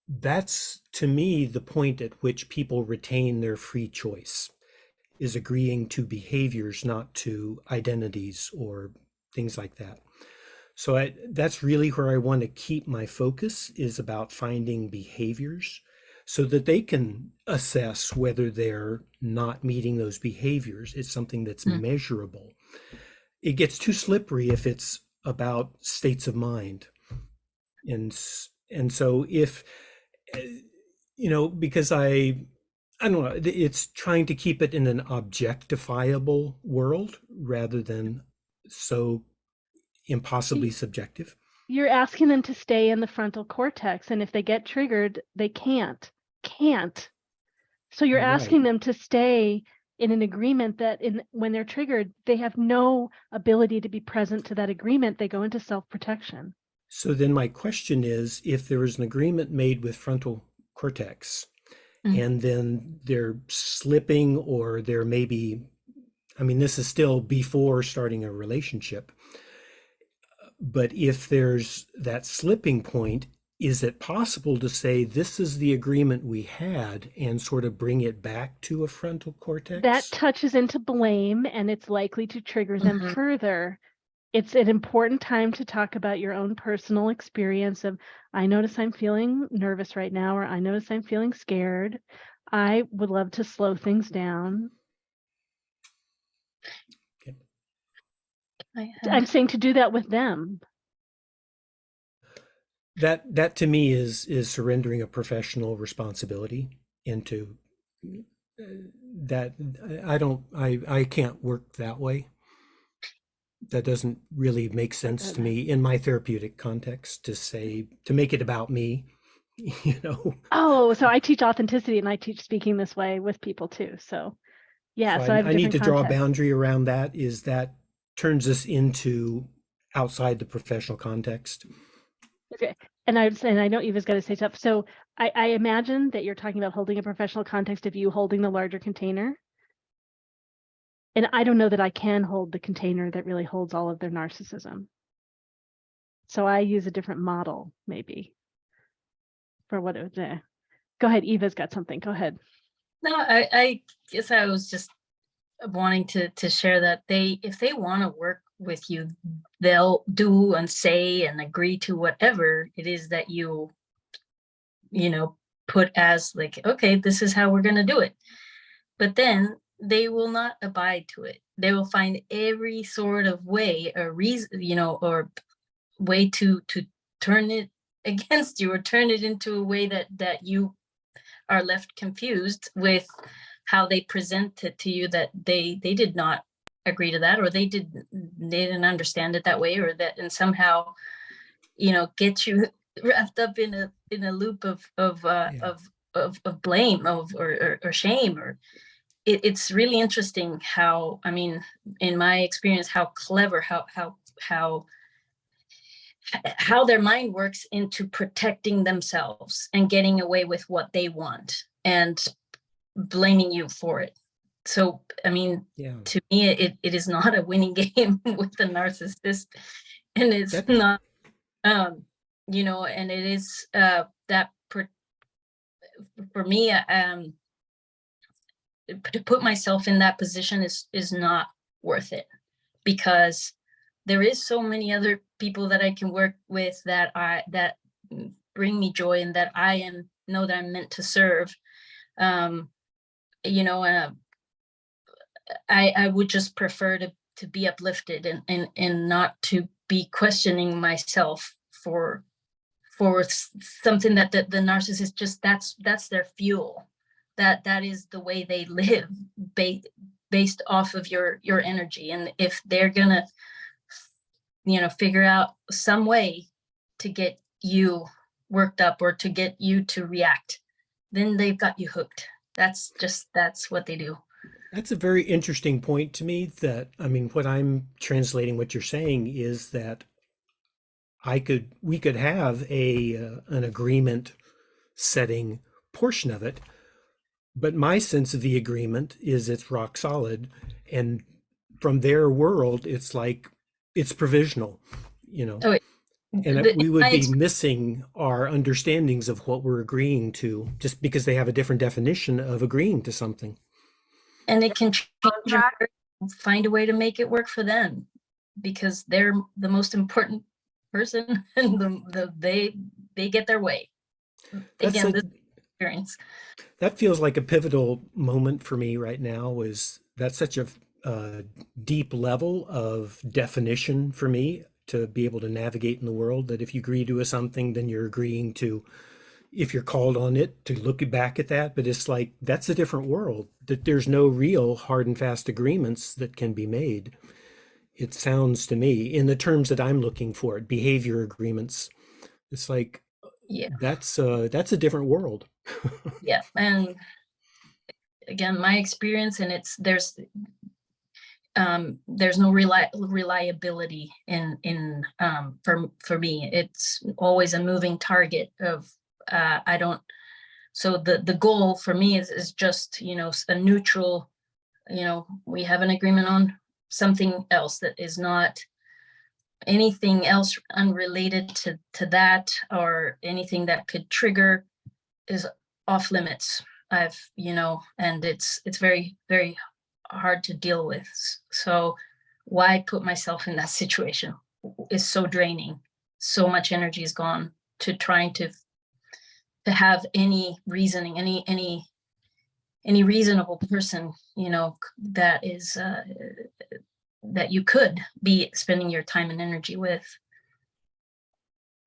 that's, to me, the point at which people retain their free choice, is agreeing to behaviors, not to identities or things like that. So that's really where I want to keep my focus, is about finding behaviors so that they can assess whether they're not meeting those behaviors. It's something that's measurable. It gets too slippery if it's about states of mind. And so if, because I don't know, it's trying to keep it in an objectifiable world rather than so impossibly subjective. You're asking them to stay in the frontal cortex, and if they get triggered, they can't. So you're asking them to stay in an agreement that when they're triggered, they have no ability to be present to that agreement. They go into self-protection. So then my question is, if there is an agreement made with frontal cortex, and then they're slipping, or there may be, this is still before starting a relationship, but if there's that slipping point, is it possible to say this is the agreement we had and sort of bring it back to a frontal cortex? That touches into blame, and it's likely to trigger them further. It's an important time to talk about your own personal experience of, I notice I'm feeling nervous right now, or I notice I'm feeling scared. I would love to slow things down. Okay. I'm saying to do that with them. That to me is surrendering a professional responsibility into that. I can't work that way. That doesn't really make sense to me in my therapeutic context, to make it about me, Oh, so I teach authenticity, and I teach speaking this way with people too. So yeah, so I need to draw a boundary around that. Is that turns us into outside the professional context. Okay. And I know Eva's got to say stuff. So I imagine that you're talking about holding a professional context of you holding the larger container. And I don't know that I can hold the container that really holds all of their narcissism. So I use a different model, maybe, for what it was there. Go ahead, Eva's got something. Go ahead. No, I guess I was just wanting to share that if they want to work with you, they'll do and say and agree to whatever it is that you put as like, okay, this is how we're going to do it. But then they will not abide to it. They will find every sort of way or reason, or way to turn it against you, or turn it into a way that you are left confused with how they present it to you, that they did not agree to that, or they didn't understand it that way, or that, and somehow get you wrapped up in a loop of blame or shame. Or it's really interesting how, in my experience, how clever, how their mind works into protecting themselves and getting away with what they want and blaming you for it. So, to me, it is not a winning game with the narcissist, and it's not, you know, and it is for me, to put myself in that position is not worth it, because there is so many other people that I can work with that bring me joy and that know that I'm meant to serve. You know, I would just prefer to be uplifted and not to be questioning myself for something that the narcissist just that's their fuel. That is the way they live, based off of your energy. And if they're gonna, you know, figure out some way to get you worked up or to get you to react, then they've got you hooked. That's what they do. That's a very interesting point to me. That, I mean, what I'm translating what you're saying is that we could have an agreement setting portion of it, but my sense of the agreement is it's rock solid, and from their world it's like it's provisional, you know. Oh, And we would be missing our understandings of what we're agreeing to just because they have a different definition of agreeing to something. And it can change, find a way to make it work for them, because they're the most important person, and they get their way. Again, this experience. That feels like a pivotal moment for me right now. That's such a deep level of definition for me to be able to navigate in the world, that if you agree to something, then you're agreeing to, if you're called on it, to look back at that. But it's like, that's a different world, that there's no real hard and fast agreements that can be made. It sounds to me, in the terms that I'm looking for it, behavior agreements. It's like, yeah, that's a different world. Yeah. And again, my experience, and there's no reliability in for me. It's always a moving target of so the goal for me is just, you know, a neutral, you know, we have an agreement on something else that is not anything else unrelated to that, or anything that could trigger is off limits. You know, and it's very, very hard to deal with. So why put myself in that situation? Is so draining. So much energy is gone to trying to have any reasoning, any reasonable person, you know, that is that you could be spending your time and energy with.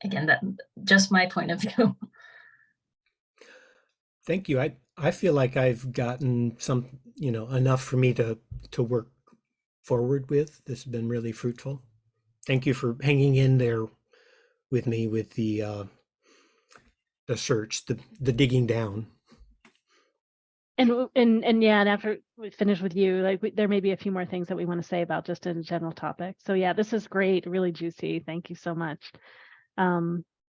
Again, that just my point of view. Thank you. I feel like I've gotten some, you know, enough for me to work forward with. This has been really fruitful. Thank you for hanging in there with me with the search, the digging down. And yeah, and after we finish with you, like there may be a few more things that we want to say about just in general topic. So yeah, this is great, really juicy. Thank you so much.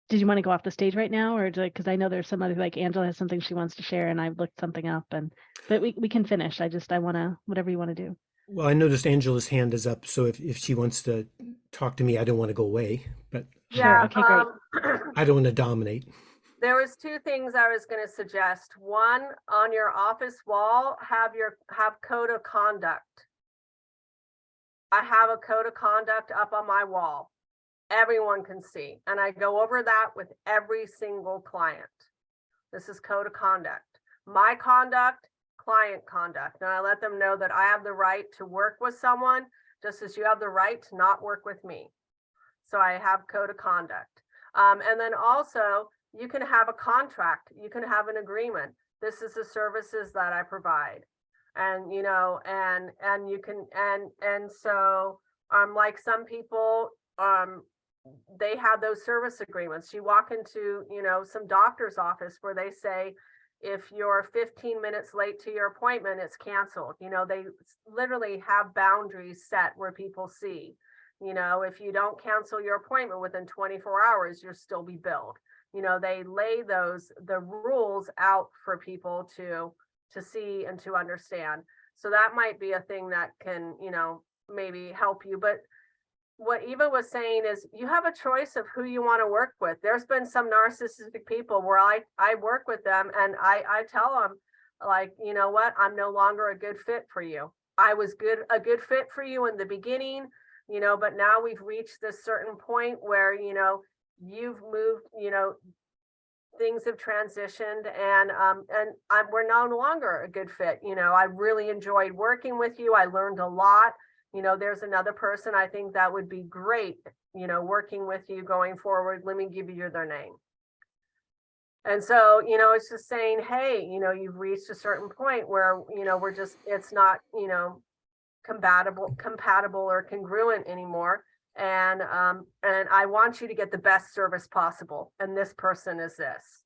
Did you want to go off the stage right now, or because I know there's some other, like Angela has something she wants to share, and I've looked something up, but we can finish. I want to, whatever you want to do. Well, I noticed Angela's hand is up, so if she wants to talk to me, I don't want to go away, but Sure. Okay, great. I don't want to dominate. There was two things I was going to suggest. One, on your office wall, have code of conduct. I have a code of conduct up on my wall. Everyone can see. And I go over that with every single client. This is code of conduct. My conduct, client conduct. And I let them know that I have the right to work with someone, just as you have the right to not work with me. So I have code of conduct. And then also, you can have a contract. You can have an agreement. This is the services that I provide. And, you know, and you can, and so, like some people, they have those service agreements. You walk into, you know, some doctor's office where they say, if you're 15 minutes late to your appointment, it's canceled. You know, they literally have boundaries set where people see, you know, if you don't cancel your appointment within 24 hours, you'll still be billed. You know, they lay the rules out for people to see and to understand. So that might be a thing that can, you know, maybe help you. But what Eva was saying is you have a choice of who you want to work with. There's been some narcissistic people where I work with them and I tell them, like, you know what, I'm no longer a good fit for you. I was a good fit for you in the beginning, you know, but now we've reached this certain point where, you know, you've moved, you know, things have transitioned and we're no longer a good fit. You know, I really enjoyed working with you. I learned a lot. You know, there's another person I think that would be great, you know, working with you going forward. Let me give you their name. And so, you know, it's just saying, hey, you know, you've reached a certain point where, you know, it's not, you know, compatible or congruent anymore. And I want you to get the best service possible. And this person is this.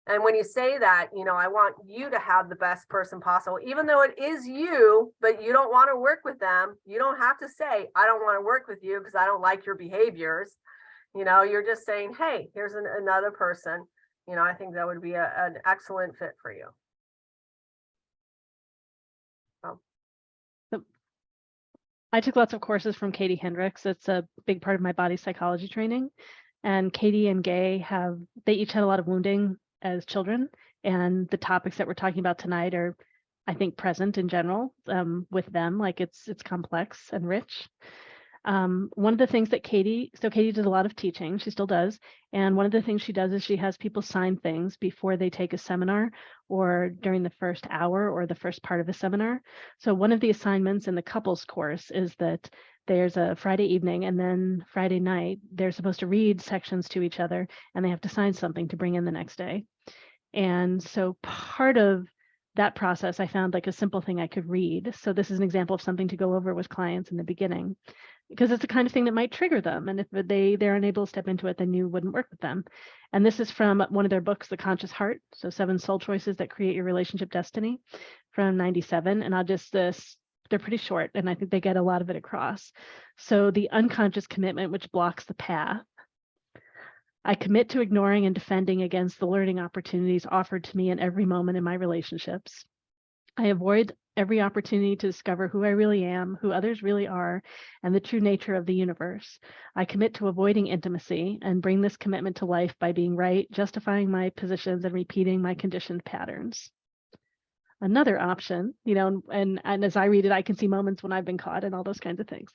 And when you say that, you know, I want you to have the best person possible, even though it is you, but you don't want to work with them. You don't have to say, I don't want to work with you because I don't like your behaviors. You know, you're just saying, hey, here's another person. You know, I think that would be an excellent fit for you. I took lots of courses from Katie Hendricks. It's a big part of my body psychology training. And Katie and Gay they each had a lot of wounding as children. And the topics that we're talking about tonight are, I think, present in general with them. Like it's complex and rich. One of the things that Katie did a lot of teaching, she still does. And one of the things she does is she has people sign things before they take a seminar or during the first hour or the first part of a seminar. So one of the assignments in the couples course is that there's a Friday evening and then Friday night, they're supposed to read sections to each other and they have to sign something to bring in the next day. And so part of that process, I found like a simple thing I could read. So this is an example of something to go over with clients in the beginning, because it's the kind of thing that might trigger them. And if they're unable to step into it, then you wouldn't work with them. And this is from one of their books, The Conscious Heart. So 7 Soul Choices That Create Your Relationship Destiny from 97. And they're pretty short and I think they get a lot of it across. So the unconscious commitment, which blocks the path. I commit to ignoring and defending against the learning opportunities offered to me in every moment in my relationships. I avoid every opportunity to discover who I really am, who others really are, and the true nature of the universe. I commit to avoiding intimacy and bring this commitment to life by being right, justifying my positions, and repeating my conditioned patterns. Another option, you know, and as I read it, I can see moments when I've been caught and all those kinds of things.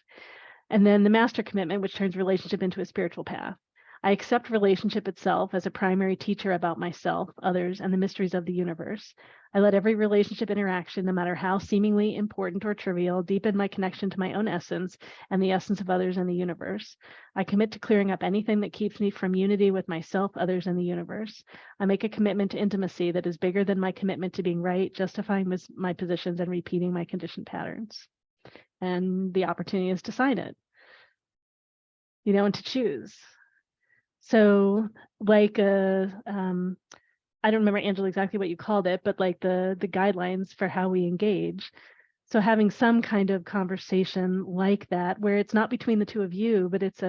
And then the master commitment, which turns relationship into a spiritual path. I accept relationship itself as a primary teacher about myself, others, and the mysteries of the universe. I let every relationship interaction, no matter how seemingly important or trivial, deepen my connection to my own essence and the essence of others and the universe. I commit to clearing up anything that keeps me from unity with myself, others, and the universe. I make a commitment to intimacy that is bigger than my commitment to being right, justifying my positions, and repeating my conditioned patterns. And the opportunity is to sign it, you know, and to choose. So like I don't remember, Angela, exactly what you called it, but like the guidelines for how we engage. So having some kind of conversation like that, where it's not between the two of you, but it's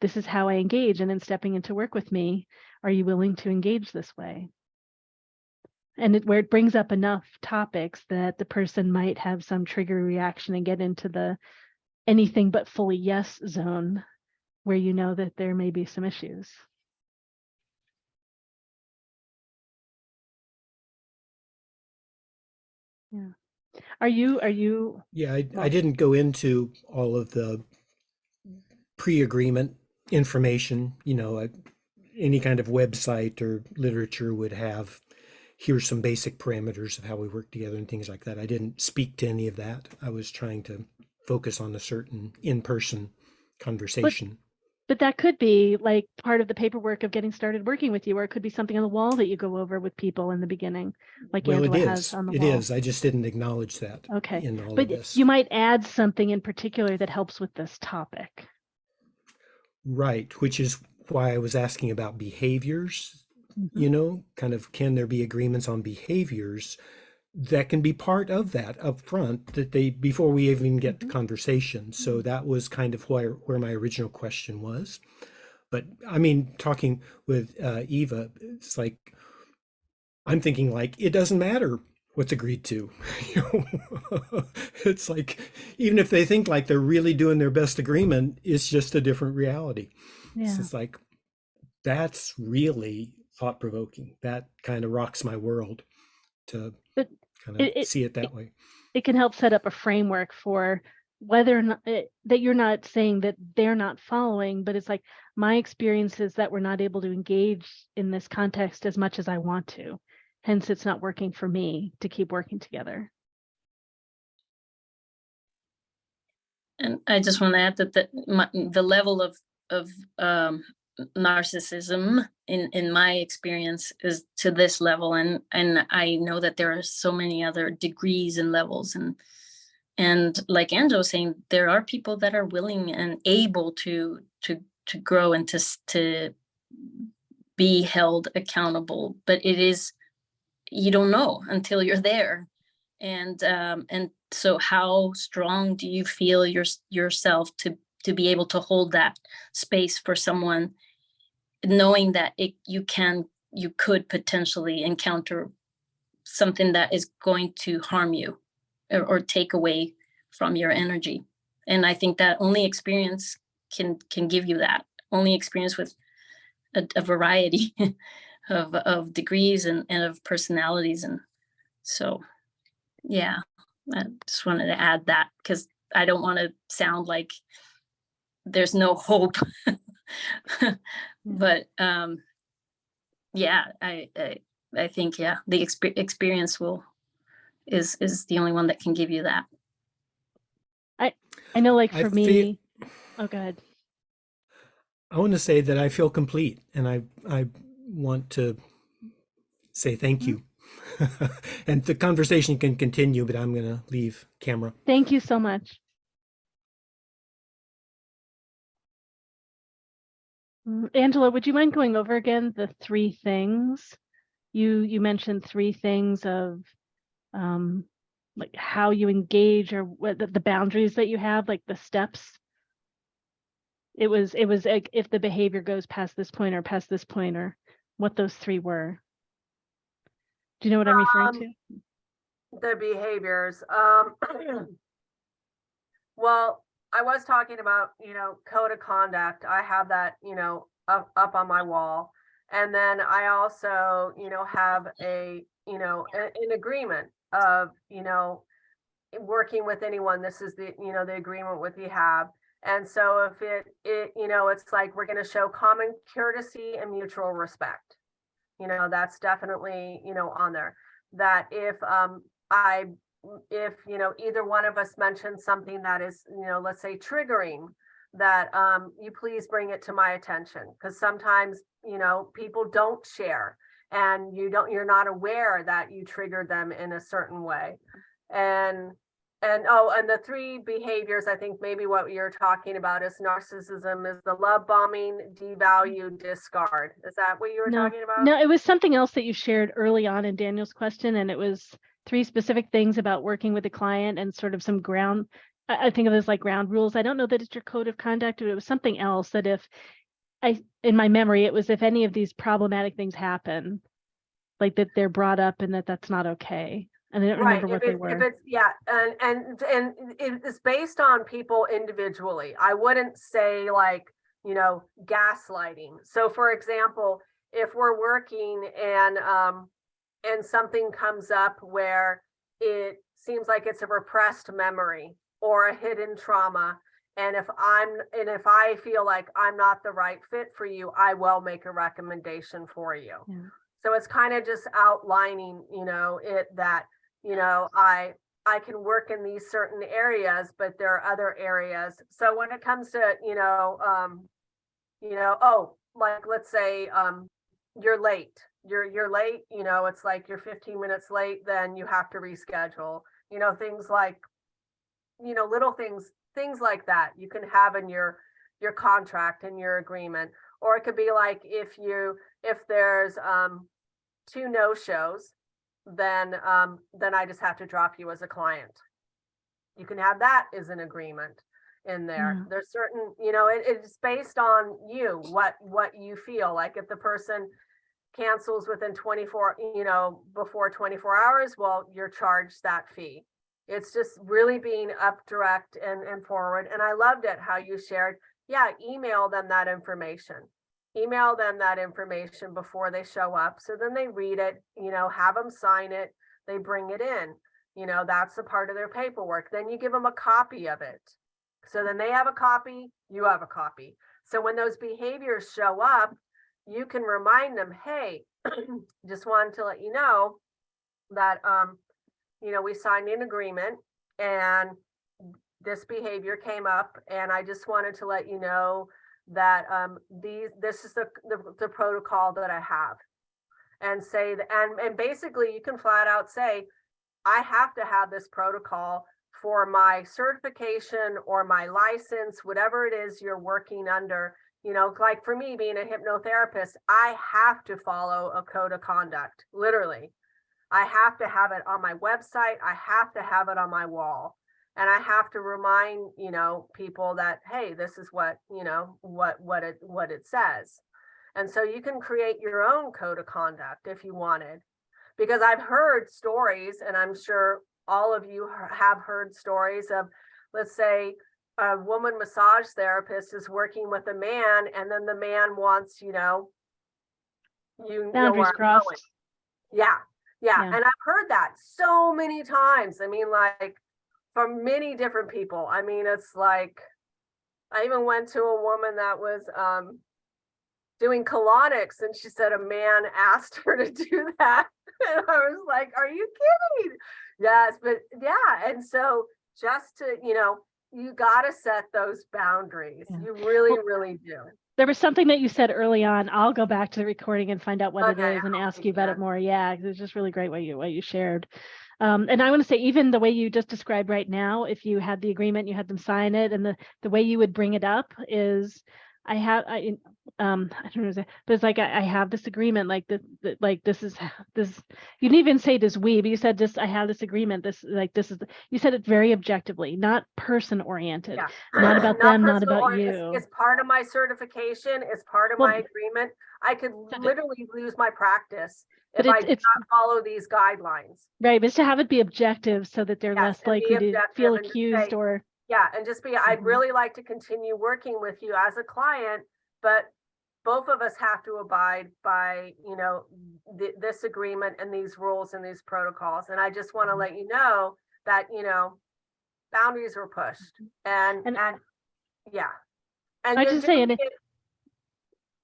this is how I engage. And then stepping into work with me, are you willing to engage this way? And where it brings up enough topics that the person might have some trigger reaction and get into the anything but fully yes zone, where you know that there may be some issues. Yeah. Are you? Yeah, I didn't go into all of the pre-agreement information. You know, any kind of website or literature would have, here's some basic parameters of how we work together and things like that. I didn't speak to any of that. I was trying to focus on a certain in-person conversation. But that could be like part of the paperwork of getting started working with you, or it could be something on the wall that you go over with people in the beginning, like Well, Angela it has is. on the It wall. is. I just didn't acknowledge that Okay, in all but of this. you might add something in particular that helps with this topic. Right, which is why I was asking about behaviors, you know, kind of, can there be agreements on behaviors that can be part of that up front, that before we even get to conversation. So that was kind of where my original question was. But I mean, talking with Eva, it's like, I'm thinking like, it doesn't matter what's agreed to. You know? It's like, even if they think like they're really doing their best agreement, it's just a different reality. It's Yeah. just like, that's really thought provoking. That kind of rocks my world to But kind of it, see it it, that way. it can help set up a framework for whether or not that you're not saying that they're not following, but it's like my experience is that we're not able to engage in this context as much as I want to. Hence, it's not working for me to keep working together. And I just want to add that the level of narcissism in my experience is to this level, and I know that there are so many other degrees and levels, and like Angela was saying, there are people that are willing and able to grow and to be held accountable, but it is, you don't know until you're there. And so how strong do you feel yourself to be able to hold that space for someone, knowing that you could potentially encounter something that is going to harm you or take away from your energy. And I think that only experience can give you that. Only experience with a variety of degrees and of personalities. And so, yeah, I just wanted to add that because I don't want to sound like there's no hope. But yeah, I think, yeah, the experience is the only one that can give you that. I know, like I for feel- me, oh, go ahead. I want to say that I feel complete, and I want to say thank you. And the conversation can continue, but I'm going to leave camera. Thank you so much. Angela, would you mind going over again the three things? You mentioned three things of like how you engage or what the boundaries that you have, like the steps. It was like if the behavior goes past this point or what those three were. Do you know what I'm referring to? The behaviors. Well, I was talking about, code of conduct. I have that, up on my wall. And then I also, have an agreement of, working with anyone. This is the, the agreement with you have. And so if it's like, we're going to show common courtesy and mutual respect. That's definitely, on there. That if either one of us mentions something that is, let's say triggering, that you please bring it to my attention, because sometimes, people don't share and you're not aware that you triggered them in a certain way. And the three behaviors, I think maybe what you're talking about is narcissism is the love bombing, devalue, discard. Is that what you were talking about? No, it was something else that you shared early on in Daniel's question, and it was three specific things about working with a client and sort of some ground. I think of it as like ground rules. I don't know that it's your code of conduct, but it was something else that in my memory, it was if any of these problematic things happen, like that they're brought up and that's not okay. And I don't remember what they were. If it's, yeah, and it's based on people individually. I wouldn't say like, gaslighting. So for example, if we're working and something comes up where it seems like it's a repressed memory or a hidden trauma, and if I feel like I'm not the right fit for you, I will make a recommendation for you. Yeah. So it's kind of just outlining, I can work in these certain areas, but there are other areas. So when it comes to, like let's say you're late, you're late, it's like you're 15 minutes late, then you have to reschedule, things like, little things like that you can have in your contract and your agreement. Or it could be like if there's 2 no-shows, then I just have to drop you as a client. You can have that as an agreement in there. Yeah. There's certain, it's based on you, what you feel like. If the person cancels within 24, before 24 hours, well, you're charged that fee. It's just really being up direct and forward. And I loved it how you shared, yeah, email them that information. Email them that information before they show up. So then they read it, have them sign it, they bring it in. That's a part of their paperwork. Then you give them a copy of it. So then they have a copy, you have a copy. So when those behaviors show up, you can remind them, hey, just wanted to let you know that, we signed an agreement and this behavior came up, and I just wanted to let you know that this is the protocol that I have. And say that, and basically you can flat out say, I have to have this protocol for my certification or my license, whatever it is you're working under. Like for me being a hypnotherapist, I have to follow a code of conduct, literally. I have to have it on my website. I have to have it on my wall. And I have to remind, people that, hey, this is what, what it says. And so you can create your own code of conduct if you wanted, because I've heard stories, and I'm sure all of you have heard stories of, let's say, a woman massage therapist is working with a man, and then the man wants, Boundaries crossed. Yeah. Yeah. And I've heard that so many times. I mean, like from many different people. I mean, it's like, I even went to a woman that was doing colonics, and she said a man asked her to do that. And I was like, are you kidding? Yes, but yeah. And so just to, you got to set those boundaries. Yeah. You really, really do. There was something that you said early on. I'll go back to the recording and find out what it Okay, is and I'll ask do you about that. it more. Yeah, 'cause it's just really great what you shared. And I want to say, even the way you just described right now, if you had the agreement, you had them sign it, and the way you would bring it up is, I don't know, but it's like, I have this agreement, like this, you didn't even say this we, but you said just, I have this agreement, you said it very objectively, not person oriented, Yeah. not about them, not personal, about or you. It's part of my certification. It's part of Well, my agreement. I could so literally lose my practice but if I do it's not follow these guidelines. right, but it's to have it be objective so that they're Yes, less and be likely to objective feel and just accused say, or yeah, and just be, I'd Mhm. really like to continue working with you as a client, but both of us have to abide by, this agreement and these rules and these protocols. And I just want to let you know that, boundaries were pushed, and yeah. And I you're just say, doing and it,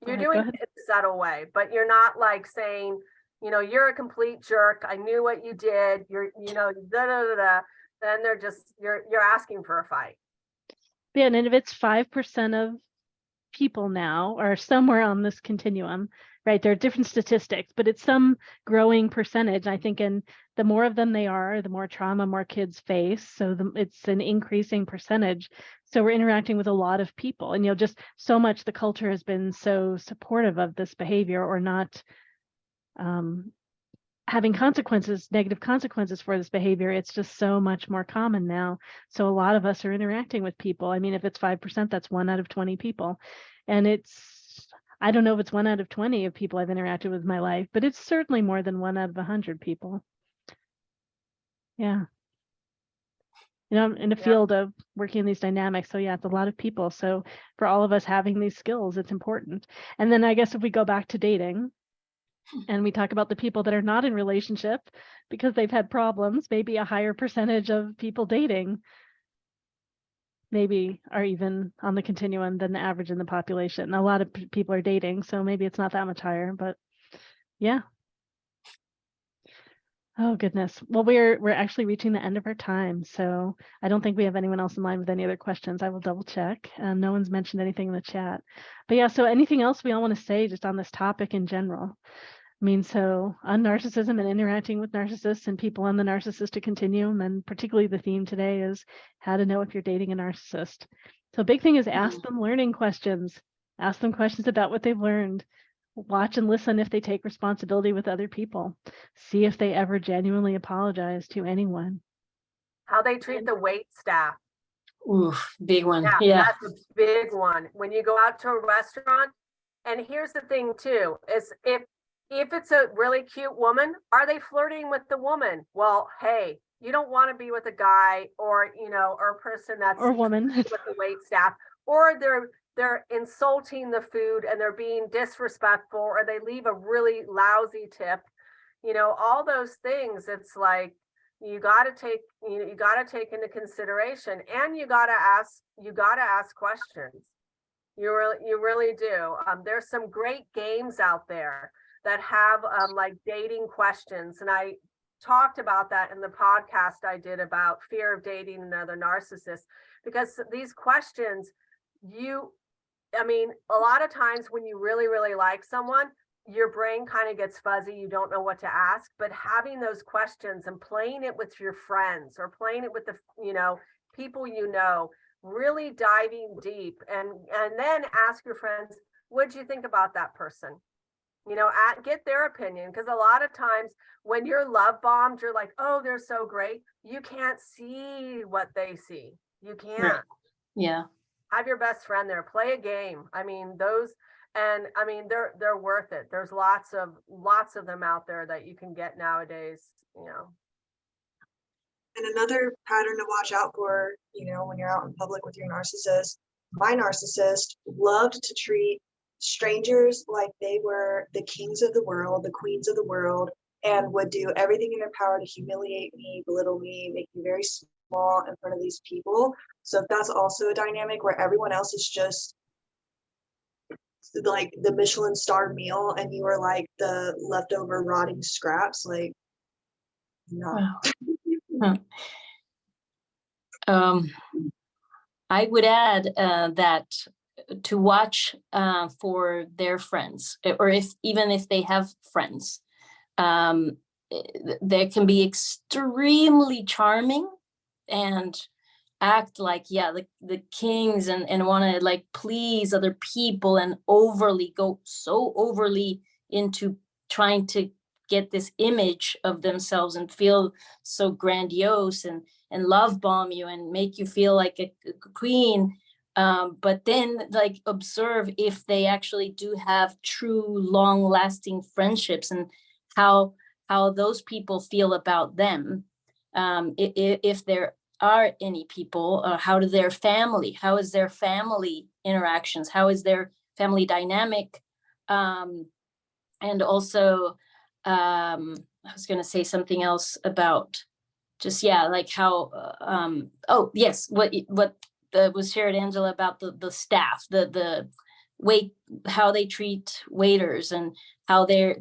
Go you're ahead, go doing ahead. it in a subtle way, but you're not like saying, you're a complete jerk. I knew what you did. You're, da da da da. Then they're just, you're asking for a fight. Yeah, and if it's 5% of people now, or somewhere on this continuum, right? There are different statistics, but it's some growing percentage, I think, and the more of them they are, the more trauma more kids face. So it's an increasing percentage. So we're interacting with a lot of people, and just so much the culture has been so supportive of this behavior, or not having negative consequences for this behavior. It's just so much more common now. So a lot of us are interacting with people. I mean, if it's 5%, that's 1 out of 20 people. And I don't know if it's 1 out of 20 of people I've interacted with in my life, but it's certainly more than 1 out of 100 people. Yeah. I'm in the field of working in these dynamics. So yeah, it's a lot of people. So for all of us having these skills, it's important. And then I guess if we go back to dating, and we talk about the people that are not in relationship because they've had problems, maybe a higher percentage of people dating maybe are even on the continuum than the average in the population. A lot of people are dating, so maybe it's not that much higher, but yeah. Oh goodness. Well, we're actually reaching the end of our time, so I don't think we have anyone else in line with any other questions. I will double check. No one's mentioned anything in the chat, but yeah. So anything else we all want to say just on this topic in general? I mean, so on narcissism and interacting with narcissists and people on the narcissistic continuum, and particularly the theme today is how to know if you're dating a narcissist. So a big thing is ask them learning questions. Ask them questions about what they've learned. Watch and listen if they take responsibility with other people. See if they ever genuinely apologize to anyone. How they treat the wait staff. Ooh, big one. Yeah, Yeah. that's a big one. When you go out to a restaurant, and here's the thing too, is if if it's a really cute woman, are they flirting with the woman? Well, hey, you don't want to be with a guy or, or a person that's Or woman. with the wait staff, or they're insulting the food and they're being disrespectful, or they leave a really lousy tip. All those things. It's like you got to take into consideration, and you got to ask questions. You really do. There's some great games out there that have like dating questions, and I talked about that in the podcast I did about fear of dating another narcissist, because these questions, a lot of times when you really, really like someone, your brain kind of gets fuzzy. You don't know what to ask, but having those questions and playing it with your friends or playing it with the, people, really diving deep, and then ask your friends, what'd you think about that person? Get their opinion, because a lot of times when you're love bombed, you're like, oh, they're so great. You can't see what they see. You can't. Right. Yeah. Have your best friend there. Play a game. They're worth it. There's lots of them out there that you can get nowadays. And another pattern to watch out for, when you're out in public with your narcissist, my narcissist loved to treat strangers like they were the kings of the world, the queens of the world, and would do everything in their power to humiliate me, belittle me, make me very small in front of these people. So that's also a dynamic where everyone else is just like the Michelin star meal and you are like the leftover rotting scraps. Like, no. Wow. I would add that to watch for their friends, or even if they have friends, they can be extremely charming and act like, the kings and want to like please other people and go so overly into trying to get this image of themselves and feel so grandiose and love bomb you and make you feel like a queen. But then like observe if they actually do have true long lasting friendships and how those people feel about them. If there are any people, how is their family interactions, how is their family dynamic, and also I was going to say something else about just like how oh yes, what was shared, Angela, about the staff, the wait, how they treat waiters and how they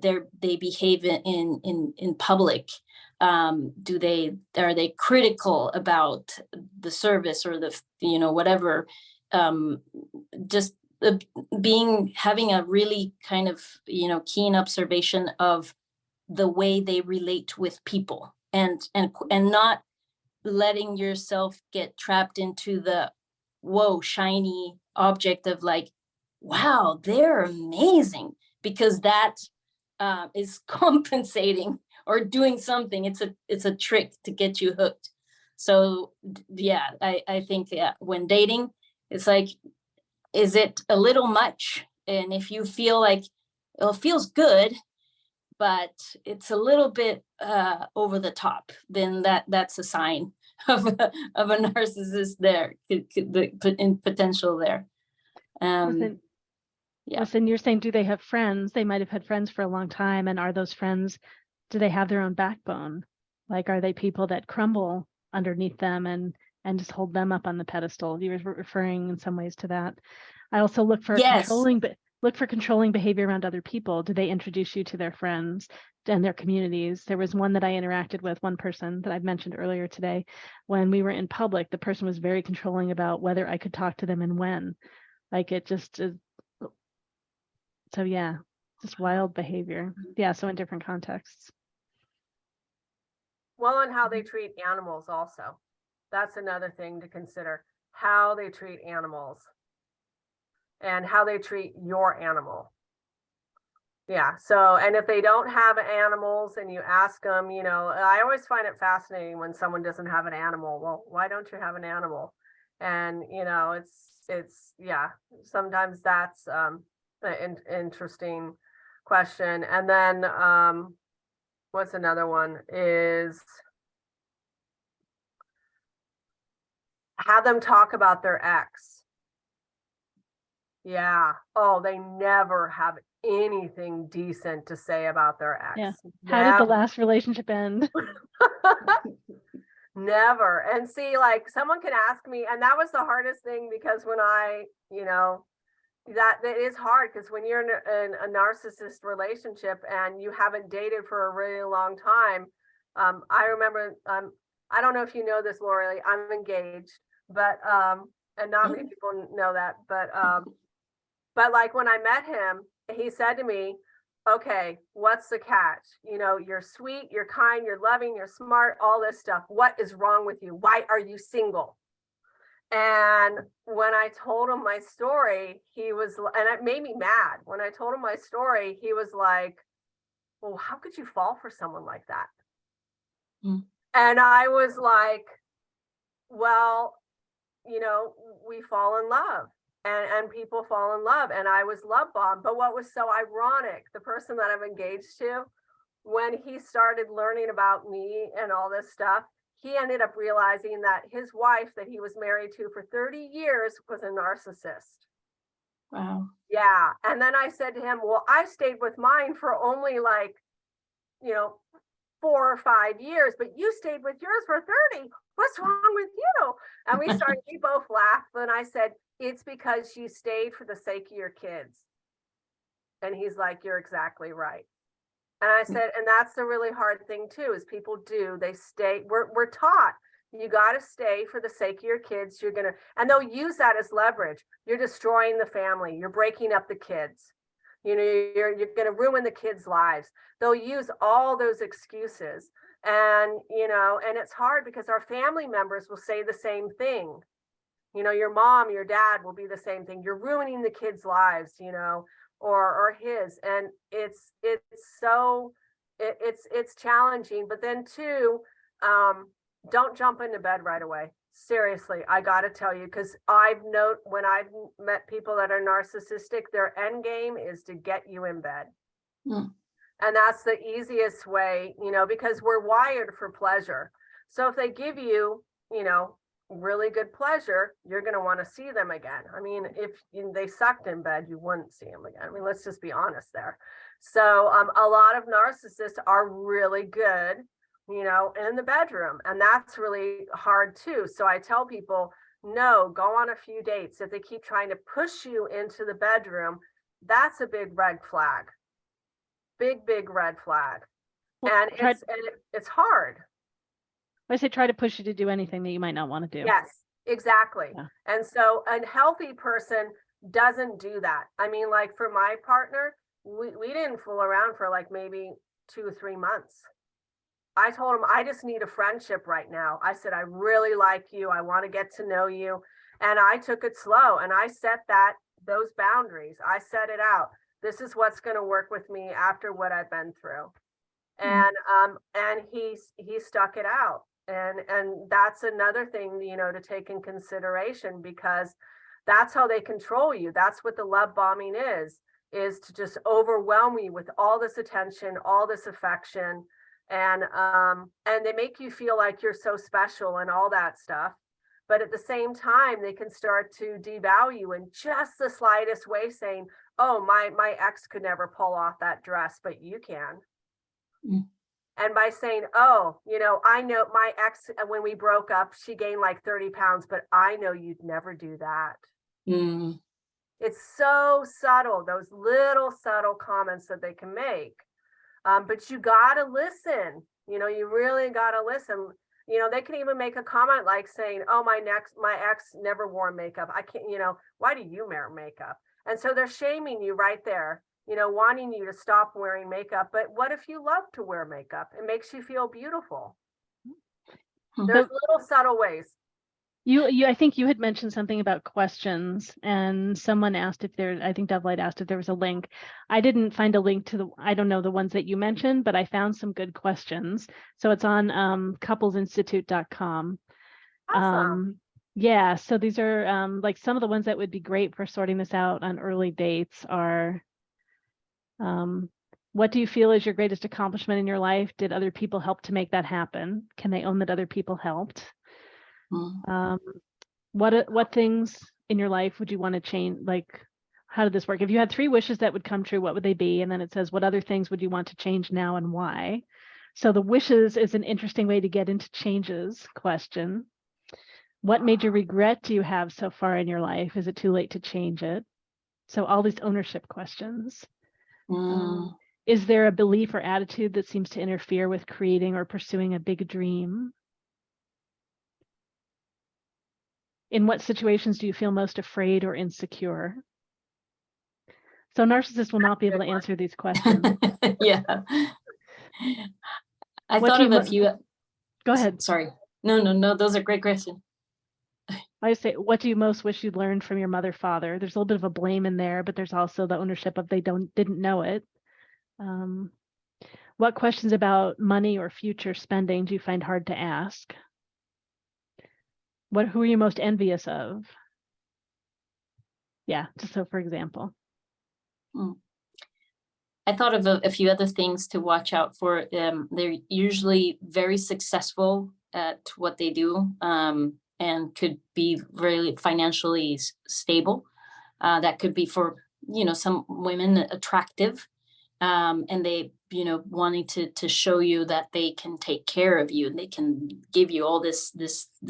behave in public. Are they critical about the service or the whatever, just having a really kind of keen observation of the way they relate with people, and not letting yourself get trapped into the shiny object of like, wow, they're amazing, because that is compensating or doing something. It's a trick to get you hooked. So I think when dating, it's like, is it a little much? And if you feel like it feels good, but it's a little bit over the top, then that's a sign of a narcissist there, in potential there. Listen, you're saying, do they have friends? They might have had friends for a long time, and are those friends, do they have their own backbone? Like, are they people that crumble underneath them and just hold them up on the pedestal? You were referring in some ways to that. I also look for controlling behavior around other people. Do they introduce you to their friends and their communities? There was one that I interacted with, one person that I've mentioned earlier today. When we were in public, the person was very controlling about whether I could talk to them and when. Like, it just is. So yeah, just wild behavior. Yeah, so in different contexts. Well, and how they treat animals also. That's another thing to consider, how they treat animals and how they treat your animal. Yeah, so, and if they don't have animals and you ask them, I always find it fascinating when someone doesn't have an animal. Well, why don't you have an animal? And, it's sometimes that's an interesting question. And then what's another one is have them talk about their ex. Yeah. Oh, they never have anything decent to say about their ex. Yeah. How did the Never. last relationship end? Never. And see, like someone can ask me, and that was the hardest thing because when I, that is hard because when you're in a narcissist relationship and you haven't dated for a really long time, I remember, I don't know if you know this, Laureli, I'm engaged, but, and not many people know that, but like when I met him, he said to me, okay, what's the catch? You're sweet, you're kind, you're loving, you're smart, all this stuff. What is wrong with you? Why are you single? And when I told him my story, he was, and it made me mad. When I told him my story, he was like, well, how could you fall for someone like that? Mm. And I was like, well, we fall in love. And people fall in love, and I was love bombed. But what was so ironic, the person that I'm engaged to, when he started learning about me and all this stuff, he ended up realizing that his wife that he was married to for 30 years was a narcissist. Wow. Yeah. And then I said to him, well, I stayed with mine for only 4 or 5 years, but you stayed with yours for 30. What's wrong with you? And we both laughed. And I said, it's because you stayed for the sake of your kids. And he's like, you're exactly right. And I said, and that's the really hard thing too, is people they stay, we're taught, you got to stay for the sake of your kids. And they'll use that as leverage. You're destroying the family. You're breaking up the kids. You're going to ruin the kids' lives. They'll use all those excuses. And, and it's hard because our family members will say the same thing. Your mom, your dad will be the same thing. You're ruining the kids' lives, or his. And it's challenging. But then too, don't jump into bed right away. Seriously, I got to tell you, because when I've met people that are narcissistic, their end game is to get you in bed. Mm. And that's the easiest way, because we're wired for pleasure. So if they give you, really good pleasure, you're going to want to see them again. I mean, if they sucked in bed, you wouldn't see them again. I mean, let's just be honest there. So a lot of narcissists are really good, in the bedroom, and that's really hard too. So I tell people, no, go on a few dates. If they keep trying to push you into the bedroom, that's a big red flag. Big red flag. Well, And it's hard. I say try to push you to do anything that you might not want to do. Yes, exactly. Yeah. And so a healthy person doesn't do that. I mean, like for my partner, we didn't fool around for like maybe 2 or 3 months. I told him, I just need a friendship right now. I said, I really like you. I want to get to know you. And I took it slow, and I set those boundaries. I set it out. This is what's going to work with me after what I've been through. And he stuck it out. And that's another thing, to take in consideration, because that's how they control you. That's what the love bombing is to just overwhelm you with all this attention, all this affection. And they make you feel like you're so special and all that stuff. But at the same time, they can start to devalue in just the slightest way, saying, oh, my ex could never pull off that dress, but you can. Mm. And by saying, oh, I know my ex, when we broke up, she gained like 30 pounds, but I know you'd never do that. Mm. It's so subtle, those little subtle comments that they can make. But you got to listen. You really got to listen. They can even make a comment like saying, oh, my ex never wore makeup. I can't, why do you wear makeup? And so they're shaming you right there. Wanting you to stop wearing makeup. But what if you love to wear makeup? It makes you feel beautiful. There's little subtle ways. I think you had mentioned something about questions, and someone asked I think DoveLight asked if there was a link. I didn't find a link to I don't know the ones that you mentioned, but I found some good questions. So it's on couplesinstitute.com. Awesome. Yeah, so these are like some of the ones that would be great for sorting this out on early dates are What do you feel is your greatest accomplishment in your life? Did other people help to make that happen? Can they own that other people helped? What things in your life would you want to change? Like, how did this work? If you had 3 wishes that would come true, what would they be? And then it says, what other things would you want to change now and why? So the wishes is an interesting way to get into changes question. What major regret do you have so far in your life? Is it too late to change it? So all these ownership questions. Is there a belief or attitude that seems to interfere with creating or pursuing a big dream? In what situations do you feel most afraid or insecure? So narcissists will not be able to answer these questions. Yeah. I What thought do of you a few. Go ahead. Sorry. No, those are great questions. I say, what do you most wish you'd learned from your mother, father? There's a little bit of a blame in there, but there's also the ownership of didn't know it. What questions about money or future spending do you find hard to ask? Who are you most envious of? Yeah, just so for example. I thought of a few other things to watch out for. They're usually very successful at what they do, and could be really financially stable. That could be for, some women attractive, and they, wanting to show you that they can take care of you and they can give you all this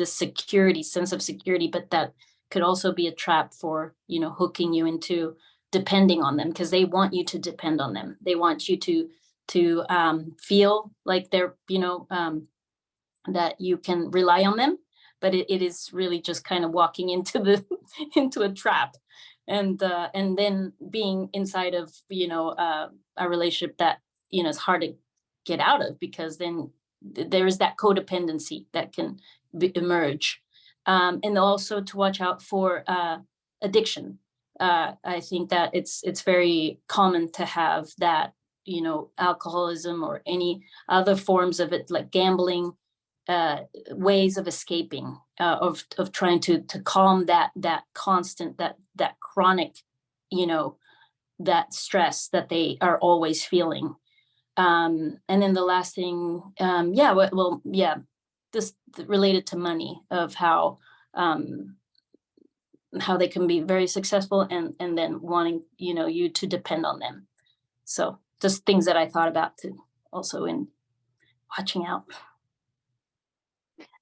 security, sense of security, but that could also be a trap for, hooking you into depending on them, because they want you to depend on them. They want you to feel like they're, that you can rely on them, but it is really just kind of walking into into a trap. And then being inside of, a relationship that, is hard to get out of, because then there is that codependency that can emerge. And also to watch out for addiction. I think that it's very common to have that, alcoholism or any other forms of it, like gambling, ways of escaping, of trying to calm that constant, that chronic, that stress that they are always feeling. And then the last thing, this related to money, of how they can be very successful and then wanting, you to depend on them. So just things that I thought about to also in watching out.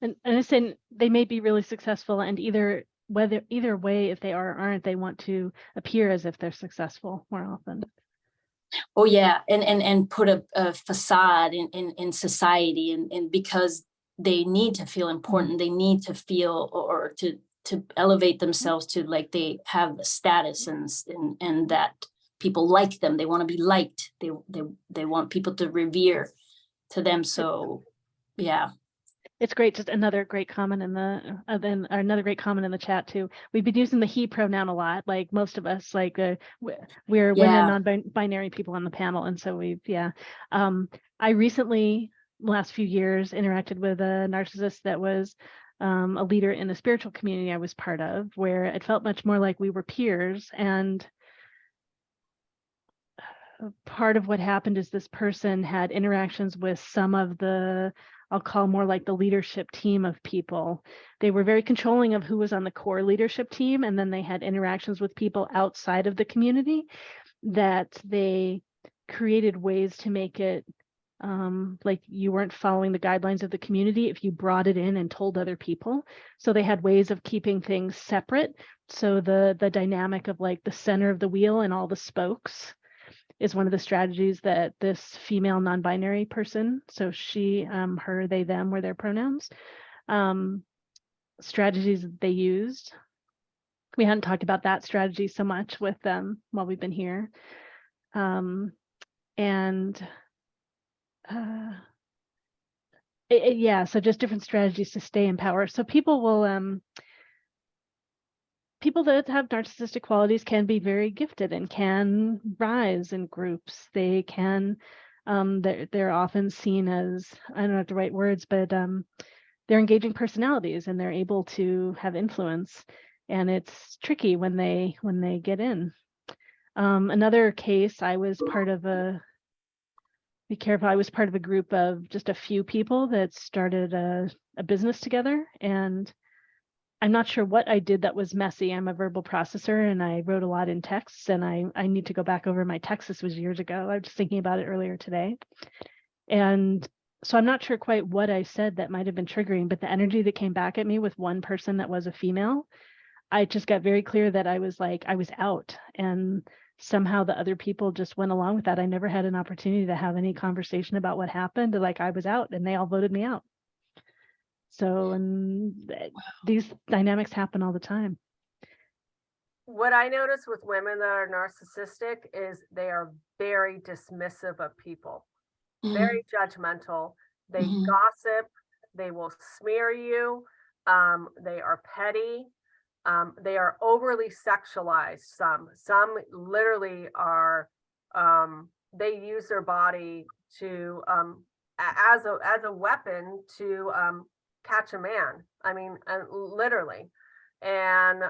And I saying they may be really successful, and either way, if they are or aren't, they want to appear as if they're successful more often. Oh yeah, and put a facade in society, and because they need to feel important, they need to feel or to elevate themselves to, like, they have a status and that people like them. They want to be liked. They want people to revere to them. So yeah. It's great. Just another great comment in the chat too. We've been using the he pronoun a lot, like most of us, like we're women, non-binary people on the panel. And so I recently, last few years, interacted with a narcissist that was a leader in a spiritual community I was part of, where it felt much more like we were peers. And part of what happened is this person had interactions with some of the, I'll call more like the leadership team of people. They were very controlling of who was on the core leadership team. And then they had interactions with people outside of the community that they created ways to make it like you weren't following the guidelines of the community if you brought it in and told other people. So they had ways of keeping things separate. So the dynamic of like the center of the wheel and all the spokes is one of the strategies that this female non-binary person, so she, her, they, them were their pronouns, strategies that they used. We hadn't talked about that strategy so much with them while we've been here. So just different strategies to stay in power. So people will, people that have narcissistic qualities can be very gifted and can rise in groups. They can, they're often seen as, I don't know the right words, but they're engaging personalities and they're able to have influence. And it's tricky when they get in. Another case, I was part of a be careful. I was part of a group of just a few people that started a business together, and I'm not sure what I did that was messy. I'm a verbal processor and I wrote a lot in texts, and I need to go back over my text. This was years ago. I was just thinking about it earlier today. And so I'm not sure quite what I said that might have been triggering, but the energy that came back at me with one person that was a female, I just got very clear that I was like, I was out, and somehow the other people just went along with that. I never had an opportunity to have any conversation about what happened. Like, I was out and they all voted me out. So, and these dynamics happen all the time. What I notice with women that are narcissistic is they are very dismissive of people, very judgmental. They gossip, they will smear you, they are petty. They are overly sexualized. Some literally are, they use their body to, as a weapon to, catch a man. I mean, literally. And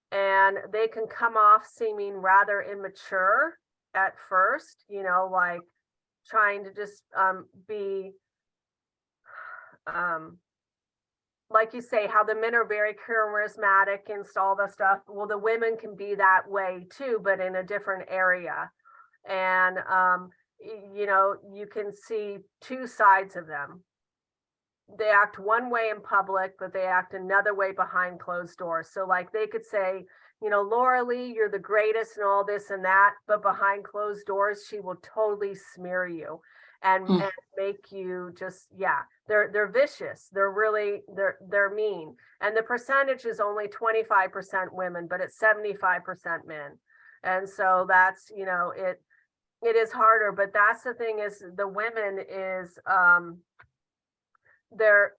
they can come off seeming rather immature at first, you know, like trying to just, be, like you say, how the men are very charismatic and all the stuff. Well, the women can be that way too, but in a different area. And, you know, you can see two sides of them. They act one way in public, but they act another way behind closed doors. So like they could say, you know, Laureli, you're the greatest and all this and that, but behind closed doors, she will totally smear you and make you just, yeah, they're vicious. They're really, they're mean. And the percentage is only 25% women, but it's 75% men. And so that's, you know, it is harder, but that's the thing is the women is, they're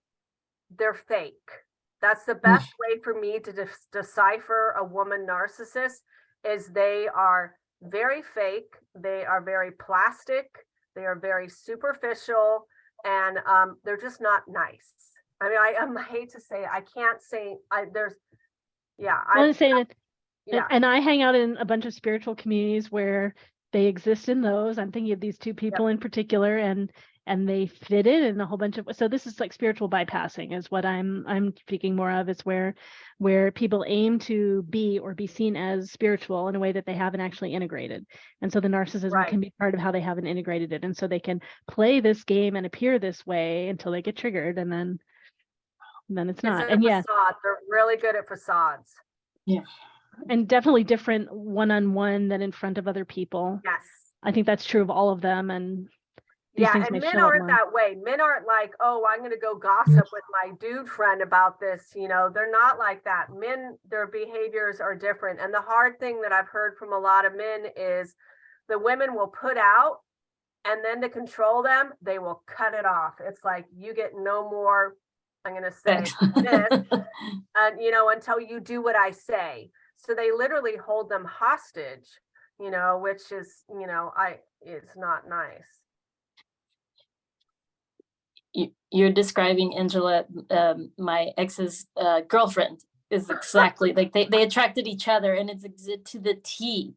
fake. That's the best way for me to decipher a woman narcissist is they are very fake. They are very plastic. They are very superficial, and they're just not nice. I mean, I hate to say it. I can't say there's, yeah. I want to say that, yeah. and I hang out in a bunch of spiritual communities where they exist in those. I'm thinking of these two people in particular, and they fit it in a whole bunch of, so this is like spiritual bypassing is what I'm speaking more of. It's where people aim to be or be seen as spiritual in a way that they haven't actually integrated. And so the narcissism can be part of how they haven't integrated it. And so they can play this game and appear this way until they get triggered, and then it's not. And yeah, they're really good at facades. Yeah. And definitely different one-on-one than in front of other people. Yes. I think that's true of all of them. And these things may men show up aren't more. that way. Men aren't like, oh, I'm going to go gossip with my dude friend about this. You know, they're not like that. Men, their behaviors are different. And the hard thing that I've heard from a lot of men is the women will put out, and then to control them, they will cut it off. It's like, you get no more, I'm going to say this, and, you know, until you do what I say. So they literally hold them hostage, you know, which is, you know, it's not nice. You're describing Angela, my ex's girlfriend is exactly like they attracted each other, and it's to the T.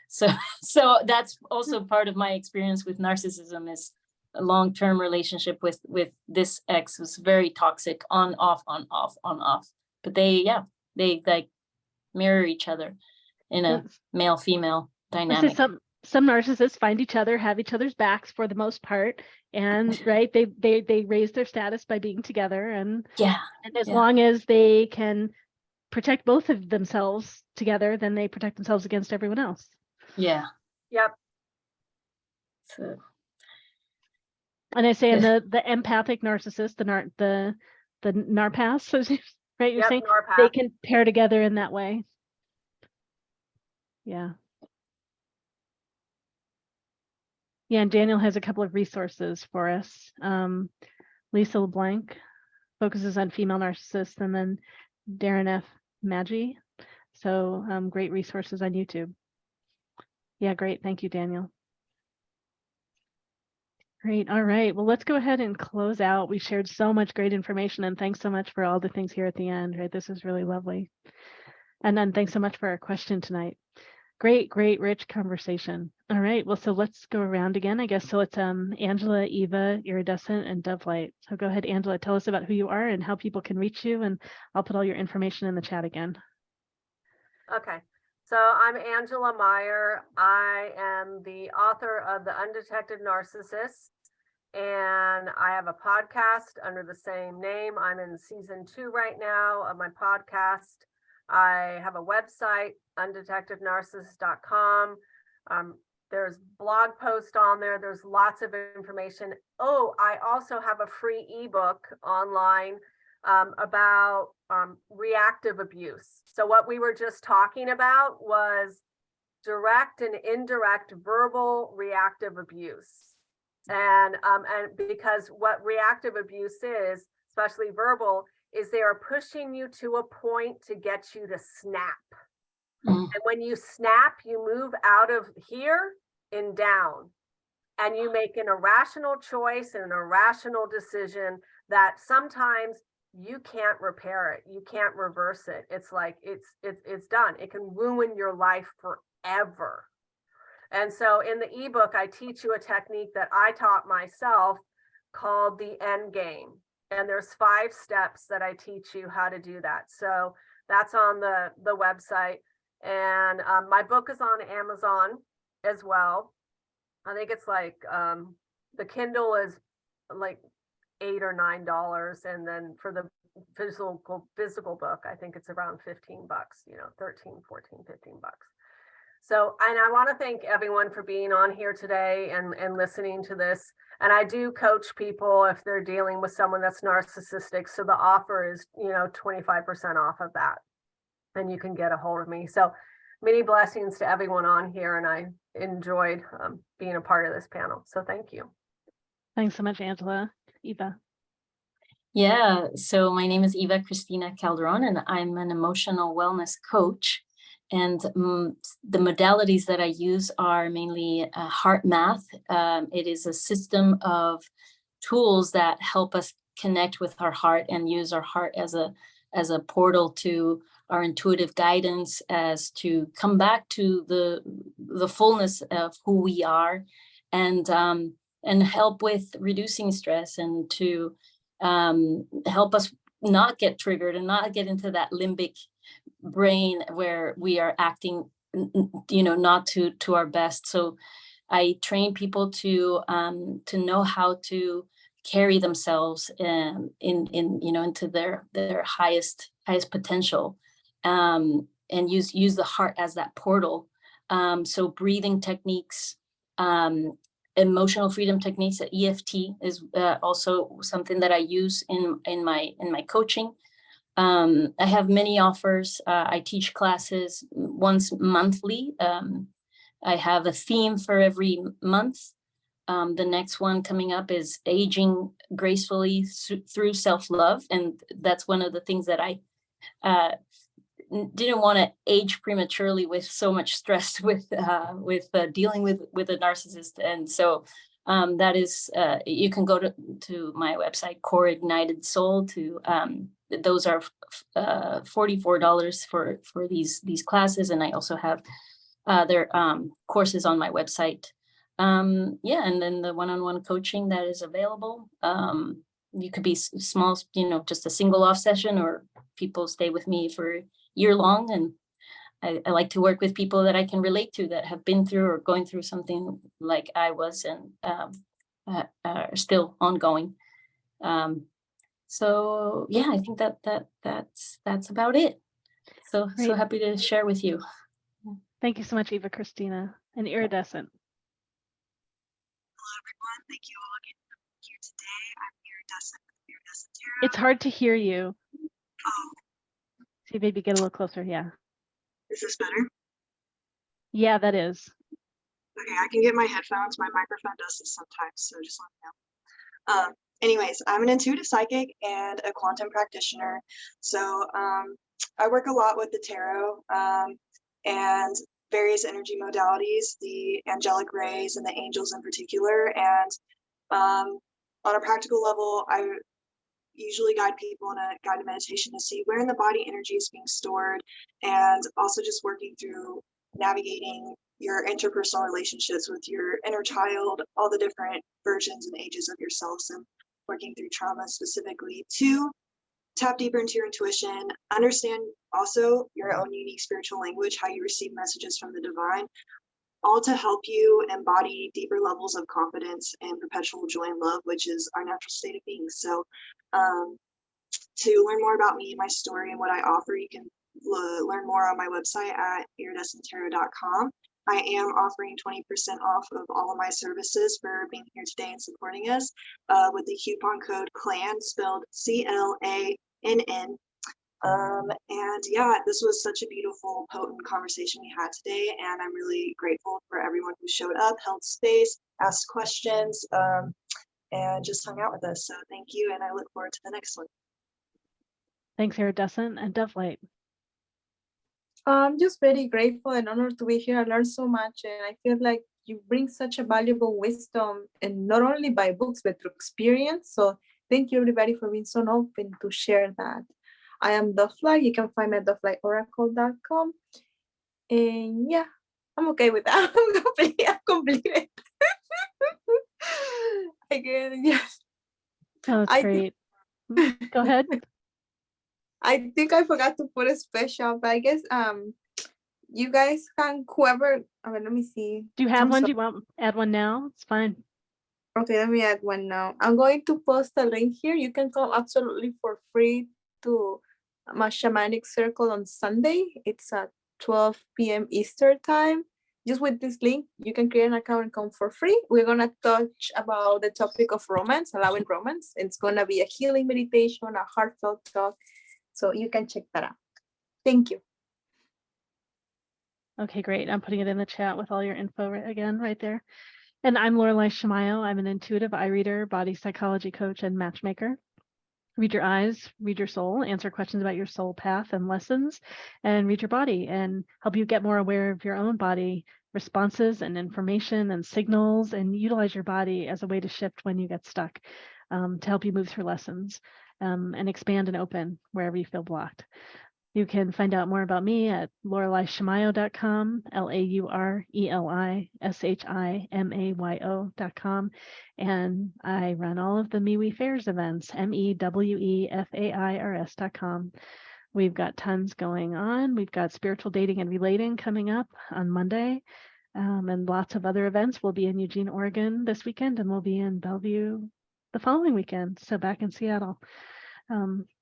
So that's also part of my experience with narcissism is a long-term relationship with this ex was very toxic, on, off, on, off, on, off. But they like mirror each other in a male-female dynamic. Some narcissists find each other, have each other's backs for the most part, and they raise their status by being together, and as long as they can protect both of themselves together, then they protect themselves against everyone else. Yeah. Yep. So. And I say in the empathic narcissist, the narpass, right? You're saying narpath. They can pair together in that way. Yeah. Yeah, and Daniel has a couple of resources for us. Lisa LeBlanc focuses on female narcissists, and then Darren F. Maggi. So great resources on YouTube. Yeah, great. Thank you, Daniel. Great. All right. Well, let's go ahead and close out. We shared so much great information, and thanks so much for all the things here at the end, right? This is really lovely. And then thanks so much for our question tonight. Great, rich conversation. All right, well, so let's go around again, I guess. So it's Angela, Eva, Iridescent, and DoveLight. So go ahead, Angela, tell us about who you are and how people can reach you, and I'll put all your information in the chat again. Okay, so I'm Angela Myer. I am the author of The Undetected Narcissist, and I have a podcast under the same name. I'm in season 2 right now of my podcast. I have a website, undetectednarcissist.com. There's blog posts on there. There's lots of information. Oh, I also have a free ebook online about reactive abuse. So what we were just talking about was direct and indirect verbal reactive abuse. And because what reactive abuse is, especially verbal, is they are pushing you to a point to get you to snap. And when you snap, you move out of here and down, and you make an irrational choice and an irrational decision that sometimes you can't repair it. You can't reverse it. It's like it's done. It can ruin your life forever. And so in the ebook, I teach you a technique that I taught myself called the end game. And there's 5 steps that I teach you how to do that. So that's on the website. And my book is on Amazon as well. I think it's like the Kindle is like $8 or $9, and then for the physical book, I think it's around $15, 13, 14, 15 bucks. So, and I want to thank everyone for being on here today and listening to this. And I do coach people if they're dealing with someone that's narcissistic. So the offer is, 25% off of that. And you can get a hold of me. So many blessings to everyone on here. And I enjoyed being a part of this panel. So thank you. Thanks so much, Angela. Eva. Yeah, so my name is Eva Cristina Calderon, and I'm an emotional wellness coach. And the modalities that I use are mainly heart math. It is a system of tools that help us connect with our heart and use our heart as a portal to our intuitive guidance, as to come back to the fullness of who we are, and help with reducing stress, and to help us not get triggered and not get into that limbic brain where we are acting, not to our best. So I train people to know how to carry themselves into their highest potential, and use the heart as that portal. So breathing techniques, emotional freedom techniques, EFT is also something that I use in my coaching. I have many offers. I teach classes once monthly. I have a theme for every month. The next one coming up is aging gracefully through self-love. And that's one of the things that I didn't want to age prematurely with so much stress with dealing with a narcissist. And so that is, you can go to my website, Core Ignited Soul, to those are $44 for these classes. And I also have their courses on my website. And then the one-on-one coaching that is available. You could be small, just a single off session, or people stay with me for year long. And I like to work with people that I can relate to, that have been through or going through something like I was, and are still ongoing. So yeah, I think that's about it. So happy to share with you. Thank you so much, Eva Cristina. And Iridescent. Hello, everyone. Thank you all again for being here today. I'm Iridescent with Iridescent Tarot. It's hard to hear you. Oh, See, maybe get a little closer. Yeah. is this better? Yeah, that is. Okay, I can get my headphones. My microphone does this sometimes, so just let me know. Anyways, I'm an intuitive psychic and a quantum practitioner. So I work a lot with the tarot and various energy modalities, the angelic rays and the angels in particular. And on a practical level, I usually guide people in a guided meditation to see where in the body energy is being stored, and also just working through navigating your interpersonal relationships with your inner child, all the different versions and ages of yourselves, and working through trauma specifically. 2, tap deeper into your intuition, understand also your own unique spiritual language, how you receive messages from the divine, all to help you embody deeper levels of confidence and perpetual joy and love, which is our natural state of being. So to learn more about me, my story, and what I offer, you can learn more on my website at iridescenttarot.com. I am offering 20% off of all of my services for being here today and supporting us with the coupon code CLAN, spelled CLANN. And yeah, this was such a beautiful, potent conversation we had today, and I'm really grateful for everyone who showed up, held space, asked questions, and just hung out with us. So thank you, and I look forward to the next one. Thanks, Iridescent and DoveLight. I'm just very grateful and honored to be here. I learned so much, and I feel like you bring such a valuable wisdom, and not only by books, but through experience. So thank you, everybody, for being so open to share that. I am DoveLight. You can find me at DoveLightOracle.com. And yeah, I'm okay with that. I'm completed. Again, yes. Oh, that's great. Go ahead. I think I forgot to put a special, but I guess you guys can, whoever, let me see. Do you have one? Do you want to add one now? It's fine. Okay, let me add one now. I'm going to post a link here. You can come absolutely for free to my shamanic circle on Sunday. It's at 12 p.m. Eastern time. Just with this link, you can create an account and come for free. We're going to touch about the topic of romance, allowing romance. It's going to be a healing meditation, a heartfelt talk. So you can check that out. Thank you. Okay, great. I'm putting it in the chat with all your info again right there. And I'm Laureli Shimayo. I'm an intuitive eye reader, body psychology coach, and matchmaker. Read your eyes, read your soul, answer questions about your soul path and lessons, and read your body and help you get more aware of your own body responses and information and signals, and utilize your body as a way to shift when you get stuck, to help you move through lessons and expand and open wherever you feel blocked. You can find out more about me at laurelishimayo.com, Laurelishimayo.com. And I run all of the MeWe Fairs events, MEWEFAIRS.com. We've got tons going on. We've got spiritual dating and relating coming up on Monday. And lots of other events. We'll be in Eugene, Oregon this weekend, and we'll be in Bellevue the following weekend. So back in Seattle.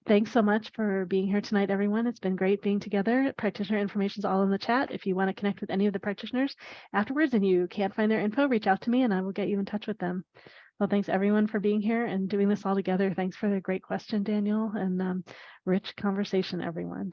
Thanks so much for being here tonight, everyone. It's been great being together. Practitioner information is all in the chat. If you want to connect with any of the practitioners afterwards and you can't find their info, reach out to me and I will get you in touch with them. Well, thanks everyone for being here and doing this all together. Thanks for the great question, Daniel, and rich conversation, everyone.